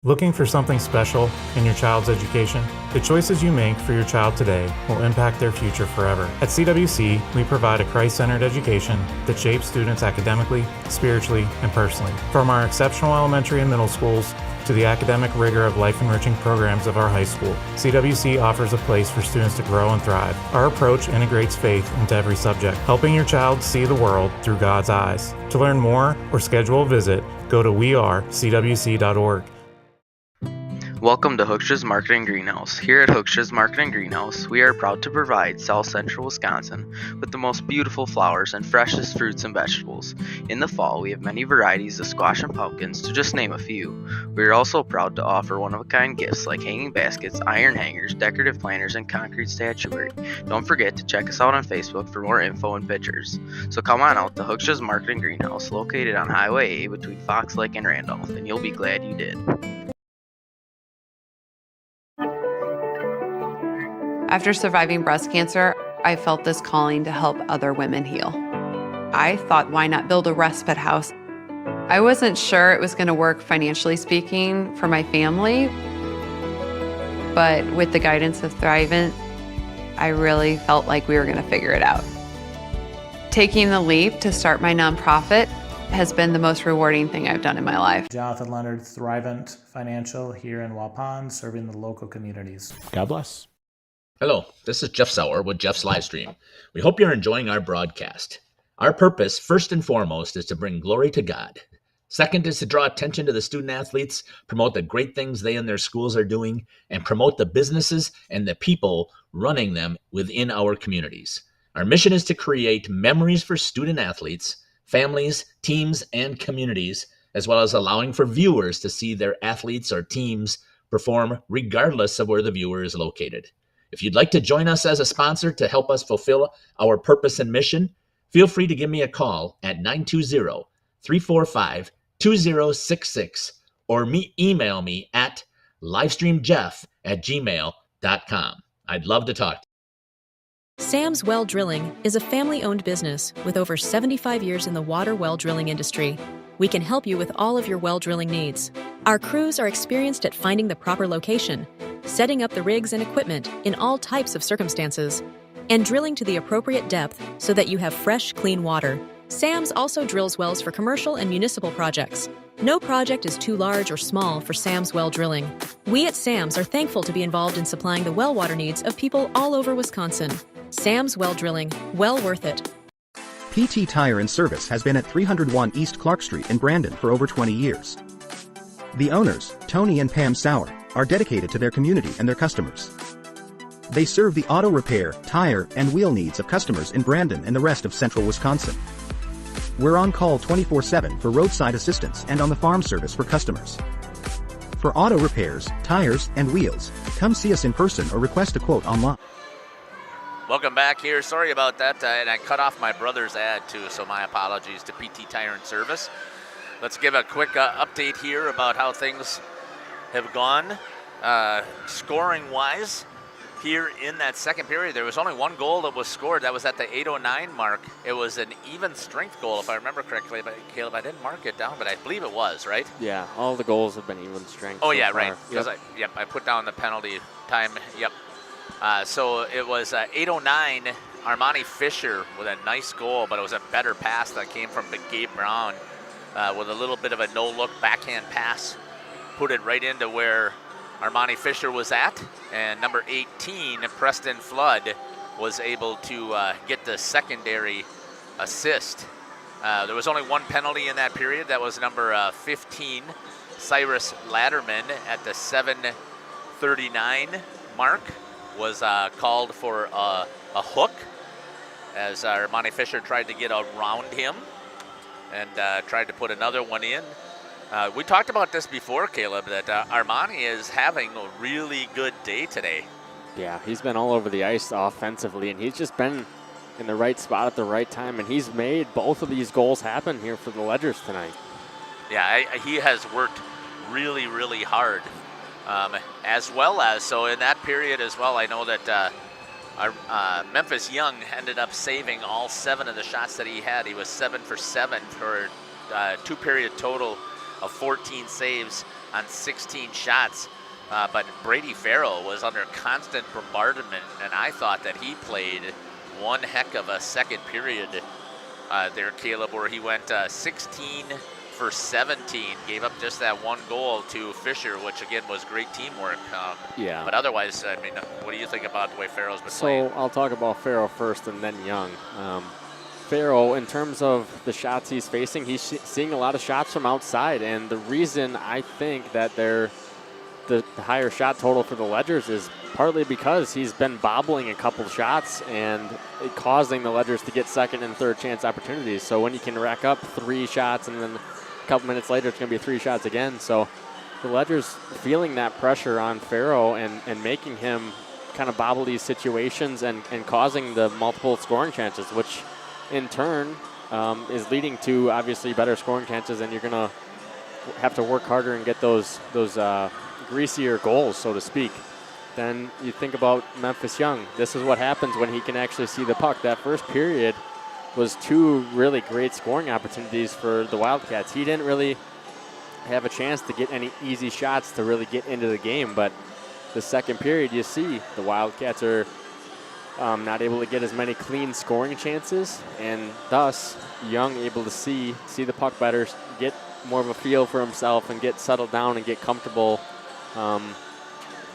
Looking for something special in your child's education? The choices you make for your child today will impact their future forever. At CWC, we provide a Christ-centered education that shapes students academically, spiritually, and personally. From our exceptional elementary and middle schools to the academic rigor of life-enriching programs of our high school, CWC offers a place for students to grow and thrive. Our approach integrates faith into every subject, helping your child see the world through God's eyes. To learn more or schedule a visit, go to wearecwc.org. Welcome to Hooksha's Marketing Greenhouse. Here at Hooksha's Marketing Greenhouse, we are proud to provide South Central Wisconsin with the most beautiful flowers and freshest fruits and vegetables. In the fall, we have many varieties of squash and pumpkins, to just name a few. We are also proud to offer one-of-a-kind gifts like hanging baskets, iron hangers, decorative planters, and concrete statuary. Don't forget to check us out on Facebook for more info and pictures. So come on out to Hooksha's Marketing Greenhouse, located on Highway A between Fox Lake and Randolph, and you'll be glad you did. After surviving breast cancer, I felt this calling to help other women heal. I thought, why not build a respite house? I wasn't sure it was going to work financially speaking for my family, but with the guidance of Thrivent, I really felt like we were going to figure it out. Taking the leap to start my nonprofit has been the most rewarding thing I've done in my life. Jonathan Leonard, Thrivent Financial here in Waupun, serving the local communities. God bless. Hello, this is Jeff Sauer with Jeff's Livestream. We hope you're enjoying our broadcast. Our purpose, first and foremost, is to bring glory to God. Second is to draw attention to the student athletes, promote the great things they and their schools are doing, and promote the businesses and the people running them within our communities. Our mission is to create memories for student athletes, families, teams, and communities, as well as allowing for viewers to see their athletes or teams perform regardless of where the viewer is located. If you'd like to join us as a sponsor to help us fulfill our purpose and mission, feel free to give me a call at 920-345-2066 or email me at livestreamjeff@gmail.com. I'd love to talk to you. Sam's Well Drilling is a family-owned business with over 75 years in the water well drilling industry. We can help you with all of your well drilling needs. Our crews are experienced at finding the proper location, setting up the rigs and equipment in all types of circumstances, and drilling to the appropriate depth so that you have fresh, clean water. Sam's also drills wells for commercial and municipal projects. No project is too large or small for Sam's Well Drilling. We at Sam's are thankful to be involved in supplying the well water needs of people all over Wisconsin. Sam's Well Drilling, well worth it. PT Tire and Service has been at 301 East Clark Street in Brandon for over 20 years. The owners, Tony and Pam Sauer, are dedicated to their community and their customers. They serve the auto repair, tire, and wheel needs of customers in Brandon and the rest of central Wisconsin. We're on call 24/7 for roadside assistance and on the farm service for customers. For auto repairs, tires, and wheels, come see us in person or request a quote online. Welcome back here. Sorry about that, and I cut off my brother's ad too, so my apologies to PT Tire and Service. Let's give a quick update here about how things have gone. Scoring-wise, here in that second period. There was only one goal that was scored. That was at the 8:09 mark. It was an even strength goal, if I remember correctly. But Caleb, I didn't mark it down, but I believe it was, right? Yeah, all the goals have been even strength. Oh, so yeah, far. right. Because I put down the penalty time. Yep. So it was 8:09. Armani Fisher with a nice goal, but it was a better pass that came from Gabe Brown with a little bit of a no-look backhand pass. Put it right into where Armani Fisher was at, and number 18, Preston Flood, was able to get the secondary assist. There was only one penalty in that period. That was number 15, Cyrus Latterman, at the 7:39 mark, was called for a hook as Armani Fisher tried to get around him and tried to put another one in. We talked about this before, Caleb, that Armani is having a really good day today. Yeah, he's been all over the ice offensively, and he's just been in the right spot at the right time, and he's made both of these goals happen here for the Ledgers tonight. Yeah, he has worked really, really hard, as well as, so in that period as well, I know that Memphis Young ended up saving all 7 of the shots that he had. He was 7 for 7 for a 2-period total of 14 saves on 16 shots. But Brady Farrell was under constant bombardment, and I thought that he played one heck of a second period there, Caleb, where he went 16 for 17, gave up just that one goal to Fisher, which again was great teamwork. Yeah. But otherwise, I mean, what do you think about the way Farrell's been So playing? I'll talk about Farrell first and then Young. Farrell, in terms of the shots he's facing, he's seeing a lot of shots from outside, and the reason I think that they're the higher shot total for the Ledgers is partly because he's been bobbling a couple shots and causing the Ledgers to get second and third chance opportunities. So when you can rack up 3 shots and then a couple minutes later it's going to be 3 shots again. So the Ledgers feeling that pressure on Farrell and making him kind of bobble these situations and causing the multiple scoring chances, which in turn is leading to obviously better scoring chances, and you're going to have to work harder and get those greasier goals, so to speak. Then you think about Memphis Young. This is what happens when he can actually see the puck. That first period was 2 really great scoring opportunities for the Wildcats. He didn't really have a chance to get any easy shots to really get into the game, but the second period you see the Wildcats are not able to get as many clean scoring chances, and thus Young able to see the puck better, get more of a feel for himself, and get settled down and get comfortable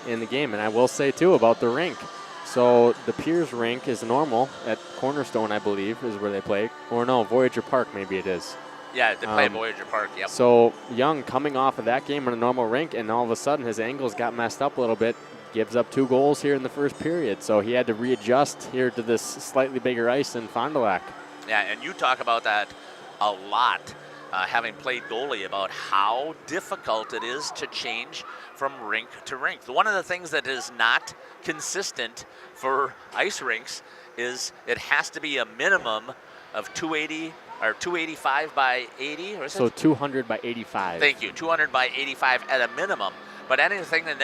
in the game. And I will say too about the rink. So the Piers rink is normal at Cornerstone, I believe, is where they play. Or no, Voyager Park maybe it is. Yeah, they play at Voyager Park, yep. So Young coming off of that game on a normal rink, and all of a sudden his angles got messed up a little bit. Gives up 2 goals here in the first period. So he had to readjust here to this slightly bigger ice in Fond du Lac. Yeah, and you talk about that a lot, having played goalie, about how difficult it is to change from rink to rink. One of the things that is not consistent for ice rinks is it has to be a minimum of 280 or 285 by 80, or is So it? 200 by 85. Thank you, 200 by 85 at a minimum. But anything in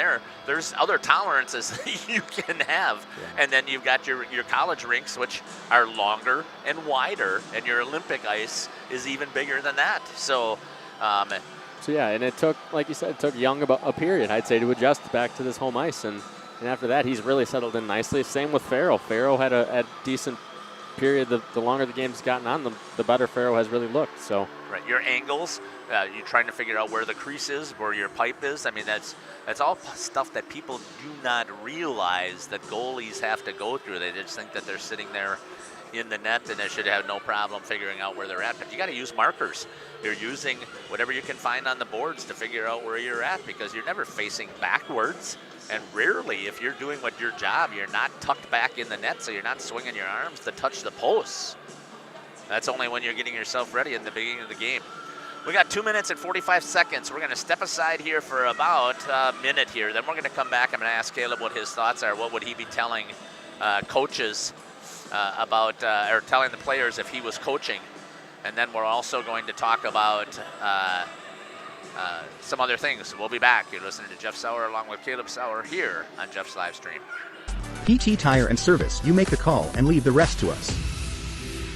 there's other tolerances that you can have. Yeah. And then you've got your college rinks, which are longer and wider, and your Olympic ice is even bigger than that. So yeah, and it took, like you said, it took Young about a period, I'd say, to adjust back to this home ice. And after that, he's really settled in nicely. Same with Farrell. Farrell had a decent period. The longer the game's gotten on, the better Farrell has really looked. So right, your angles, you're trying to figure out where the crease is, where your pipe is. I mean, that's all stuff that people do not realize that goalies have to go through. They just think that they're sitting there in the net and they should have no problem figuring out where they're at. But you got to use markers. You're using whatever you can find on the boards to figure out where you're at, because you're never facing backwards. And rarely, if you're doing your job, you're not tucked back in the net, so you're not swinging your arms to touch the posts. That's only when you're getting yourself ready in the beginning of the game. We got 2 minutes and 45 seconds. We're going to step aside here for about a minute here. Then we're going to come back. I'm going to ask Caleb what his thoughts are. What would he be telling coaches about, or telling the players if he was coaching? And then we're also going to talk about some other things. We'll be back. You're listening to Jeff Sauer along with Caleb Sauer here on Jeff's live stream. PT Tire and Service, you make the call and leave the rest to us.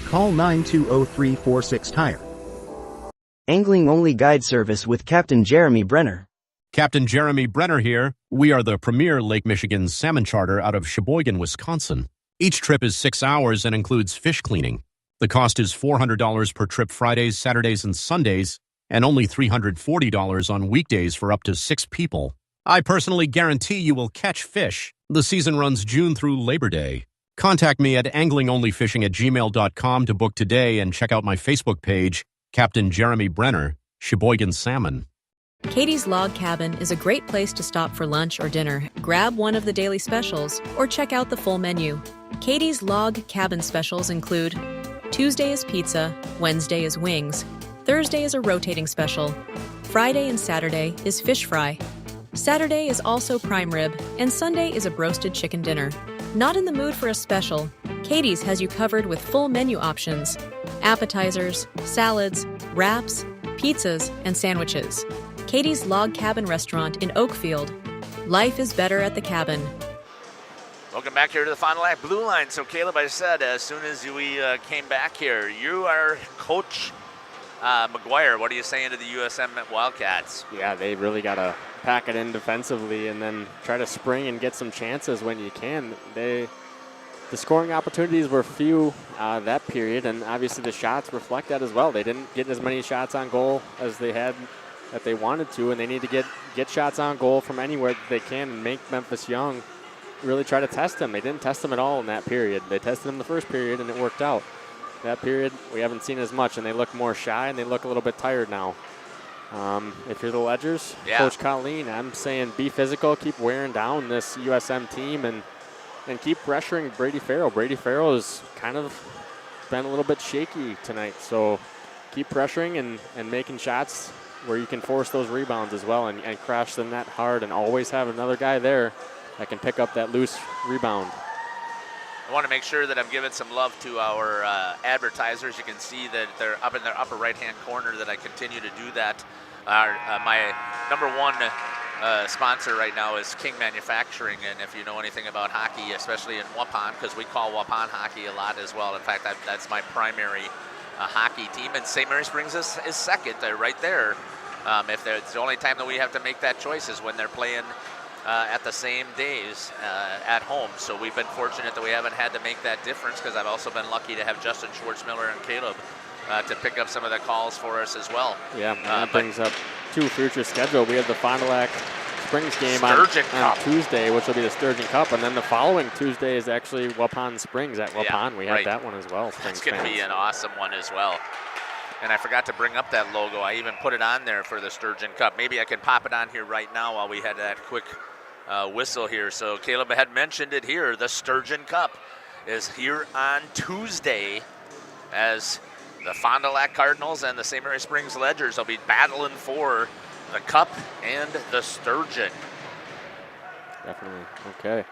Call 920-346-TIRE. Angling-only guide service with Captain Jeremy Brenner. Captain Jeremy Brenner here. We are the premier Lake Michigan salmon charter out of Sheboygan, Wisconsin. Each trip is 6 hours and includes fish cleaning. The cost is $400 per trip Fridays, Saturdays, and Sundays, and only $340 on weekdays for up to 6 people. I personally guarantee you will catch fish. The season runs June through Labor Day. Contact me at anglingonlyfishing@gmail.com to book today and check out my Facebook page, Captain Jeremy Brenner, Sheboygan Salmon. Katie's Log Cabin is a great place to stop for lunch or dinner, grab one of the daily specials, or check out the full menu. Katie's Log Cabin specials include Tuesday is pizza, Wednesday is wings, Thursday is a rotating special, Friday and Saturday is fish fry, Saturday is also prime rib, and Sunday is a broasted chicken dinner. Not in the mood for a special? Katie's has you covered with full menu options, appetizers, salads, wraps, pizzas, and sandwiches. Katie's Log Cabin Restaurant in Oakfield. Life is better at the cabin. Welcome back here to the Fond du Lac Blue Line. So, Caleb, I said as soon as we came back here, you are Coach McGuire. What are you saying to the USM Wildcats? Yeah, they really got to pack it in defensively and then try to spring and get some chances when you can. The scoring opportunities were few that period, and obviously the shots reflect that as well. They didn't get as many shots on goal as they had that they wanted to, and they need to get shots on goal from anywhere that they can and make Memphis Young really try to test them. They didn't test them at all in that period. They tested them the first period, and it worked out. That period, we haven't seen as much, and they look more shy, and they look a little bit tired now. If you're the Ledgers, yeah. Coach Colleen, I'm saying be physical, keep wearing down this USM team, and keep pressuring Brady Farrell. Brady Farrell has kind of been a little bit shaky tonight, so keep pressuring and making shots where you can force those rebounds as well and crash the net hard, and always have another guy there that can pick up that loose rebound. I want to make sure that I'm giving some love to our advertisers. You can see that they're up in their upper right-hand corner that I continue to do that. My number one sponsor right now is King Manufacturing, and if you know anything about hockey, especially in Waupun, because we call Waupun hockey a lot as well. In fact, that's my primary hockey team, and St. Mary Springs is second. They're right there. If it's the only time that we have to make that choice is when they're playing at the same days at home. So we've been fortunate that we haven't had to make that difference, because I've also been lucky to have Justin Schwartzmiller and Caleb to pick up some of the calls for us as well. Yeah, and that brings up two future schedule. We have the Fond du Lac Springs game on Tuesday, which will be the Sturgeon Cup, and then the following Tuesday is actually Waupun Springs at Waupun. Yeah, we had that one as well. It's going to be an awesome one as well. And I forgot to bring up that logo. I even put it on there for the Sturgeon Cup. Maybe I can pop it on here right now while we had that quick whistle here. So Caleb had mentioned it here. The Sturgeon Cup is here on Tuesday, as the Fond du Lac Cardinals and the St. Mary Springs Ledgers will be battling for the Cup and the Sturgeon. Definitely. Okay.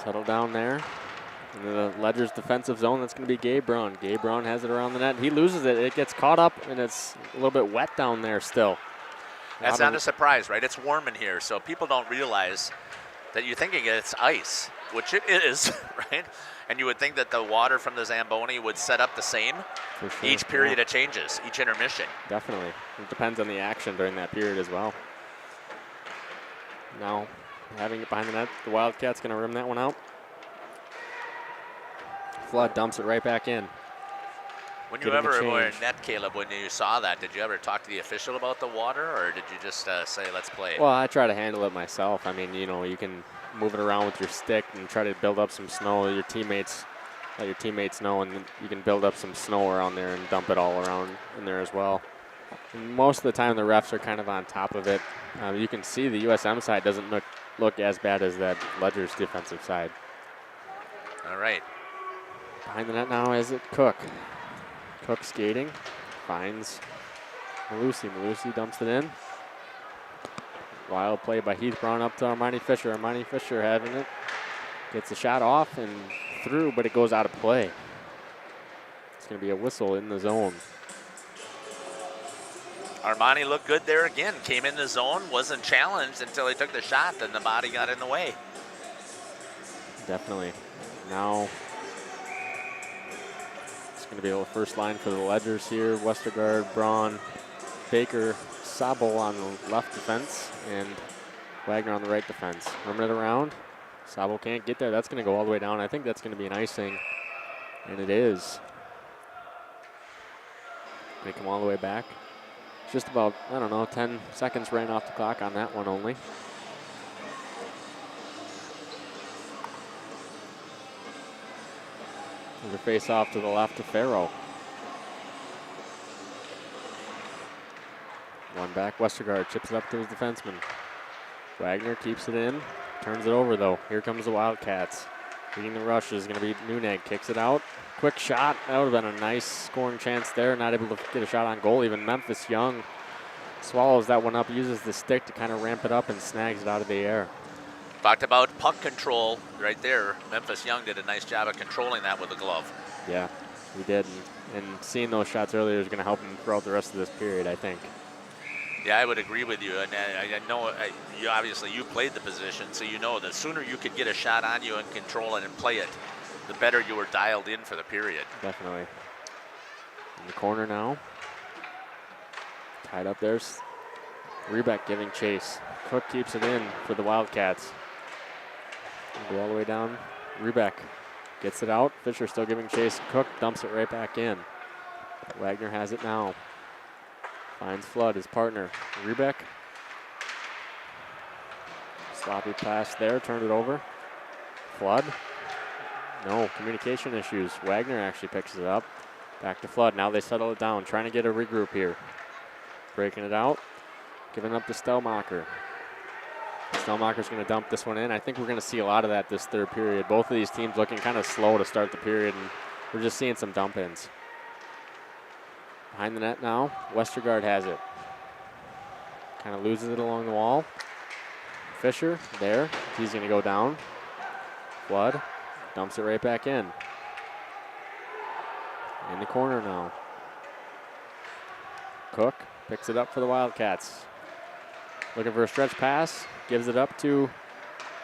Settle down there. In the Ledgers defensive zone, that's going to be Gabe Braun. Gabe Braun has it around the net. He loses it. It gets caught up, and it's a little bit wet down there still. That's not a surprise, right? It's warm in here, so people don't realize that you're thinking it's ice, which it is, right? And you would think that the water from the Zamboni would set up the same. For sure. Each period it changes, each intermission. Definitely. It depends on the action during that period as well. Now, having it behind the net, the Wildcats going to rim that one out. Flood dumps it right back in. When you ever were in net, Caleb, when you saw that, did you ever talk to the official about the water, or did you just say, let's play? Well, I try to handle it myself. I mean, you know, you can move it around with your stick and try to build up some snow. Let your teammates know, and you can build up some snow around there and dump it all around in there as well. And most of the time, the refs are kind of on top of it. You can see the USM side doesn't look as bad as that Ledgers defensive side. All right. Behind the net now is it Cook. Cook skating, finds Malusi. Malusi dumps it in. Wild play by Heath Brown up to Armani Fisher. Armani Fisher having it. Gets the shot off and through, but it goes out of play. It's going to be a whistle in the zone. Armani looked good there again. Came in the zone, wasn't challenged until he took the shot, then the body got in the way. Definitely. Now it's going to be the first line for the Ledgers here. Westergaard, Braun, Baker, Sabo on the left defense, and Wagner on the right defense. Running it around. Sabo can't get there. That's going to go all the way down. I think that's going to be an icing, and it is. They come all the way back. Just about, 10 seconds ran off the clock on that one only. There's a face off to the left of Farrow. One back, Westergaard chips it up to his defenseman. Wagner keeps it in, turns it over though. Here comes the Wildcats. Leading the rush is going to be Nuneg, kicks it out. Quick shot, that would have been a nice scoring chance there. Not able to get a shot on goal. Even Memphis Young swallows that one up, uses the stick to kind of ramp it up and snags it out of the air. Talked about puck control right there. Memphis Young did a nice job of controlling that with a glove. Yeah, he did. And seeing those shots earlier is going to help him throughout the rest of this period, I think. Yeah, I would agree with you. And I know you obviously you played the position, so you know the sooner you could get a shot on you and control it and play it, the better you were dialed in for the period. Definitely. In the corner now. Tied up there. Rebeck giving chase. Cook keeps it in for the Wildcats. Go all the way down. Rebeck gets it out. Fisher still giving chase. Cook dumps it right back in. Wagner has it now. Finds Flood, his partner. Rebeck. Sloppy pass there, turned it over. Flood. No, communication issues. Wagner actually picks it up. Back to Flood. Now they settle it down, trying to get a regroup here. Breaking it out. Giving up to Stelmacher. Stelmacher's going to dump this one in. I think we're going to see a lot of that this third period. Both of these teams looking kind of slow to start the period, and we're just seeing some dump-ins. Behind the net now, Westergaard has it. Kind of loses it along the wall. Fisher, there. He's going to go down. Flood dumps it right back in. In the corner now. Cook picks it up for the Wildcats. Looking for a stretch pass. Gives it up to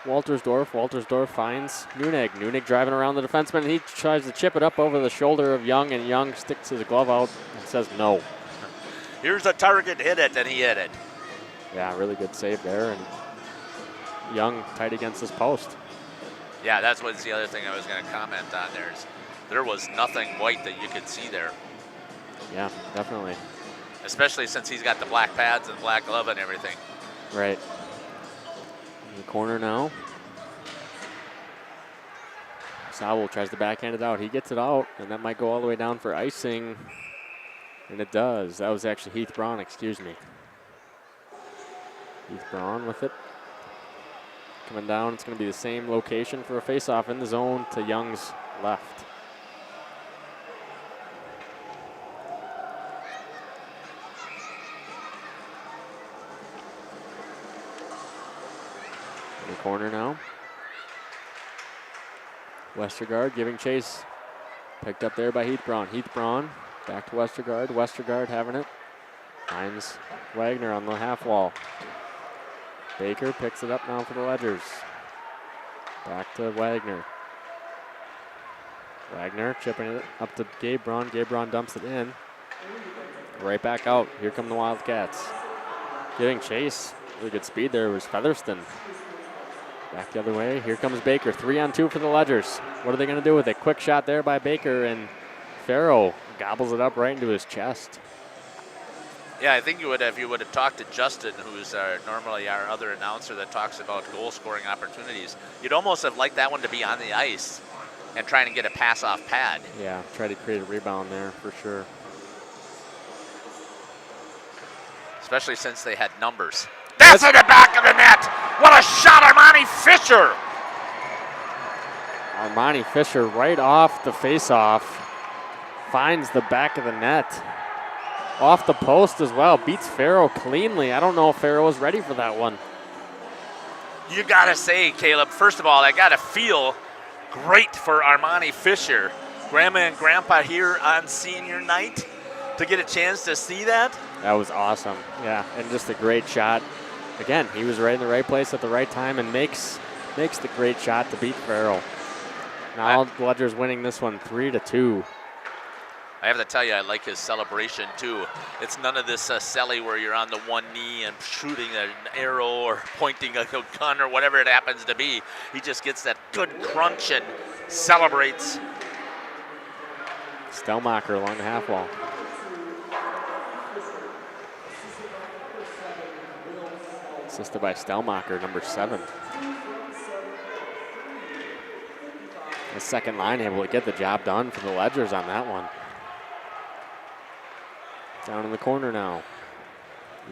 Waltersdorf. Waltersdorf finds Nuneg. Nuneg driving around the defenseman, and he tries to chip it up over the shoulder of Young, and Young sticks his glove out and says no. Here's a target, hit it, and he hit it. Yeah, really good save there, and Young tight against his post. Yeah, that's what's the other thing I was going to comment on there. There was nothing white that you could see there. Yeah, definitely. Especially since he's got the black pads and black glove and everything. Right. In the corner now. Sowell tries to backhand it out. He gets it out, and that might go all the way down for icing. And it does. That was actually Heath Braun, excuse me. Heath Braun with it. Coming down, it's going to be the same location for a face-off in the zone to Young's left. In the corner now. Westergaard giving chase. Picked up there by Heath Braun. Heath Braun back to Westergaard. Westergaard having it. Finds Wagner on the half wall. Baker picks it up now for the Ledgers. Back to Wagner. Wagner chipping it up to Gabe Braun. Gabe Braun dumps it in. Right back out. Here come the Wildcats. Getting chase. Really good speed there was Featherston. Back the other way. Here comes Baker. 3-on-2 for the Ledgers. What are they going to do with it? Quick shot there by Baker, and Farrow gobbles it up right into his chest. Yeah, I think you would have, if you would have talked to Justin, who's normally our other announcer that talks about goal-scoring opportunities, you'd almost have liked that one to be on the ice and trying to get a pass-off pad. Yeah, try to create a rebound there for sure. Especially since they had numbers. That's in the back of the net. What a shot, Armani Fisher. Armani Fisher right off the face-off. Finds the back of the net. Off the post as well. Beats Farrow cleanly. I don't know if Farrow was ready for that one. You got to say, Caleb, first of all, I got to feel great for Armani Fisher. Grandma and Grandpa here on senior night to get a chance to see that. That was awesome. Yeah, and just a great shot. Again, he was right in the right place at the right time and makes makes the great shot to beat Farrell. Now Ledger's winning this one 3-2. I have to tell you, I like his celebration too. It's none of this celly where you're on the one knee and shooting an arrow or pointing a gun or whatever it happens to be. He just gets that good crunch and celebrates. Stellmacher along the half wall. Assisted by Stellmacher, number 7. The second line able to get the job done for the Ledgers on that one. Down in the corner now.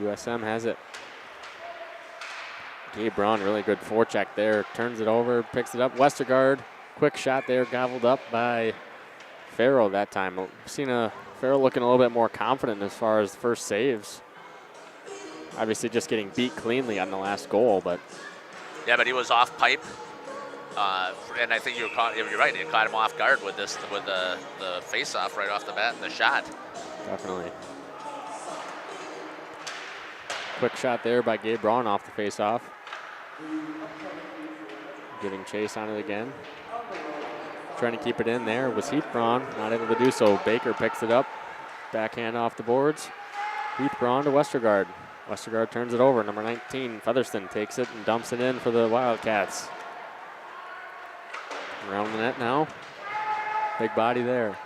USM has it. Gabe Braun, really good forecheck there. Turns it over, picks it up. Westergaard, quick shot there, gobbled up by Farrell that time. We've seen Farrell looking a little bit more confident as far as first saves. Obviously just getting beat cleanly on the last goal, but. Yeah, but he was off pipe. And I think you're right. It caught him off guard with the face-off right off the bat and the shot. Definitely. Quick shot there by Gabe Braun off the face-off. Giving chase on it again. Trying to keep it in there was Heath Braun, not able to do so. Baker picks it up. Backhand off the boards. Heath Braun to Westergaard. Westergaard turns it over. Number 19, Featherston takes it and dumps it in for the Wildcats. Around the net now. Big body there.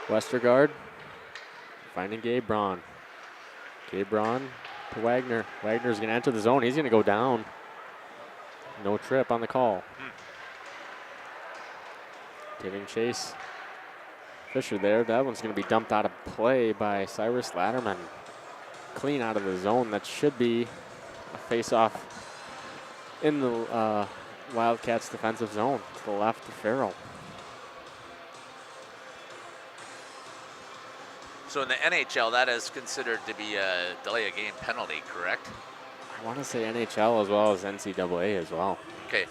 Westergaard finding Gabe Braun. Gabe Braun to Wagner. Wagner's going to enter the zone. He's going to go down. No trip on the call. Giving chase. Fisher there. That one's going to be dumped out of play by Cyrus Latterman. Clean out of the zone. That should be a face-off in the Wildcats defensive zone to the left of Farrell. So in the NHL, that is considered to be a delay of game penalty, correct? I want to say NHL as well as NCAA as well. Okay.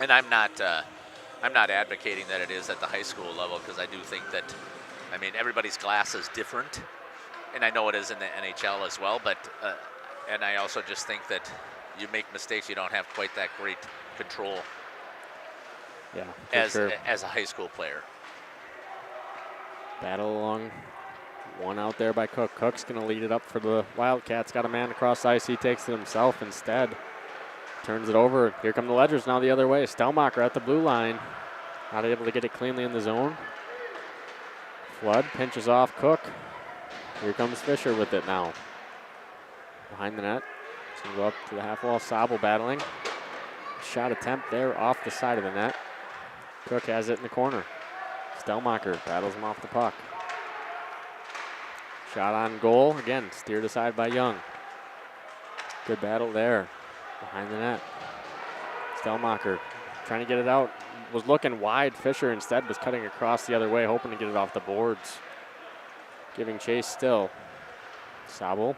And I'm not advocating that it is at the high school level, because I do think that, I mean, everybody's glass is different, and I know it is in the NHL as well. But and I also just think that you make mistakes, you don't have quite that great control. Yeah, as a high school player. Battle along. One out there by Cook. Cook's going to lead it up for the Wildcats. Got a man across ice. He takes it himself instead. Turns it over. Here come the Ledgers now the other way. Stellmacher at the blue line. Not able to get it cleanly in the zone. Flood pinches off Cook. Here comes Fisher with it now. Behind the net. It's going to go up to the half wall. Sabo battling. Shot attempt there off the side of the net. Cook has it in the corner. Stellmacher battles him off the puck. Shot on goal. Again, steered aside by Young. Good battle there. Behind the net. Stellmacher trying to get it out. Was looking wide. Fisher instead was cutting across the other way, hoping to get it off the boards. Giving chase still. Sabo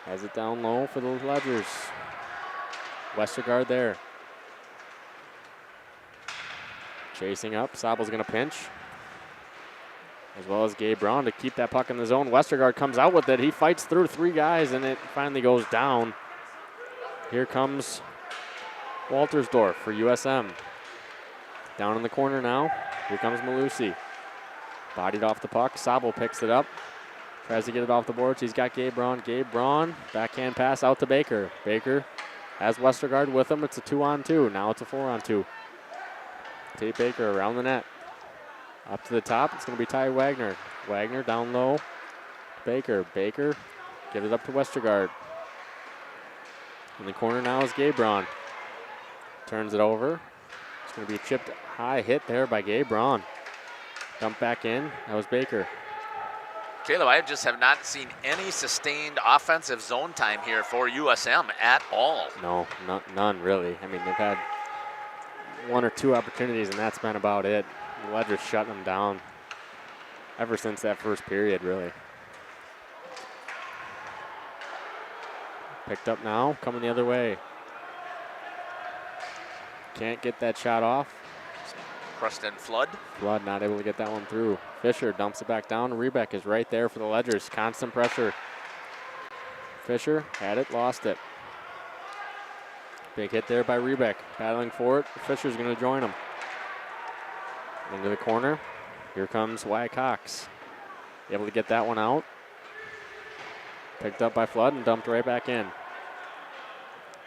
has it down low for the Ledgers. Westergaard there. Chasing up. Sabo's going to pinch. As well as Gabe Braun to keep that puck in the zone. Westergaard comes out with it. He fights through 3 guys, and it finally goes down. Here comes Waltersdorf for USM. Down in the corner now. Here comes Malusi. Bodied off the puck. Sabo picks it up. Tries to get it off the boards. He's got Gabe Braun. Gabe Braun. Backhand pass out to Baker. Baker has Westergaard with him. It's a 2-on-2. Now it's a 4-on-2. Tate Baker around the net. Up to the top. It's going to be Ty Wagner. Wagner down low. Baker. Baker. Get it up to Westergaard. In the corner now is Gabe Braun. Turns it over. It's going to be chipped high hit there by Gabe Braun. Dump back in. That was Baker. Caleb, I just have not seen any sustained offensive zone time here for USM at all. No, none really. I mean, they've had 1 or 2 opportunities, and that's been about it. The Ledgers shutting them down ever since that first period, really. Picked up now, coming the other way. Can't get that shot off. Preston Flood. Flood not able to get that one through. Fisher dumps it back down. Rebeck is right there for the Ledgers. Constant pressure. Fisher had it, lost it. Big hit there by Rebeck. Battling for it. Fisher's going to join him. Into the corner. Here comes Wyatt Cox. Able to get that one out. Picked up by Flood and dumped right back in.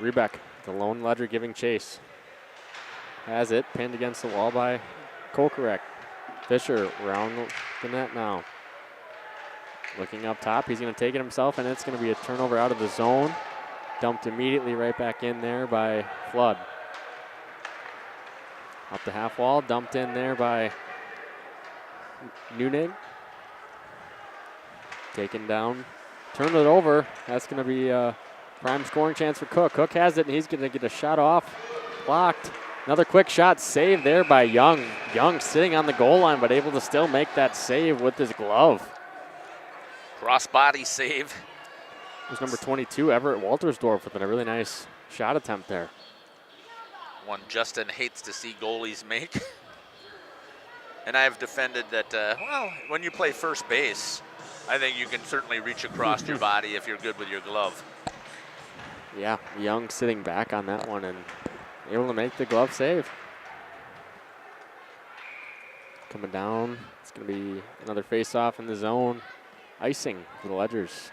Rebeck, the lone ledger giving chase. Has it, pinned against the wall by Kokorek. Fisher around the net now. Looking up top, he's going to take it himself, and it's going to be a turnover out of the zone. Dumped immediately right back in there by Flood. Up the half wall, dumped in there by Nuneg. Taken down, turned it over. That's going to be a prime scoring chance for Cook. Cook has it, and he's going to get a shot off. Blocked. Another quick shot saved there by Young. Young sitting on the goal line, but able to still make that save with his glove. Cross-body save. It was number 22, Everett Waltersdorf, with a really nice shot attempt there. One Justin hates to see goalies make. And I've defended that, well, when you play first base, I think you can certainly reach across your body if you're good with your glove. Yeah, Young sitting back on that one and able to make the glove save. Coming down, it's going to be another face-off in the zone. Icing for the Ledgers.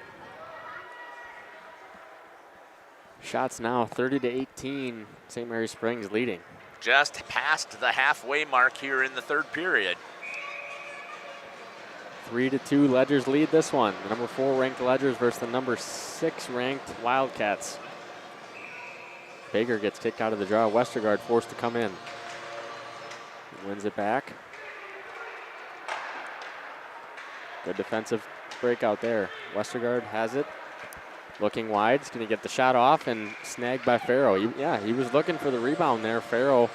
Shots now 30-18, St. Mary Springs leading. Just past the halfway mark here in the third period. 3-2 Ledgers lead this one. The number 4 ranked Ledgers versus the number 6 ranked Wildcats. Baker gets kicked out of the draw. Westergaard forced to come in. Wins it back. Good defensive breakout there. Westergaard has it. Looking wide. He's going to get the shot off and snagged by Farrow. He was looking for the rebound there. Farrow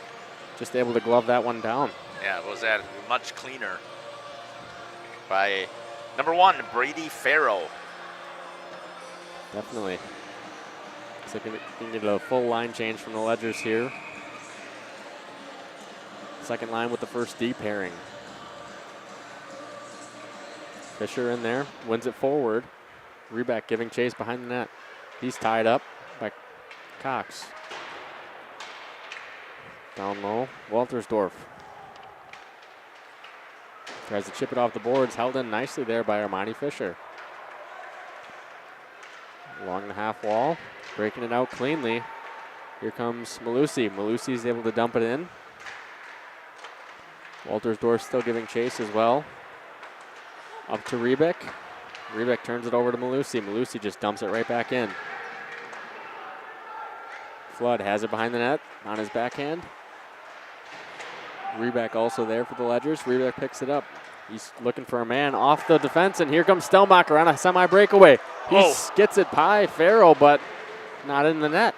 just able to glove that one down. Yeah, it was that much cleaner by number 1, Brady Farrow. Definitely. So can get a full line change from the Ledgers here. Second line with the first D pairing. Fisher in there, wins it forward. Rebeck giving chase behind the net. He's tied up by Cox. Down low, Waltersdorf. Tries to chip it off the boards, held in nicely there by Armani Fisher. Along the half wall, breaking it out cleanly. Here comes Malusi. Malusi's able to dump it in. Waltersdorf still giving chase as well. Up to Rebeck. Rebeck turns it over to Malusi. Malusi just dumps it right back in. Flood has it behind the net on his backhand. Rebeck also there for the Ledgers. Rebeck picks it up. He's looking for a man off the defense, and here comes Stelmacher on a semi-breakaway. He gets it by Farrow, but not in the net.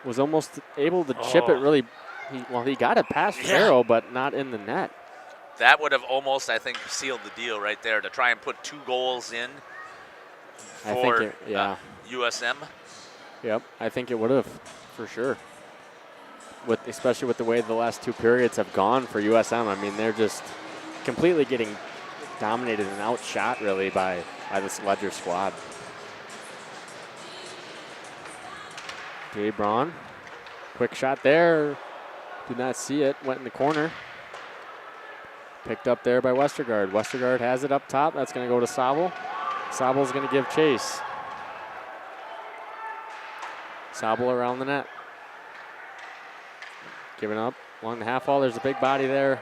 Was almost able to chip it really. He got it past Farrow, but not in the net. That would have almost, I think, sealed the deal right there to try and put 2 goals in for USM. Yep, I think it would have, for sure. Especially with the way the last 2 periods have gone for USM. I mean, they're just completely getting dominated and outshot, really, by this Ledger squad. Gabe Braun, quick shot there. Did not see it, went in the corner. Picked up there by Westergaard. Westergaard has it up top. That's going to go to Sobel. Sobel's going to give chase. Sobel around the net. Giving up along the half wall. There's a big body there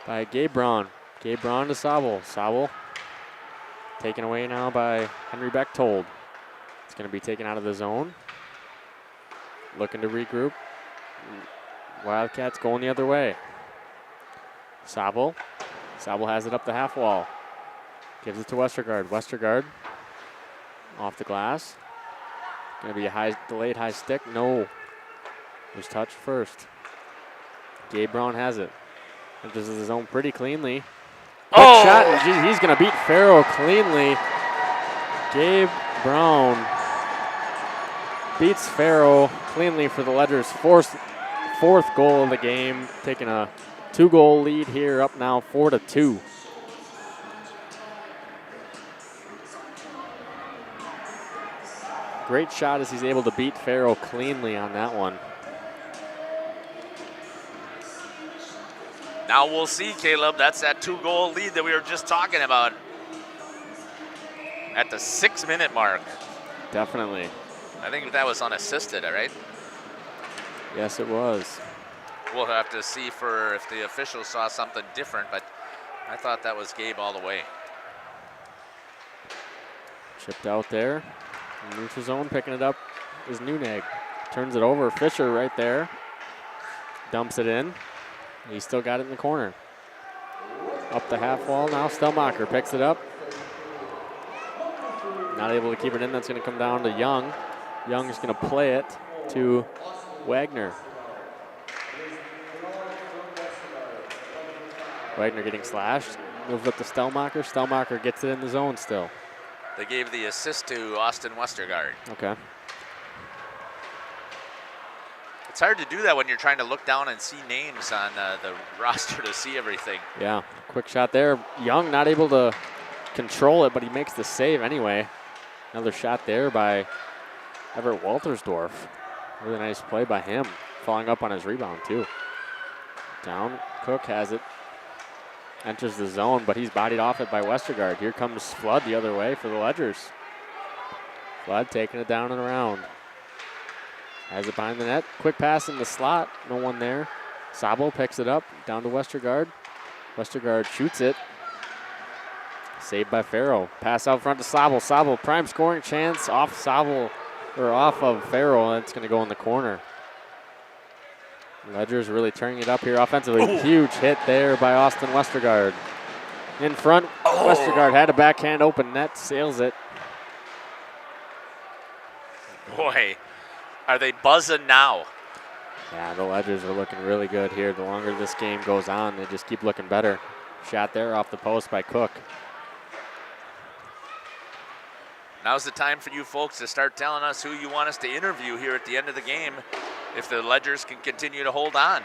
by Gabe Braun. Gabe Braun to Sobel. Sobel taken away now by Henry Bechtold. It's going to be taken out of the zone. Looking to regroup. Wildcats going the other way. Sobel. Sobel has it up the half wall. Gives it to Westergaard. Westergaard off the glass. Going to be a delayed high stick. No. Was touched first. Gabe Braun has it. Enters his zone pretty cleanly. Quick shot, and he's going to beat Farrow cleanly. Gabe Braun beats Farrow cleanly for the Ledgers' fourth goal of the game, taking a 2-goal lead here, up now 4-2. Great shot as he's able to beat Farrow cleanly on that one. Now we'll see, Caleb. That's that 2-goal lead that we were just talking about at the 6-minute mark. Definitely. I think that was unassisted, all right? Yes, it was. We'll have to see if the officials saw something different, but I thought that was Gabe all the way. Chipped out there. Neutral zone, picking it up is Nuneg. Turns it over. Fisher right there. Dumps it in. He's still got it in the corner. Up the half wall now. Stelmacher picks it up. Not able to keep it in. That's going to come down to Young. Young is going to play it to Wagner. Wagner getting slashed. Moves up to Stelmacher. Stelmacher gets it in the zone still. They gave the assist to Austin Westergaard. Okay. It's hard to do that when you're trying to look down and see names on the roster to see everything. Yeah, quick shot there. Young not able to control it, but he makes the save anyway. Another shot there by Everett Waltersdorf. Really nice play by him, following up on his rebound too. Down, Cook has it. Enters the zone, but he's bodied off it by Westergaard. Here comes Flood the other way for the Ledgers. Flood taking it down and around. Has it behind the net. Quick pass in the slot. No one there. Sabo picks it up. Down to Westergaard. Westergaard shoots it. Saved by Farrow. Pass out front to Sabo. Sabo, prime scoring chance off Sabo, or off of Farrow. It's going to go in the corner. Ledger's really turning it up here offensively. Ooh. Huge hit there by Austin Westergaard. In front, Westergaard had a backhand open net, sails it. Boy, are they buzzing now? Yeah, the Ledgers are looking really good here. The longer this game goes on, they just keep looking better. Shot there off the post by Cook. Now's the time for you folks to start telling us who you want us to interview here at the end of the game if the Ledgers can continue to hold on.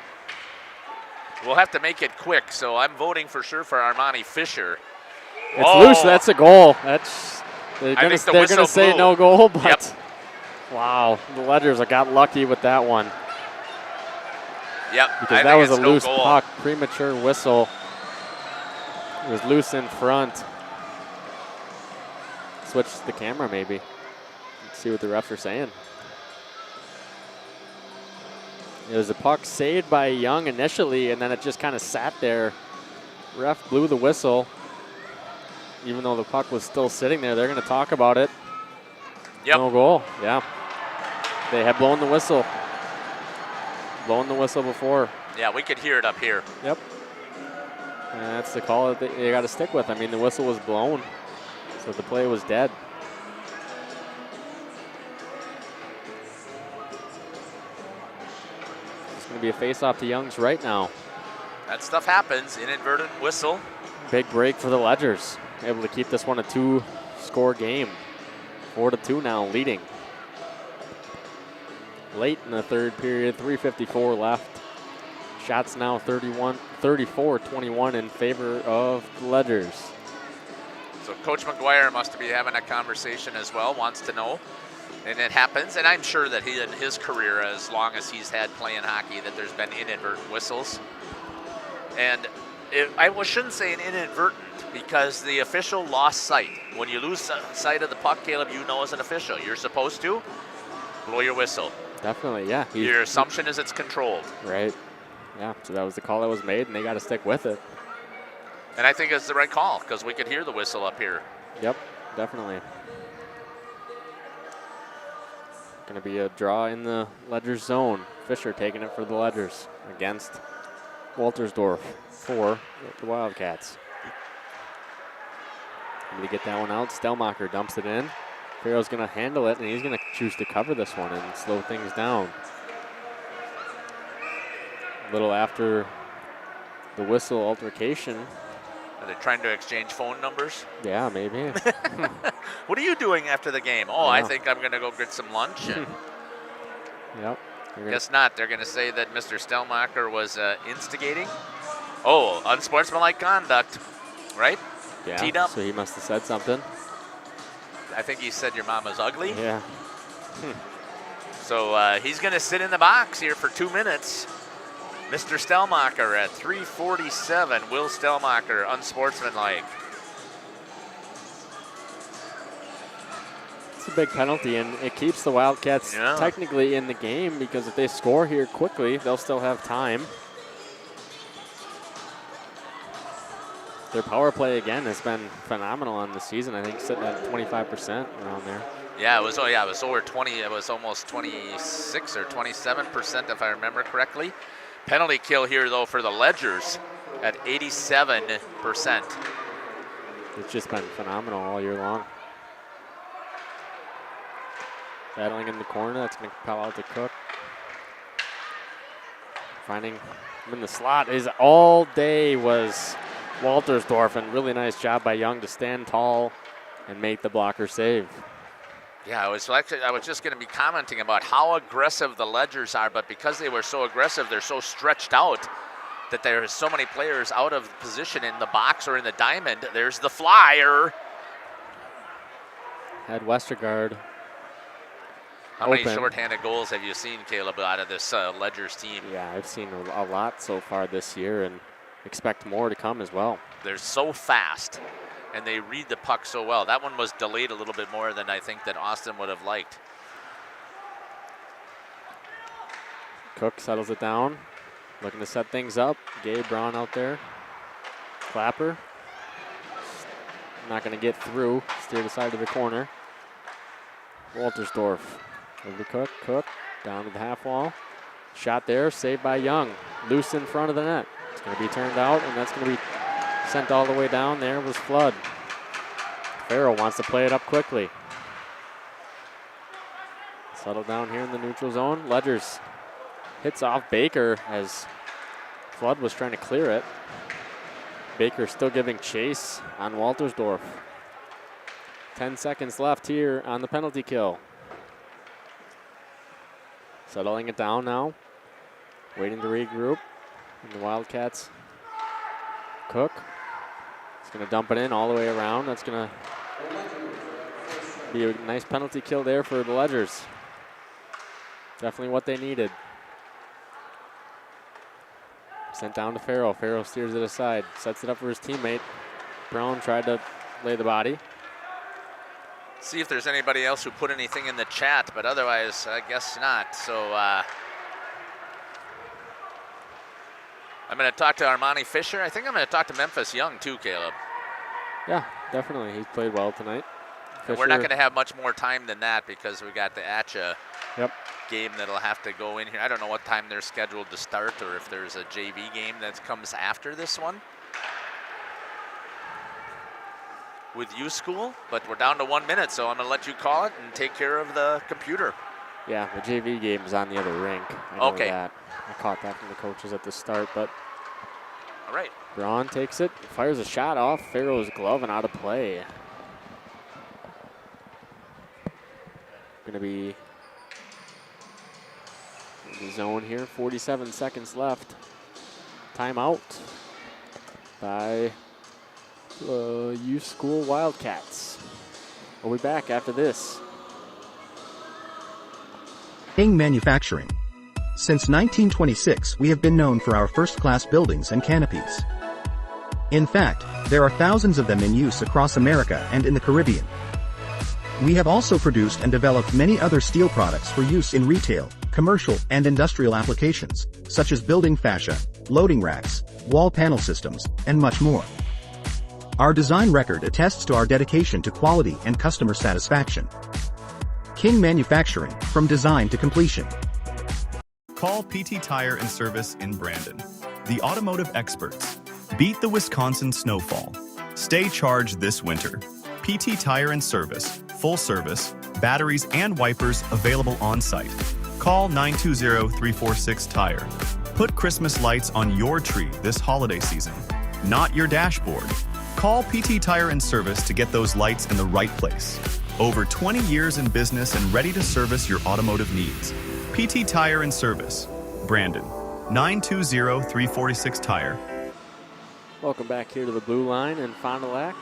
We'll have to make it quick, so I'm voting for sure for Armani Fisher. It's loose. That's a goal. They're going to say blew. no goal, but yep. Wow, the Ledgers got lucky with that one. Yep, because that was a loose puck. Premature whistle. It was loose in front. Switch the camera maybe. Let's see what the refs are saying. It was a puck saved by Young initially, and then it just kind of sat there. Ref blew the whistle. Even though the puck was still sitting there, they're going to talk about it. Yep. No goal, yeah. They had blown the whistle. Blown the whistle before. Yeah, we could hear it up here. Yep. And that's the call that they got to stick with. I mean, the whistle was blown, so the play was dead. It's going to be a face-off to Young's right now. That stuff happens. Inadvertent whistle. Big break for the Ledgers. Able to keep this one a 2-score game. 4-2 now, leading. Late in the third period, 3:54 left. Shots now 34-21 in favor of the Ledgers. So Coach McGuire must be having a conversation as well, wants to know. And it happens, and I'm sure that he in his career, as long as he's had playing hockey, that there's been inadvertent whistles. And I shouldn't say an inadvertent, because the official lost sight. When you lose sight of the puck, Caleb, you know as an official, you're supposed to blow your whistle. Definitely, yeah. Your assumption is it's controlled. Right. Yeah, so that was the call that was made, and they got to stick with it. And I think it's the right call, because we could hear the whistle up here. Yep, definitely. Going to be a draw in the Ledgers zone. Fisher taking it for the Ledgers against Waltersdorf for the Wildcats. Able to get that one out. Stelmacher dumps it in. Farrow's going to handle it, and he's going to choose to cover this one and slow things down. A little after the whistle altercation. Are they trying to exchange phone numbers? Yeah, maybe. What are you doing after the game? Oh, I think I'm going to go get some lunch. And yep. Guess not. They're going to say that Mr. Stelmacher was instigating. Oh, unsportsmanlike conduct, right? Yeah, Teed up. so he must have said something. I think he said your mama's ugly. Yeah. So he's going to sit in the box here for 2 minutes. Mr. Stelmacher at 3:47. Will Stelmacher, unsportsmanlike. It's a big penalty, and it keeps the Wildcats technically in the game because if they score here quickly, they'll still have time. Their power play, again, has been phenomenal on the season. I think sitting at 25% around there. Yeah, it was over 20. It was almost 26 or 27%, if I remember correctly. Penalty kill here, though, for the Ledgers at 87%. It's just been phenomenal all year long. Battling in the corner, that's going to pal out to Cook. Finding him in the slot is all day was Waltersdorf, and really nice job by Young to stand tall and make the blocker save. Yeah, I was just going to be commenting about how aggressive the Ledgers are, but because they were so aggressive, they're so stretched out that there are so many players out of position in the box or in the diamond. There's the flyer. Had Westergaard. How many shorthanded goals have you seen, Caleb, out of this Ledgers team? Yeah, I've seen a lot so far this year and expect more to come as well. They're so fast, and they read the puck so well. That one was delayed a little bit more than I think that Austin would have liked. Cook settles it down, looking to set things up. Gabe Braun out there. Clapper. Not going to get through. Steer the side of the corner. Waltersdorf. Over to Cook. Cook down to the half wall. Shot there, saved by Young. Loose in front of the net. It's going to be turned out, and that's going to be sent all the way down. There was Flood. Farrell wants to play it up quickly. Settle down here in the neutral zone. Ledgers hits off Baker as Flood was trying to clear it. Baker still giving chase on Waltersdorf. 10 seconds left here on the penalty kill. Settling it down now. Waiting to regroup. And the Wildcats. Cook. He's going to dump it in all the way around. That's going to be a nice penalty kill there for the Ledgers. Definitely what they needed. Sent down to Farrell. Farrell steers it aside. Sets it up for his teammate. Brown tried to lay the body. See if there's anybody else who put anything in the chat, but otherwise, I guess not. So I'm going to talk to Armani Fisher. I think I'm going to talk to Memphis Young too, Caleb. Yeah, definitely. He's played well tonight. And we're not going to have much more time than that because we got the Atcha game that'll have to go in here. I don't know what time they're scheduled to start or if there's a JV game that comes after this one with U School, but we're down to 1 minute, so I'm going to let you call it and take care of the computer. Yeah, the JV game is on the other rink. I know that. I caught that from the coaches at the start, but all right. Braun takes it, fires a shot off Farrell's glove and out of play. Going to be in the zone here. 47 seconds left. Timeout by U School Wildcats. We'll be back after this. King Manufacturing. Since 1926, we have been known for our first-class buildings and canopies. In fact, there are thousands of them in use across America and in the Caribbean. We have also produced and developed many other steel products for use in retail, commercial, and industrial applications, such as building fascia, loading racks, wall panel systems, and much more. Our design record attests to our dedication to quality and customer satisfaction. King Manufacturing, from design to completion. Call PT Tire and Service in Brandon, the automotive experts. Beat the Wisconsin snowfall. Stay charged this winter. PT Tire and Service, full service, batteries and wipers available on site. Call 920-346-TIRE. Put Christmas lights on your tree this holiday season, not your dashboard. Call PT Tire and Service to get those lights in the right place. Over 20 years in business and ready to service your automotive needs. PT Tire and Service, Brandon, 920-346-TIRE. Welcome back here to the blue line in Fond du Lac.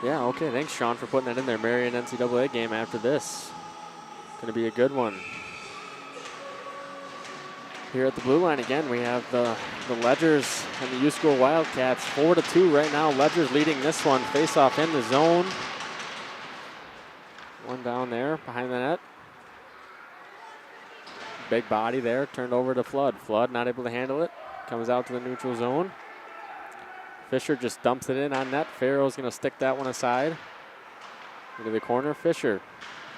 Yeah, okay. Thanks, Sean, for putting that in there. Marion NCAA game after this. Going to be a good one. Here at the blue line again, we have the Ledgers and the U-School Wildcats 4-2 right now. Ledgers leading this one. Face off in the zone. One down there behind the net. Big body there, turned over to Flood. Flood not able to handle it. Comes out to the neutral zone. Fisher just dumps it in on net. Farrell's going to stick that one aside. Into the corner, Fisher.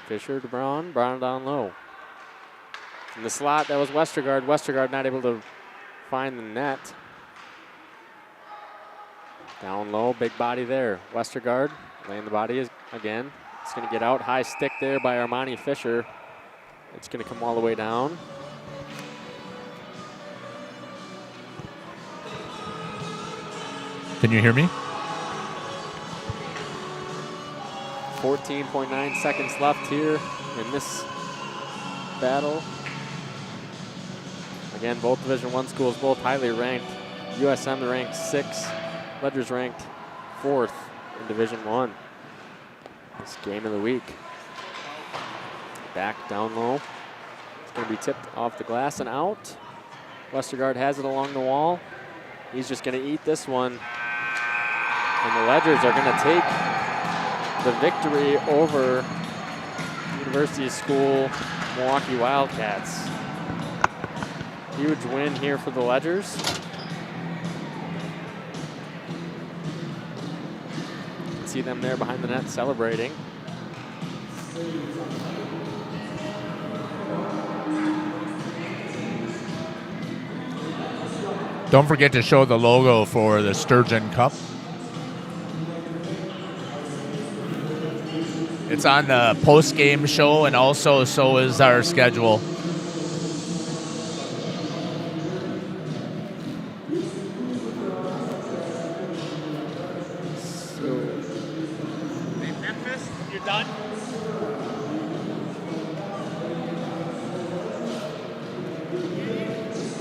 Fisher to Braun. Braun down low. In the slot, that was Westergaard. Westergaard not able to find the net. Down low, big body there. Westergaard laying the body again. It's going to get out. High stick there by Armani Fisher. It's going to come all the way down. Can you hear me? 14.9 seconds left here in this battle. Again, both Division I schools, both highly ranked. USM ranked 6th. Ledgers ranked 4th in Division I. This game of the week. Back down low. It's going to be tipped off the glass and out. Westergaard has it along the wall. He's just going to eat this one. And the Ledgers are going to take the victory over University School Milwaukee Wildcats. Huge win here for the Ledgers. See them there behind the net celebrating. Don't forget to show the logo for the Sturgeon Cup. It's on the post-game show, and also so is our schedule. Hey, Memphis, you're done?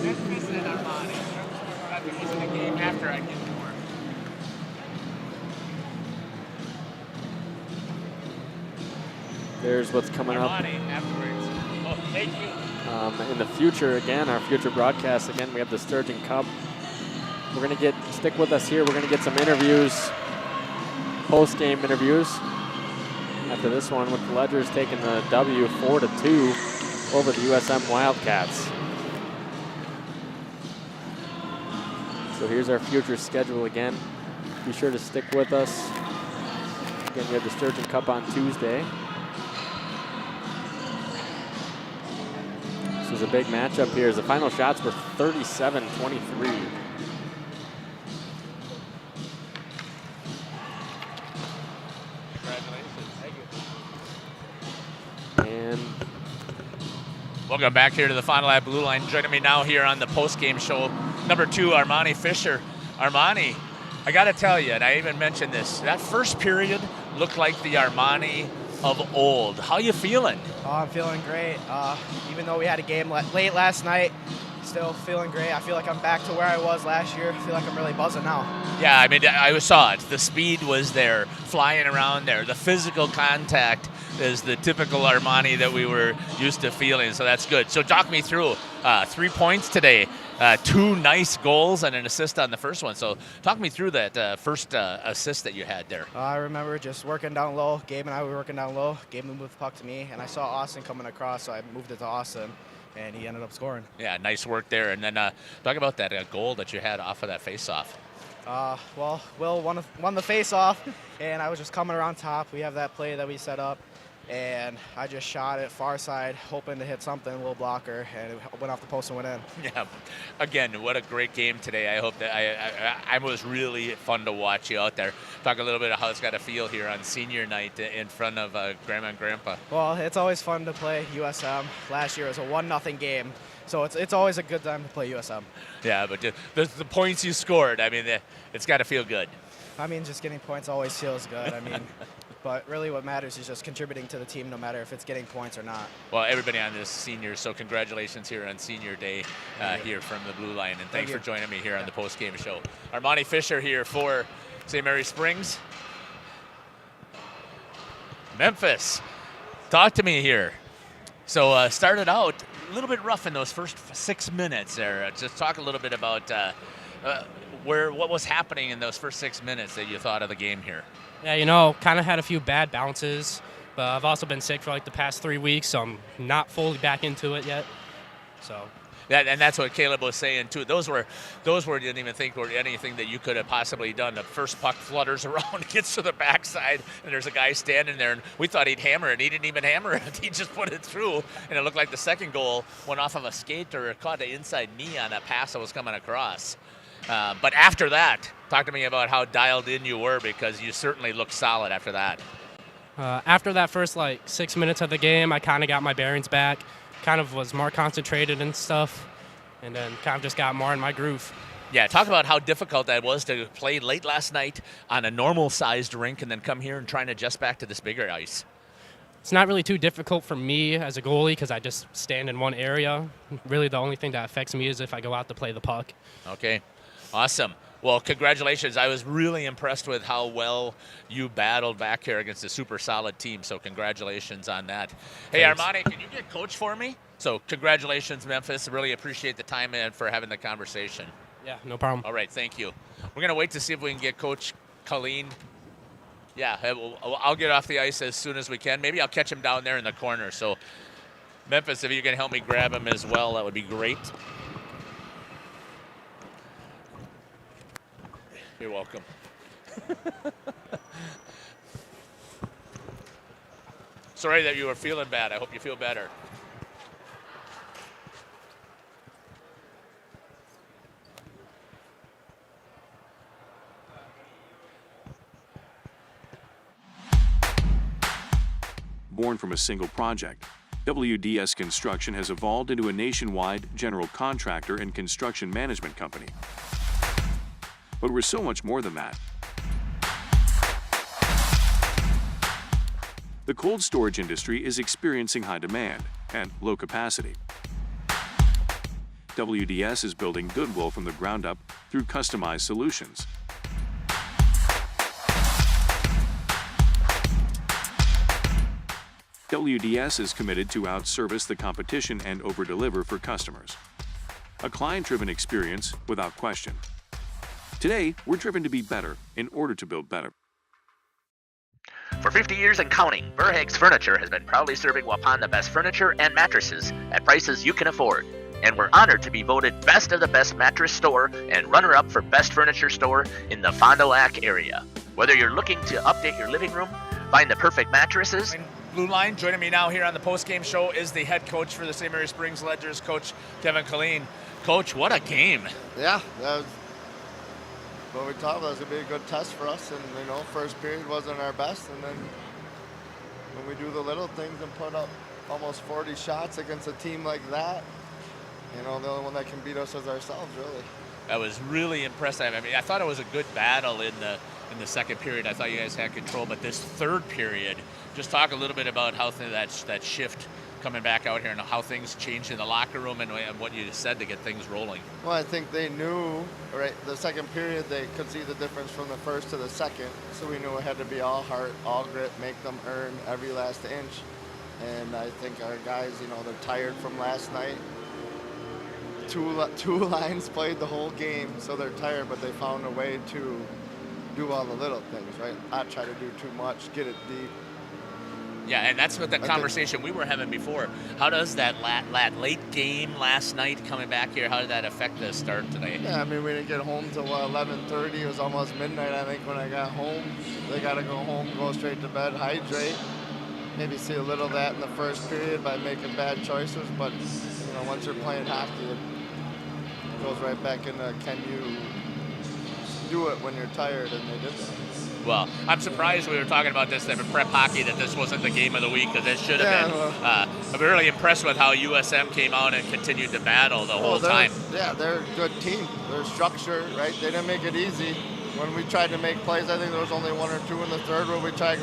Memphis and Armani. I'll be using the game after I get more. There's what's coming up afterwards. Oh, thank you. in the future. Again, our future broadcasts. Again, we have the Sturgeon Cup. We're gonna stick with us here. We're gonna get some interviews, post-game interviews. After this one, with the Ledgers taking the W 4-2 over the USM Wildcats. So here's our future schedule again. Be sure to stick with us. Again, we have the Sturgeon Cup on Tuesday. This was a big matchup here as the final shots were 37-23. And welcome back here to the Final Lap Blue Line. Joining me now here on the post-game show, number 2, Armani Fisher. Armani, I got to tell you, and I even mentioned this, that first period looked like the Armani of old. How you feeling? Oh, I'm feeling great. Even though we had a game late last night, still feeling great. I feel like I'm back to where I was last year. I feel like I'm really buzzing now. Yeah, I mean, I saw it. The speed was there, flying around there. The physical contact is the typical Armani that we were used to feeling, so that's good. So talk me through 3 points today, 2 nice goals and an assist on the first one. So talk me through that first assist that you had there. I remember just working down low. Gabe and I were working down low. Gabe moved the puck to me, and I saw Austin coming across, so I moved it to Austin, and he ended up scoring. Yeah, nice work there. And then talk about that goal that you had off of that face-off. Well, Will won the face-off, and I was just coming around top. We have that play that we set up, and I just shot it far side, hoping to hit something, a little blocker, and it went off the post and went in. Yeah, again, what a great game today. I hope that I was really fun to watch you out there. Talk a little bit of how it's got to feel here on senior night in front of Grandma and Grandpa. Well, it's always fun to play USM. Last year was a 1-0 game, so it's always a good time to play USM. Yeah, but the points you scored, I mean, it's got to feel good. I mean, just getting points always feels good. I mean, but really what matters is just contributing to the team no matter if it's getting points or not. Well, everybody on this senior, so congratulations here on senior day here from the Blue Line, and thanks for joining me here on the post-game show. Armani Fisher here for St. Mary Springs. Memphis, talk to me here. So started out a little bit rough in those first 6 minutes there. Just talk a little bit about what was happening in those first 6 minutes that you thought of the game here. Yeah, kind of had a few bad bounces, but I've also been sick for like the past 3 weeks, so I'm not fully back into it yet. So. And that's what Caleb was saying too. Those were you didn't even think were anything that you could have possibly done. The first puck flutters around, gets to the backside, and there's a guy standing there, and we thought he'd hammer it. He didn't even hammer it. He just put it through, and it looked like the second goal went off of a skate or caught the inside knee on a pass that was coming across. But after that, talk to me about how dialed in you were, because you certainly looked solid after that. After that first 6 minutes of the game, I kind of got my bearings back. Kind of was more concentrated and stuff, and then kind of just got more in my groove. Yeah, talk about how difficult that was to play late last night on a normal-sized rink and then come here and try and adjust back to this bigger ice. It's not really too difficult for me as a goalie because I just stand in one area. Really the only thing that affects me is if I go out to play the puck. Okay, awesome. Well, congratulations. I was really impressed with how well you battled back here against a super solid team, so congratulations on that. Hey, Thanks. Armani, can you get coach for me? So congratulations, Memphis. Really appreciate the time and for having the conversation. Yeah, no problem. All right, thank you. We're going to wait to see if we can get Coach Colleen. Yeah, I'll get off the ice as soon as we can. Maybe I'll catch him down there in the corner. So, Memphis, if you can help me grab him as well, that would be great. You're welcome. Sorry that you were feeling bad. I hope you feel better. Born from a single project, WDS Construction has evolved into a nationwide general contractor and construction management company. But we're so much more than that. The cold storage industry is experiencing high demand and low capacity. WDS is building goodwill from the ground up through customized solutions. WDS is committed to outservice the competition and overdeliver for customers. A client-driven experience without question. Today, we're driven to be better in order to build better. For 50 years and counting, Verhaeg's Furniture has been proudly serving Waupun the best furniture and mattresses at prices you can afford. And we're honored to be voted Best of the Best Mattress Store and runner-up for Best Furniture Store in the Fond du Lac area. Whether you're looking to update your living room, find the perfect mattresses. Blue Line, joining me now here on the postgame show is the head coach for the St. Mary Springs Ledgers, Coach Kevin Colleen. Coach, what a game. Yeah, that was what we thought was going to be a good test for us. And, first period wasn't our best. And then when we do the little things and put up almost 40 shots against a team like that, the only one that can beat us is ourselves, really. That was really impressive. I mean, I thought it was a good battle in the second period. I thought you guys had control. But this third period, just talk a little bit about how that shift coming back out here and how things changed in the locker room and what you said to get things rolling. Well, I think they knew, right, the second period they could see the difference from the first to the second, so we knew it had to be all heart, all grit, make them earn every last inch. And I think our guys, they're tired from last night. Two lines played the whole game, so they're tired, but they found a way to do all the little things, right? Not try to do too much, get it deep. Yeah, and that's what the conversation we were having before. How does that late game last night coming back here, how did that affect the start today? Yeah, I mean, we didn't get home till 11:30. It was almost midnight, I think, when I got home. They got to go home, go straight to bed, hydrate. Maybe see a little of that in the first period by making bad choices. But, once you're playing hockey, it goes right back into can you do it when you're tired, and they did that. Well, I'm surprised we were talking about this in prep hockey that this wasn't the game of the week because it should have been. I'm really impressed with how USM came out and continued to battle the whole time. Yeah, they're a good team. They're structured, right? They didn't make it easy. When we tried to make plays, I think there was only one or two in the third where we tried.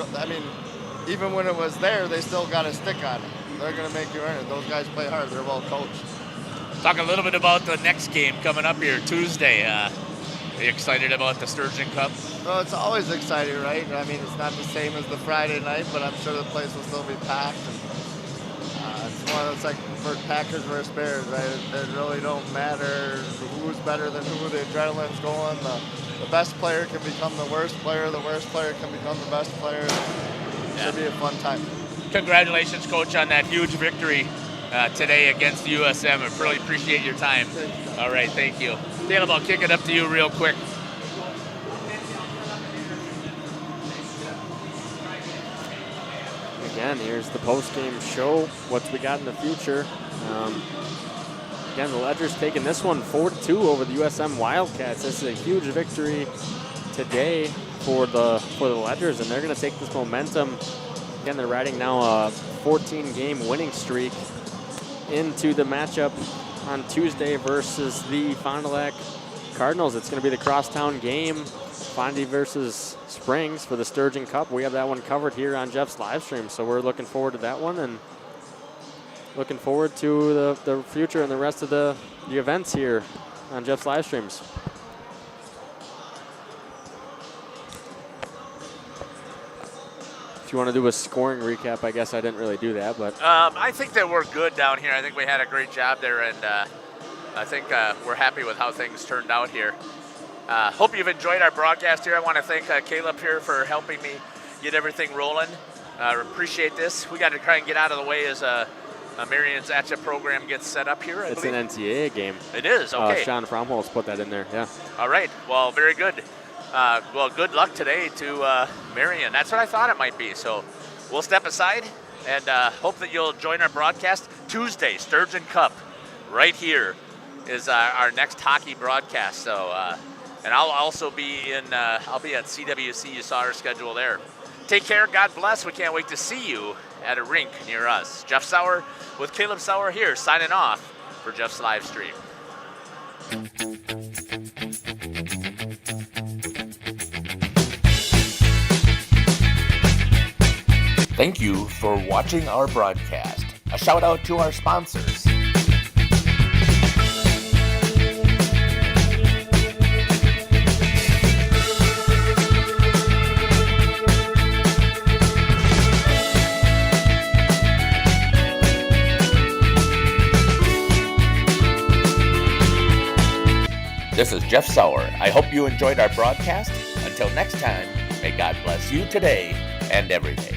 Even when it was there, they still got a stick on it. They're going to make you earn it. Those guys play hard. They're well coached. Talk a little bit about the next game coming up here Tuesday. Are you excited about the Sturgeon Cup? Well, it's always exciting, right? I mean, it's not the same as the Friday night, but I'm sure the place will still be packed. And, it's one of those, like, for Packers versus Bears, right? It really don't matter who's better than who. The adrenaline's going. The best player can become the worst player. The worst player can become the best player. It'll be a fun time. Congratulations, Coach, on that huge victory today against USM. I really appreciate your time. All right, thank you. Caleb, I'll kick it up to you real quick. Again, here's the post-game show, what we got in the future. Again, the Ledgers taking this one 4-2 over the USM Wildcats. This is a huge victory today for the Ledgers, and they're going to take this momentum. Again, they're riding now a 14-game winning streak into the matchup on Tuesday versus the Fond du Lac Cardinals. It's going to be the crosstown game, Fondy versus Springs for the Sturgeon Cup. We have that one covered here on Jeff's live stream, so we're looking forward to that one and looking forward to the future and the rest of the events here on Jeff's live streams. If you want to do a scoring recap, I guess I didn't really do that, but I think that we're good down here. I think we had a great job there, and I think we're happy with how things turned out here. Hope you've enjoyed our broadcast here. I want to thank Caleb here for helping me get everything rolling. Appreciate this. We got to try and get out of the way as Marion's ATCHA program gets set up here, I believe. An NCAA game. It is, okay. Sean Fromholz put that in there, yeah. All right, well, very good. Well, good luck today to Marion. That's what I thought it might be. So we'll step aside and hope that you'll join our broadcast Tuesday, Sturgeon Cup, right here is our next hockey broadcast. So, and I'll also be I'll be at CWC. You saw our schedule there. Take care. God bless. We can't wait to see you at a rink near us. Jeff Sauer with Caleb Sauer here, signing off for Jeff's live stream. Thank you for watching our broadcast. A shout out to our sponsors. This is Jeff Sauer. I hope you enjoyed our broadcast. Until next time, may God bless you today and every day.